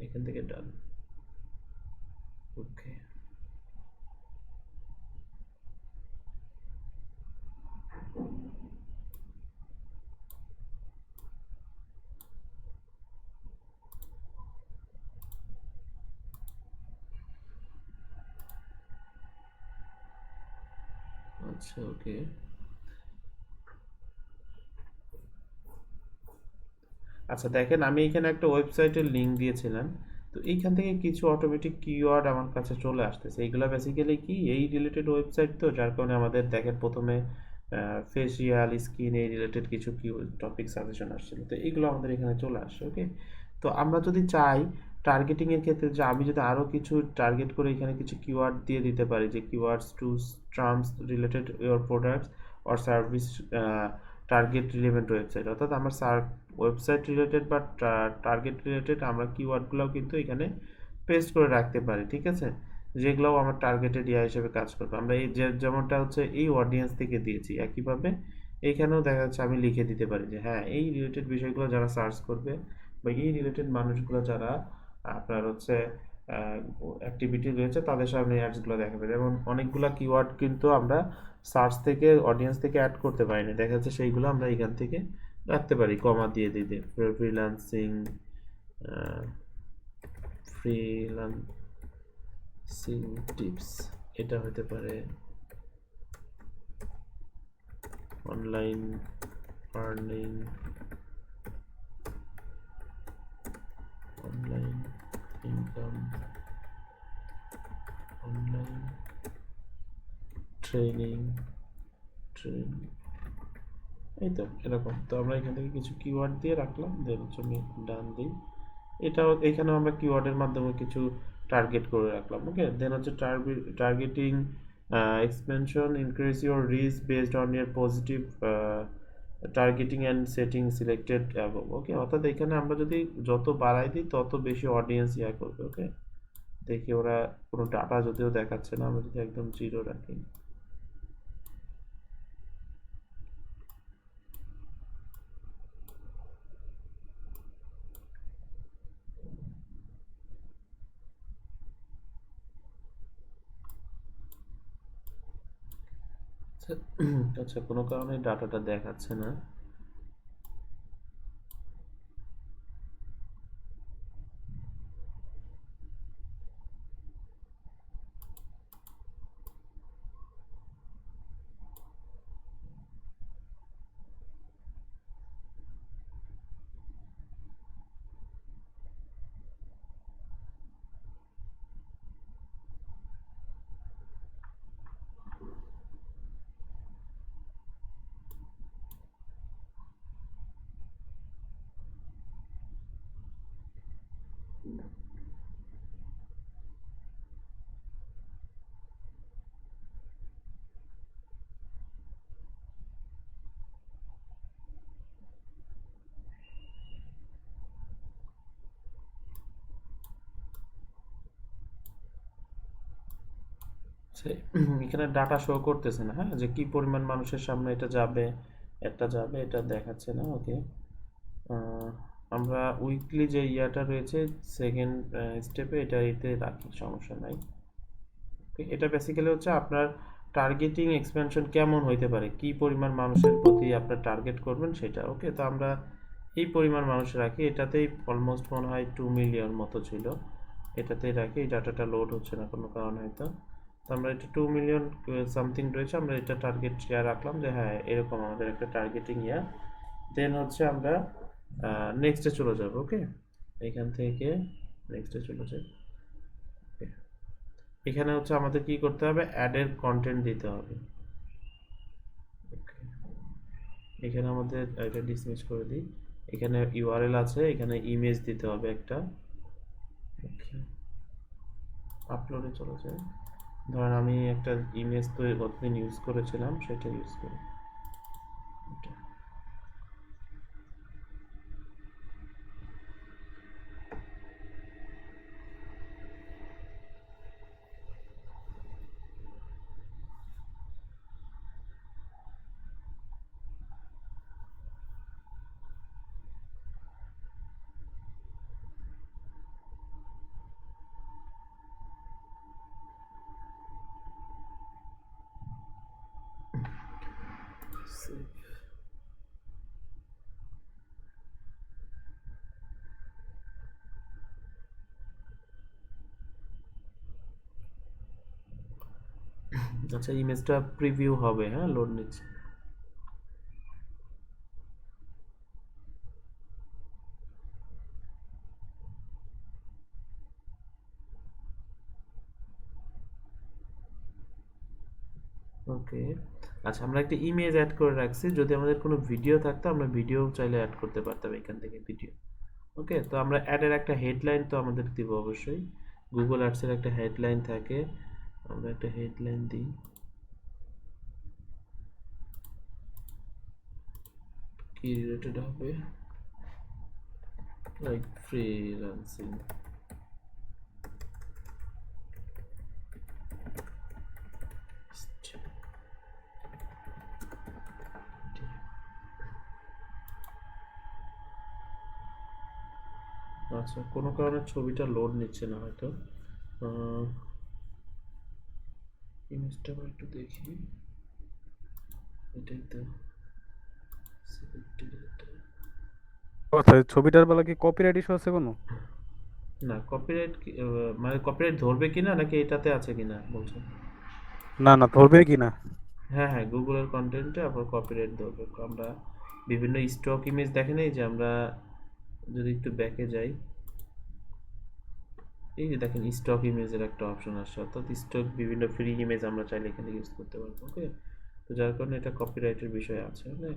এখান থেকে ডান। ওকে, আচ্ছা ওকে। আচ্ছা দেখেন, আমি এখানে একটা ওয়েবসাইটের লিংক দিয়েছিলাম, তো এইখান থেকে কিছু অটোমেটিক কিওয়ার্ড আমার কাছে চলে আসতেছে। এইগুলো বেসিক্যালি কি এই রিলেটেড ওয়েবসাইট, তো যার কারণে আমাদের দেখেন প্রথমে ফেসিয়াল স্কিন এই রিলেটেড কিছু কি টপিক সাজেশন আসছিল, তো এইগুলো আমাদের এখানে চলে আসছে। ওকে, তো আমরা যদি চাই টার্গেটিং এর ক্ষেত্রে যে আমি যদি আরো কিছু টার্গেট করে এখানে কিছু কিওয়ার্ড দিয়ে দিতে পারি, যে keywords to terms related your products or service target relevant website, অর্থাৎ আমার ওয়েবসাইট রিলেটেড বা টার্গেট রিলেটেড আমরা কিওয়ার্ডগুলোও কিন্তু এখানে পেস্ট করে রাখতে পারি, ঠিক আছে, যেগুলোও আমার টার্গেটেড ইয়া হিসেবে কাজ করবে। আমরা এই যেমনটা হচ্ছে এই অডিয়েন্স থেকে দিয়েছি, একইভাবে এইখানেও দেখা যাচ্ছে আমি লিখে দিতে পারি যে হ্যাঁ এই রিলেটেড বিষয়গুলো যারা সার্চ করবে বা এই রিলেটেড মানুষগুলো যারা আপনার হচ্ছে অ্যাক্টিভিটি রয়েছে তাদের সামনে অ্যাডসগুলো দেখাবে। যেমন অনেকগুলো কিওয়ার্ড কিন্তু আমরা সার্চ থেকে অডিয়েন্স থেকে অ্যাড করতে পারি না, দেখা যাচ্ছে সেইগুলো আমরা এখান থেকে রাখতে পারি কমা দিয়ে দিতে। ফ্রিল্যান্সিং টিপস এটা হতে পারে, online earning, online income, online training, এই তো এরকম। তো আমরা এখান থেকে কিছু কিওয়ার্ড দিয়ে রাখলাম, দেন হচ্ছে আমি ডান দিই। এটাও এখানেও আমরা কিওয়ার্ডের মাধ্যমে কিছু টার্গেট করে রাখলাম, ওকে। দেন হচ্ছে targeting expansion, increase your reach based on year positive targeting and setting selected above, okay. অর্থাৎ এখানে আমরা যদি যত বাড়াই দিই তত বেশি অডিয়েন্স ইয়া করবে, ওকে। দেখি ওরা কোনো ডাটা যদিও দেখাচ্ছে না, আমরা যদি একদম জিরো রাখি, আচ্ছা কোনো কারণে ডাটাটা দেখাচ্ছে না। এখানে ডাটা শো করতেছে না, হ্যাঁ, যে কি পরিমাণ মানুষের সামনে এটা যাবে, এটা দেখাচ্ছে না, ওকে। আমরা উইকলি যে ইয়াটা রয়েছে সেকেন্ড স্টেপে এতে রাখি, সমস্যা নাই। এটা বেসিক্যালি হচ্ছে আপনার টার্গেটিং এক্সপেনশন কেমন হইতে পারে, কি পরিমাণ মানুষের প্রতি আপনার টার্গেট করবেন সেটা, ওকে। তো আমরা এই পরিমাণ মানুষ রাখি, এটাতেই অলমোস্ট মনে হয় 2 মিলিয়ন মতো ছিল, এটাতেই রাখি। এই ডাটাটা লোড হচ্ছে না কোনো কারণে হয়তো। তো আমরা এটা 2 মিলিয়ন সামথিং রয়েছে, আমরা এটা টার্গেট ইয়া রাখলাম যে হ্যাঁ এরকম আমাদের একটা টার্গেটিং ইয়া। দেন হচ্ছে আমরা নেক্সটে চলে যাব, ওকে। এখান থেকে নেক্সটে চলে যাই। এখানে হচ্ছে আমাদের কি করতে হবে, অ্যাডের কন্টেন্ট দিতে হবে, এখানে আমাদের এটা ডিসমিস করে দিই। এখানে ইউআরএল আছে, এখানে ইমেজ দিতে হবে একটা, ওকে। আপলোডে চলে যায়, ধরেন আমি একটা ইমেজ তো গতদিন ইউজ করেছিলাম সেটা ইউজ করি, আচ্ছা ইমেজটা প্রিভিউ হবে, হ্যাঁ লোড নিচ্ছে। ওকে, আচ্ছা আমরা একটা ইমেজ অ্যাড করে রাখছি, যদি আমাদের কোনো ভিডিও থাকতো আমরা ভিডিও চাইলে অ্যাড করতে পারতাম এখান থেকে, ভিডিও ওকে, তো আমরা অ্যাডের একটা হেডলাইন তো আমাদের দিব অবশ্যই। গুগল অ্যাডসের একটা হেডলাইন থাকে, আমরা একটা হেডলাইন দিই। কি রিলেটেড হবে? Like freelancing. আচ্ছা, কোনো কারণে ছবিটা লোড নিচ্ছে না হয়তো। ইমেজটা আবার একটু দেখি। এটাই তো আচ্ছা, ছবিটার বেলা কি কপিরাইট ইস্যু আছে কোনো? না, কপিরাইট মানে কপিরাইট ধরবে কিনা নাকি এটাতে আছে কিনা বলছেন? না না, ধরবে কিনা? হ্যাঁ হ্যাঁ, গুগলের কন্টেন্টে আবার কপিরাইট ধরবে। আমরা বিভিন্ন স্টক ইমেজ দেখেন, এই যে আমরা যদি একটু ব্যাকে যাই, এই যে দেখেন স্টক ইমেজের একটা অপশন আসছে, অর্থাৎ স্টক বিভিন্ন ফ্রি ইমেজ আমরা চাইলে এখানে ইউজ করতে পারবো। ওকে, তো যার কারণে এটা কপিরাইটের বিষয় আছে। ওকে,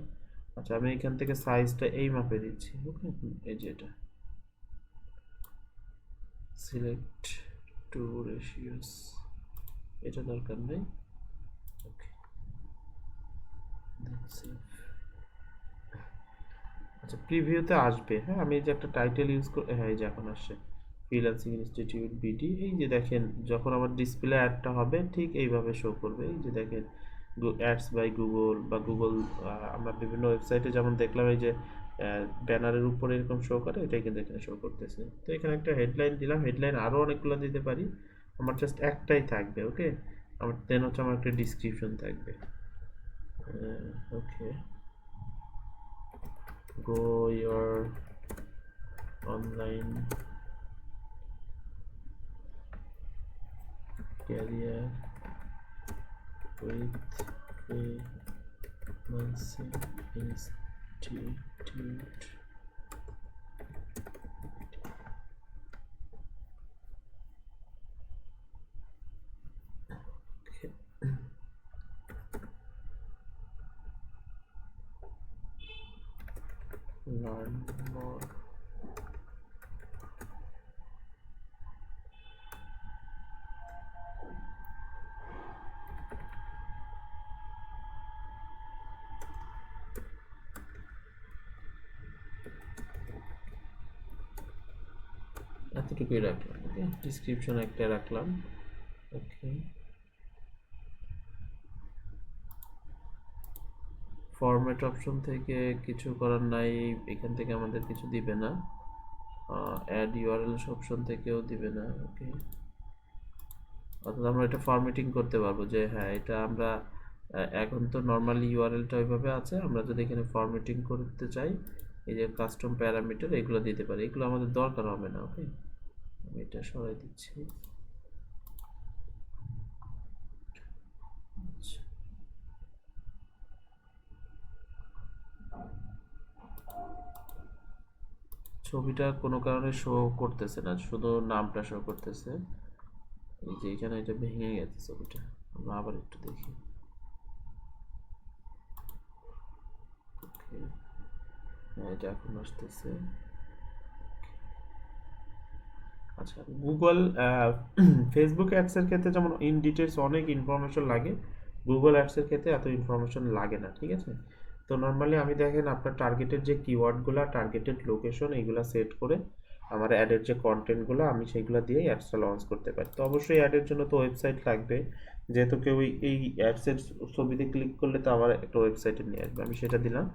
আচ্ছা আমি এখান থেকে সাইজটা এই মাপে দিচ্ছি। ওকে, এই যে এটা সিলেক্ট টু রেশিওস, এটা দরকার নেই। ওকে, আচ্ছা প্রিভিউতে আসবে। হ্যাঁ, আমি এই যে একটা টাইটেল ইউজ করে, হ্যাঁ এই যে এখন আসছে ফ্রিল্যান্সিং ইনস্টিটিউট বিডি। এই যে দেখেন যখন আমার ডিসপ্লে অ্যাডটা হবে ঠিক এইভাবে শো করবে। এই যে দেখেন অ্যাডস বাই গুগল বা গুগল, আমরা বিভিন্ন ওয়েবসাইটে যেমন দেখলাম এই যে ব্যানারের উপরে এরকম শো করে, এটাই কিন্তু এখানে শো করতেছে। তো এখানে একটা হেডলাইন দিলাম, হেডলাইন আরও অনেকগুলো দিতে পারি, আমার জাস্ট একটাই থাকবে। ওকে, আমার দেন হচ্ছে আমার একটা ডিসক্রিপশন থাকবে। ওকে, grow your online career with Freelancing Institute. Okay. Learn more. এতটুকুই রাখলাম। ওকে, ডিসক্রিপশন একটা রাখলাম। ওকে, ফরম্যাট অপশন থেকে কিছু করার নাই, এখান থেকে আমাদের কিছু দিবে না। অ্যাড ইউআরএল অপশন থেকেও দিবে না। ওকে, অর্থাৎ আমরা এটা ফরম্যাটিং করতে পারবো যে হ্যাঁ এটা আমরা এখন তো নর্মালি ইউআরএলটা ওইভাবে আছে, আমরা যদি এখানে ফরম্যাটিং করতে চাই এই যে কাস্টম প্যারামিটার এগুলো দিতে পারি, এগুলো আমাদের দরকার হবে না। ওকে, আমি এটা সরাই দিচ্ছি। ছবিটা কোনো কারণে শো করতেছে না, শুধু নামটা শো করতেছে। এই যে এখানে এটা ভেঙে গেছে ছবিটা, আমরা আবার একটু দেখি। হ্যাঁ, এটা এখন আসতেছে। আচ্ছা, গুগল ফেসবুক অ্যাডসের ক্ষেত্রে যেমন ইন ডিটেলস অনেক ইনফরমেশন লাগে, গুগল অ্যাডসের ক্ষেত্রে এত ইনফরমেশন লাগে না। ঠিক আছে, তো নর্মালি আমি দেখেন আপনার টার্গেটেড যে কিওয়ার্ডগুলো, টার্গেটেড লোকেশন এইগুলো সেট করে আমার অ্যাডের যে কন্টেন্টগুলো আমি সেইগুলো দিয়ে অ্যাডসটা লঞ্চ করতে পারি। তো অবশ্যই অ্যাডের জন্য তো ওয়েবসাইট লাগবে, যেহেতু কেউ এই অ্যাডসের ছবিতে ক্লিক করলে তো আমার একটা ওয়েবসাইটে নিয়ে আসবে, আমি সেটা দিলাম।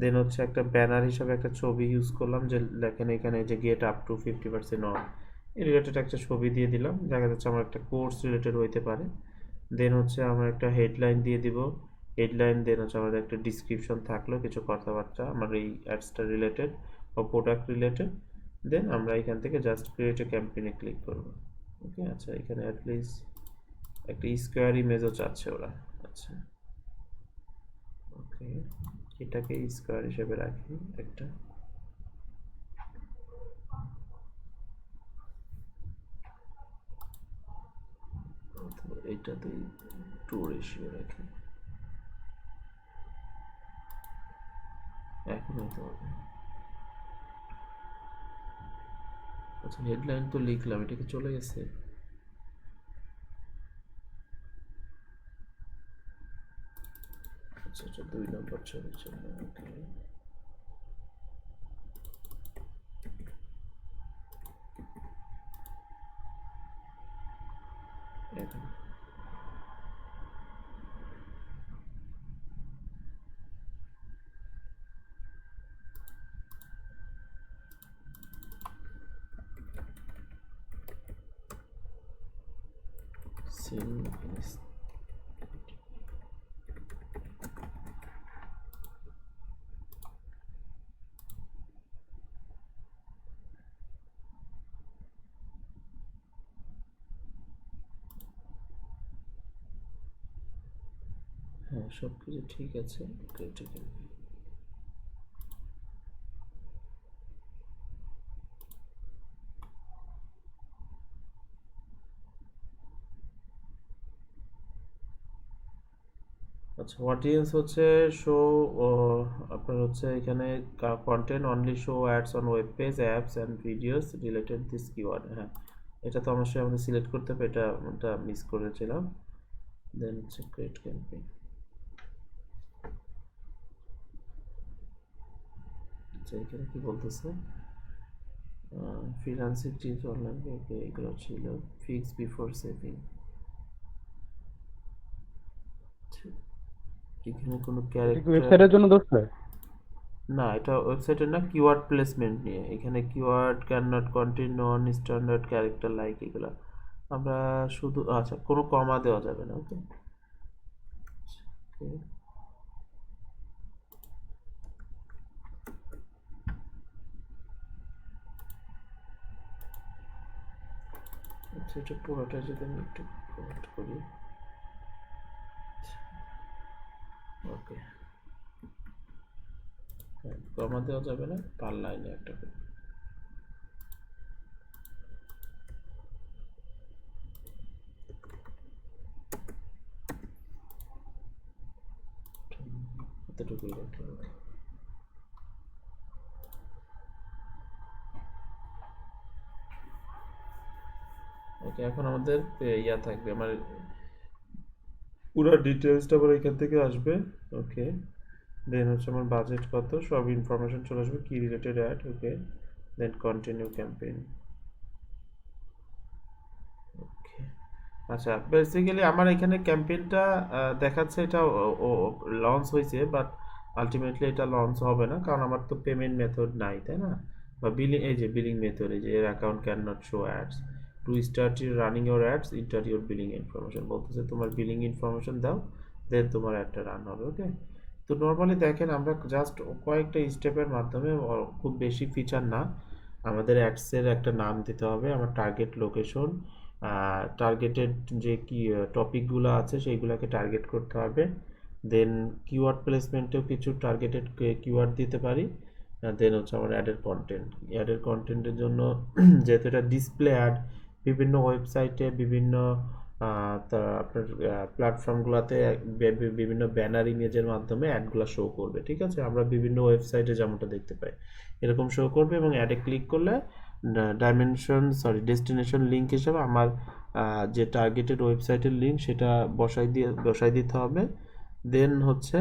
দেন হচ্ছে একটা ব্যানার হিসাবে একটা ছবি ইউজ করলাম, যে লেখেন এখানে যে গেট আপ টু 50% অফ, এই রিলেটেড একটা ছবি দিয়ে দিলাম, দেখা যাচ্ছে আমার একটা কোর্স রিলেটেড হইতে পারে। দেন হচ্ছে আমার একটা হেডলাইন দিয়ে দিব, হেডলাইন দেন হচ্ছে আমাদের একটা ডিসক্রিপশন থাকলো, কিছু কথাবার্তা আমার এই অ্যাডসটা রিলেটেড বা প্রোডাক্ট রিলেটেড। দেন আমরা এখান থেকে জাস্ট ক্রিয়েট এ ক্যাম্পেইনে ক্লিক করব। ওকে, আচ্ছা এখানে অ্যাটলিস্ট একটা স্কোয়ার ইমেজও চাচ্ছে ওরা। আচ্ছা, ওকে, এটাকে স্কোয়ার হিসেবে রাখি একটা। এইটাতে 2 রেশিও রাখি, এখন হতে হবে। আচ্ছা হেডলাইন তো লিখলাম, এটা কি চলে গেছে? আচ্ছা আচ্ছা 2 নম্বর ছবির জন্য ওকে। এখন হ্যাঁ সবকিছু ঠিক আছে। ওকে ঠিক আছে। আচ্ছা অডিয়েন্স হচ্ছে শো, আপনার হচ্ছে এখানে content only show ads on web page apps and videos related this keyword. হ্যাঁ এটা তো অবশ্যই আমাদের সিলেক্ট করতে হবে, এটা মিস করেছিলাম। দেন হচ্ছে ক্রিয়েট ক্যাম্পেইন। আচ্ছা এখানে কি বলতেছে, ফ্রিল্যান্সিং টিপস অনলাইন এগুলো ছিল ফিক্স বিফোর সেভিং। এখানে কোনো ক্যারেক্টার ওয়েবসাইটের জন্য দোস্ত না, এটা ওয়েবসাইটের না, কিওয়ার্ড প্লেসমেন্ট নিয়ে। এখানে keyword can not contain non standard character like এগুলো আমরা শুধু, আচ্ছা কোনো কমা দেওয়া যাবে না। ওকে আচ্ছা এটা পুরোটা যদি আমি একটু কমেন্ট করি। ওকে হ্যাঁ কমা দেওয়া যাবে না, পার লাইনে একটা করে। এতটুকুই রাখলাম। ওকে এখন আমাদের ইয়া থাকবে, আমার পুরো ডিটেলসটা আবার এখান থেকে আসবে। ওকে দেন হচ্ছে আমার বাজেট কত, সব ইনফরমেশন চলে আসবে, কি রিলেটেড অ্যাড। ওকে দেন কন্টিনিউ ক্যাম্পেইন। ওকে আচ্ছা বেসিক্যালি আমার এখানে ক্যাম্পেইনটা দেখাচ্ছে এটা লঞ্চ হয়েছে, বাট আলটিমেটলি এটা লঞ্চ হবে না, কারণ আমার তো পেমেন্ট মেথড নাই, তাই না? বা বিলিং, এই যে বিলিং মেথড, এই যে এর account can not show ads to start running your ads inter your billing information বলতেছে, তোমার বিলিং ইনফরমেশন দাও দেন তোমার অ্যাডটা রান হবে। ওকে তো নর্মালি দেখেন আমরা জাস্ট কয়েকটা স্টেপের মাধ্যমে, খুব বেশি ফিচার না, আমাদের অ্যাডসের একটা নাম দিতে হবে, আমার টার্গেট লোকেশন, টার্গেটেড যে কি টপিকগুলো আছে সেইগুলোকে টার্গেট করতে হবে, দেন কিওয়ার্ড প্লেসমেন্টেও কিছু টার্গেটেড কিওয়ার্ড দিতে পারি, দেন হচ্ছে আমার অ্যাডের কন্টেন্টের জন্য যেহেতু এটা ডিসপ্লে অ্যাড, বিভিন্ন ওয়েবসাইটে বিভিন্ন আপনার প্ল্যাটফর্মগুলোতে বিভিন্ন ব্যানার ইমেজের মাধ্যমে অ্যাডগুলো শো করবে। ঠিক আছে, আমরা বিভিন্ন ওয়েবসাইটে যেমনটা দেখতে পাই এরকম শো করবে, এবং অ্যাডে ক্লিক করলে ডেস্টিনেশন লিঙ্ক হিসেবে আমার যে টার্গেটেড ওয়েবসাইটের লিঙ্ক সেটা বসাই দিতে হবে। দেন হচ্ছে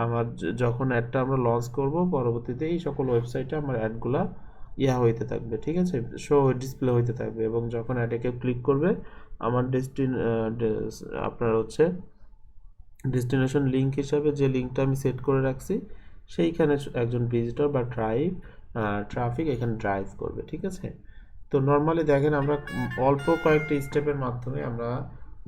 আমার যখন অ্যাডটা আমরা লঞ্চ করব পরবর্তীতে এই সকল ওয়েবসাইটে আমার অ্যাডগুলা হইতে থাকবে। ঠিক আছে, শো ডিসপ্লে হইতে থাকবে, এবং যখন অ্যাডে কেউ ক্লিক করবে আমার আপনার হচ্ছে ডেস্টিনেশন লিঙ্ক হিসাবে যে লিঙ্কটা আমি সেট করে রাখছি সেইখানে একজন ভিজিটর বা ট্রাফিক এখানে ড্রাইভ করবে। ঠিক আছে, তো নর্মালি দেখেন আমরা অল্প কয়েকটা স্টেপের মাধ্যমে আমরা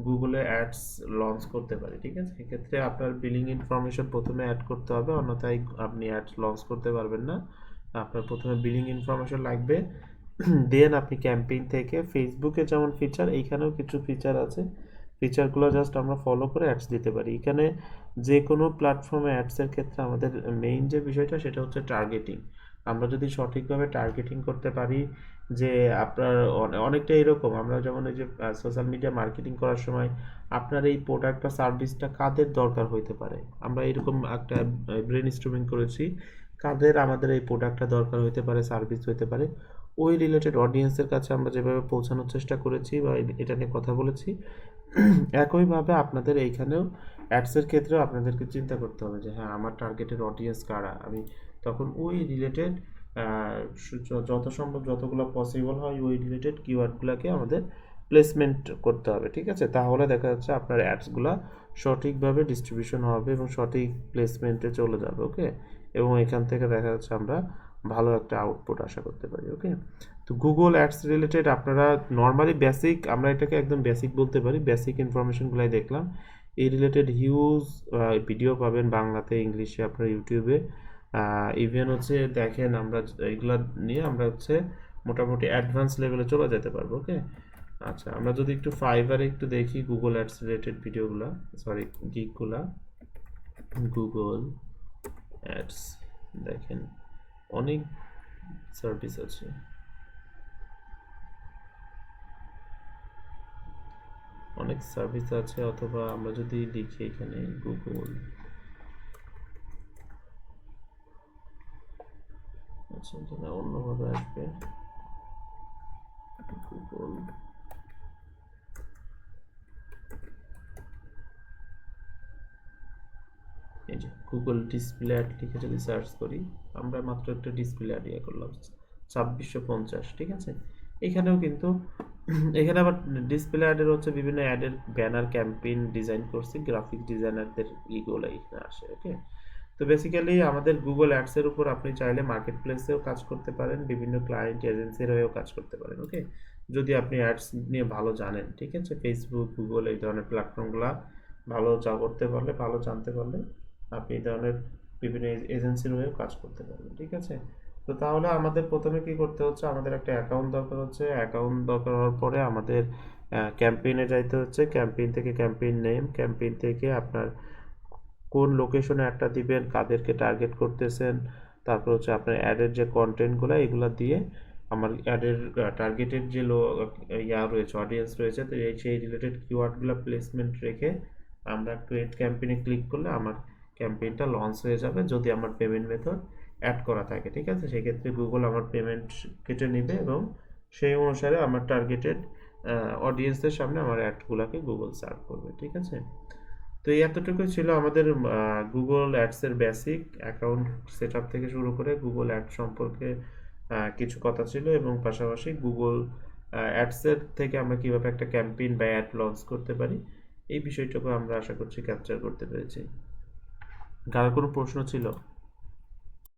গুগলে অ্যাডস লঞ্চ করতে পারি। ঠিক আছে, এক্ষেত্রে আপনার বিলিং ইনফরমেশন প্রথমে অ্যাড করতে হবে, অন্যথায় আপনি অ্যাডস লঞ্চ করতে পারবেন না। আপনার প্রথমে বিলিং ইনফরমেশন লাগবে, দেন আপনি ক্যাম্পেইন থেকে ফেসবুকে যেমন ফিচার, এইখানেও কিছু ফিচার আছে, ফিচারগুলো জাস্ট আমরা ফলো করে অ্যাডস দিতে পারি। এখানে যে কোনো প্ল্যাটফর্মে অ্যাডসের ক্ষেত্রে আমাদের মেইন যে বিষয়টা সেটা হচ্ছে টার্গেটিং। আমরা যদি সঠিকভাবে টার্গেটিং করতে পারি, যে আপনার অনেকটা এরকম, আমরা যেমন এই যে সোশ্যাল মিডিয়া মার্কেটিং করার সময় আপনার এই প্রোডাক্ট বা সার্ভিসটা কাদের দরকার হইতে পারে, আমরা এরকম একটা ব্রেন স্টর্মিং করেছি, কাদের আমাদের এই প্রোডাক্টটা দরকার হইতে পারে, সার্ভিস হইতে পারে, ওই রিলেটেড অডিয়েন্সের কাছে আমরা যেভাবে পৌঁছানোর চেষ্টা করেছি বা এটা নিয়ে কথা বলেছি, একইভাবে আপনাদের এইখানেও অ্যাডসের ক্ষেত্রেও আপনাদেরকে চিন্তা করতে হবে যে হ্যাঁ আমার টার্গেটের অডিয়েন্স কারা, আমি তখন ওই রিলেটেড যত সম্ভব যতগুলো পসিবল হয় ওই রিলেটেড কিওয়ার্ডগুলোকে আমাদের প্লেসমেন্ট করতে হবে, ঠিক আছে? তাহলে দেখা যাচ্ছে আপনার অ্যাডসগুলো সঠিকভাবে ডিস্ট্রিবিউশন হবে এবং সঠিক প্লেসমেন্টে চলে যাবে, ওকে? এবং এখান থেকে দেখা যাচ্ছে আমরা ভালো একটা আউটপুট আশা করতে পারি, ওকে? তো গুগল অ্যাডস রিলেটেড আপনারা নর্মালি বেসিক, আমরা এটাকে একদম বেসিক বলতে পারি, বেসিক ইনফরমেশনগুলাই দেখলাম। এই রিলেটেড হিউজ ভিডিও পাবেন বাংলাতে, ইংলিশে, আপনার ইউটিউবে। ইভেন হচ্ছে দেখেন আমরা এগুলা নিয়ে আমরা হচ্ছে মোটামুটি অ্যাডভান্স লেভেলে চলে যেতে পারবো, ওকে? আচ্ছা, আমরা যদি একটু ফাইবারে একটু দেখি গুগল অ্যাডস রিলেটেড ভিডিওগুলা, সরি গিগগুলা, গুগল অ্যাডস দেখেন অনেক সার্ভিস আছে, অনেক সার্ভিস আছে। অথবা আমরা যদি লিখি এখানে গুগল, আচ্ছা এটা অন্যভাবে আসবে, গুগল এই যে গুগল ডিসপ্লে অ্যাড লিখে যদি সার্চ করি, আমরা মাত্র একটা ডিসপ্লে অ্যাড ইয়ে করলাম 2650, ঠিক আছে? এখানেও কিন্তু এখানে আবার ডিসপ্লে অ্যাডের হচ্ছে বিভিন্ন অ্যাডের ব্যানার ক্যাম্পেইন ডিজাইন করছি, গ্রাফিক ডিজাইনারদের ইগুলো এখানে আসে, ওকে? তো বেসিক্যালি আমাদের গুগল অ্যাডসের উপর আপনি চাইলে মার্কেট প্লেসেও কাজ করতে পারেন, বিভিন্ন ক্লায়েন্ট এজেন্সির হয়েও কাজ করতে পারেন, ওকে? যদি আপনি অ্যাডস নিয়ে ভালো জানেন, ঠিক আছে? ফেসবুক, গুগল এই ধরনের প্ল্যাটফর্মগুলো ভালো করতে পারলে, ভালো জানতে পারলে আপনি এই ধরনের বিভিন্ন এজেন্সির হয়েও কাজ করতে পারবেন, ঠিক আছে? তো তাহলে আমাদের প্রথমে কি করতে হচ্ছে, আমাদের একটা অ্যাকাউন্ট দরকার হচ্ছে। অ্যাকাউন্ট দরকার হওয়ার পরে আমাদের ক্যাম্পেইনে যাইতে হচ্ছে, ক্যাম্পেইন থেকে ক্যাম্পেইন নেম, ক্যাম্পেইন থেকে আপনার কোন লোকেশনে অ্যাডটা দিবেন, কাদেরকে টার্গেট করতেছেন, তারপর হচ্ছে আপনার অ্যাডের যে কন্টেন্টগুলো এগুলো দিয়ে আমার অ্যাডের টার্গেটেড যে রয়েছে, অডিয়েন্স রয়েছে, তো সেই রিলেটেড কিওয়ার্ডগুলো প্লেসমেন্ট রেখে আমরা ক্রিয়েট ক্যাম্পেইনে ক্লিক করলে আমার ক্যাম্পেইনটা লঞ্চ হয়ে যাবে যদি আমার পেমেন্ট মেথড অ্যাড করা থাকে, ঠিক আছে? সেক্ষেত্রে গুগল আমার পেমেন্ট কেটে নেবে এবং সেই অনুসারে আমার টার্গেটেড অডিয়েন্সদের সামনে আমার অ্যাডগুলোকে গুগল সার্ভ করবে, ঠিক আছে? তো এই এতটুকু ছিল আমাদের গুগল অ্যাডসের বেসিক অ্যাকাউন্ট সেটআপ থেকে শুরু করে গুগল অ্যাড সম্পর্কে কিছু কথা ছিল, এবং পাশাপাশি গুগল অ্যাডসের থেকে আমরা কিভাবে একটা ক্যাম্পেইন বা অ্যাড লঞ্চ করতে পারি এই বিষয়টুকু আমরা আশা করছি ক্যাপচার করতে পেরেছি। কারো কোনো প্রশ্ন ছিল?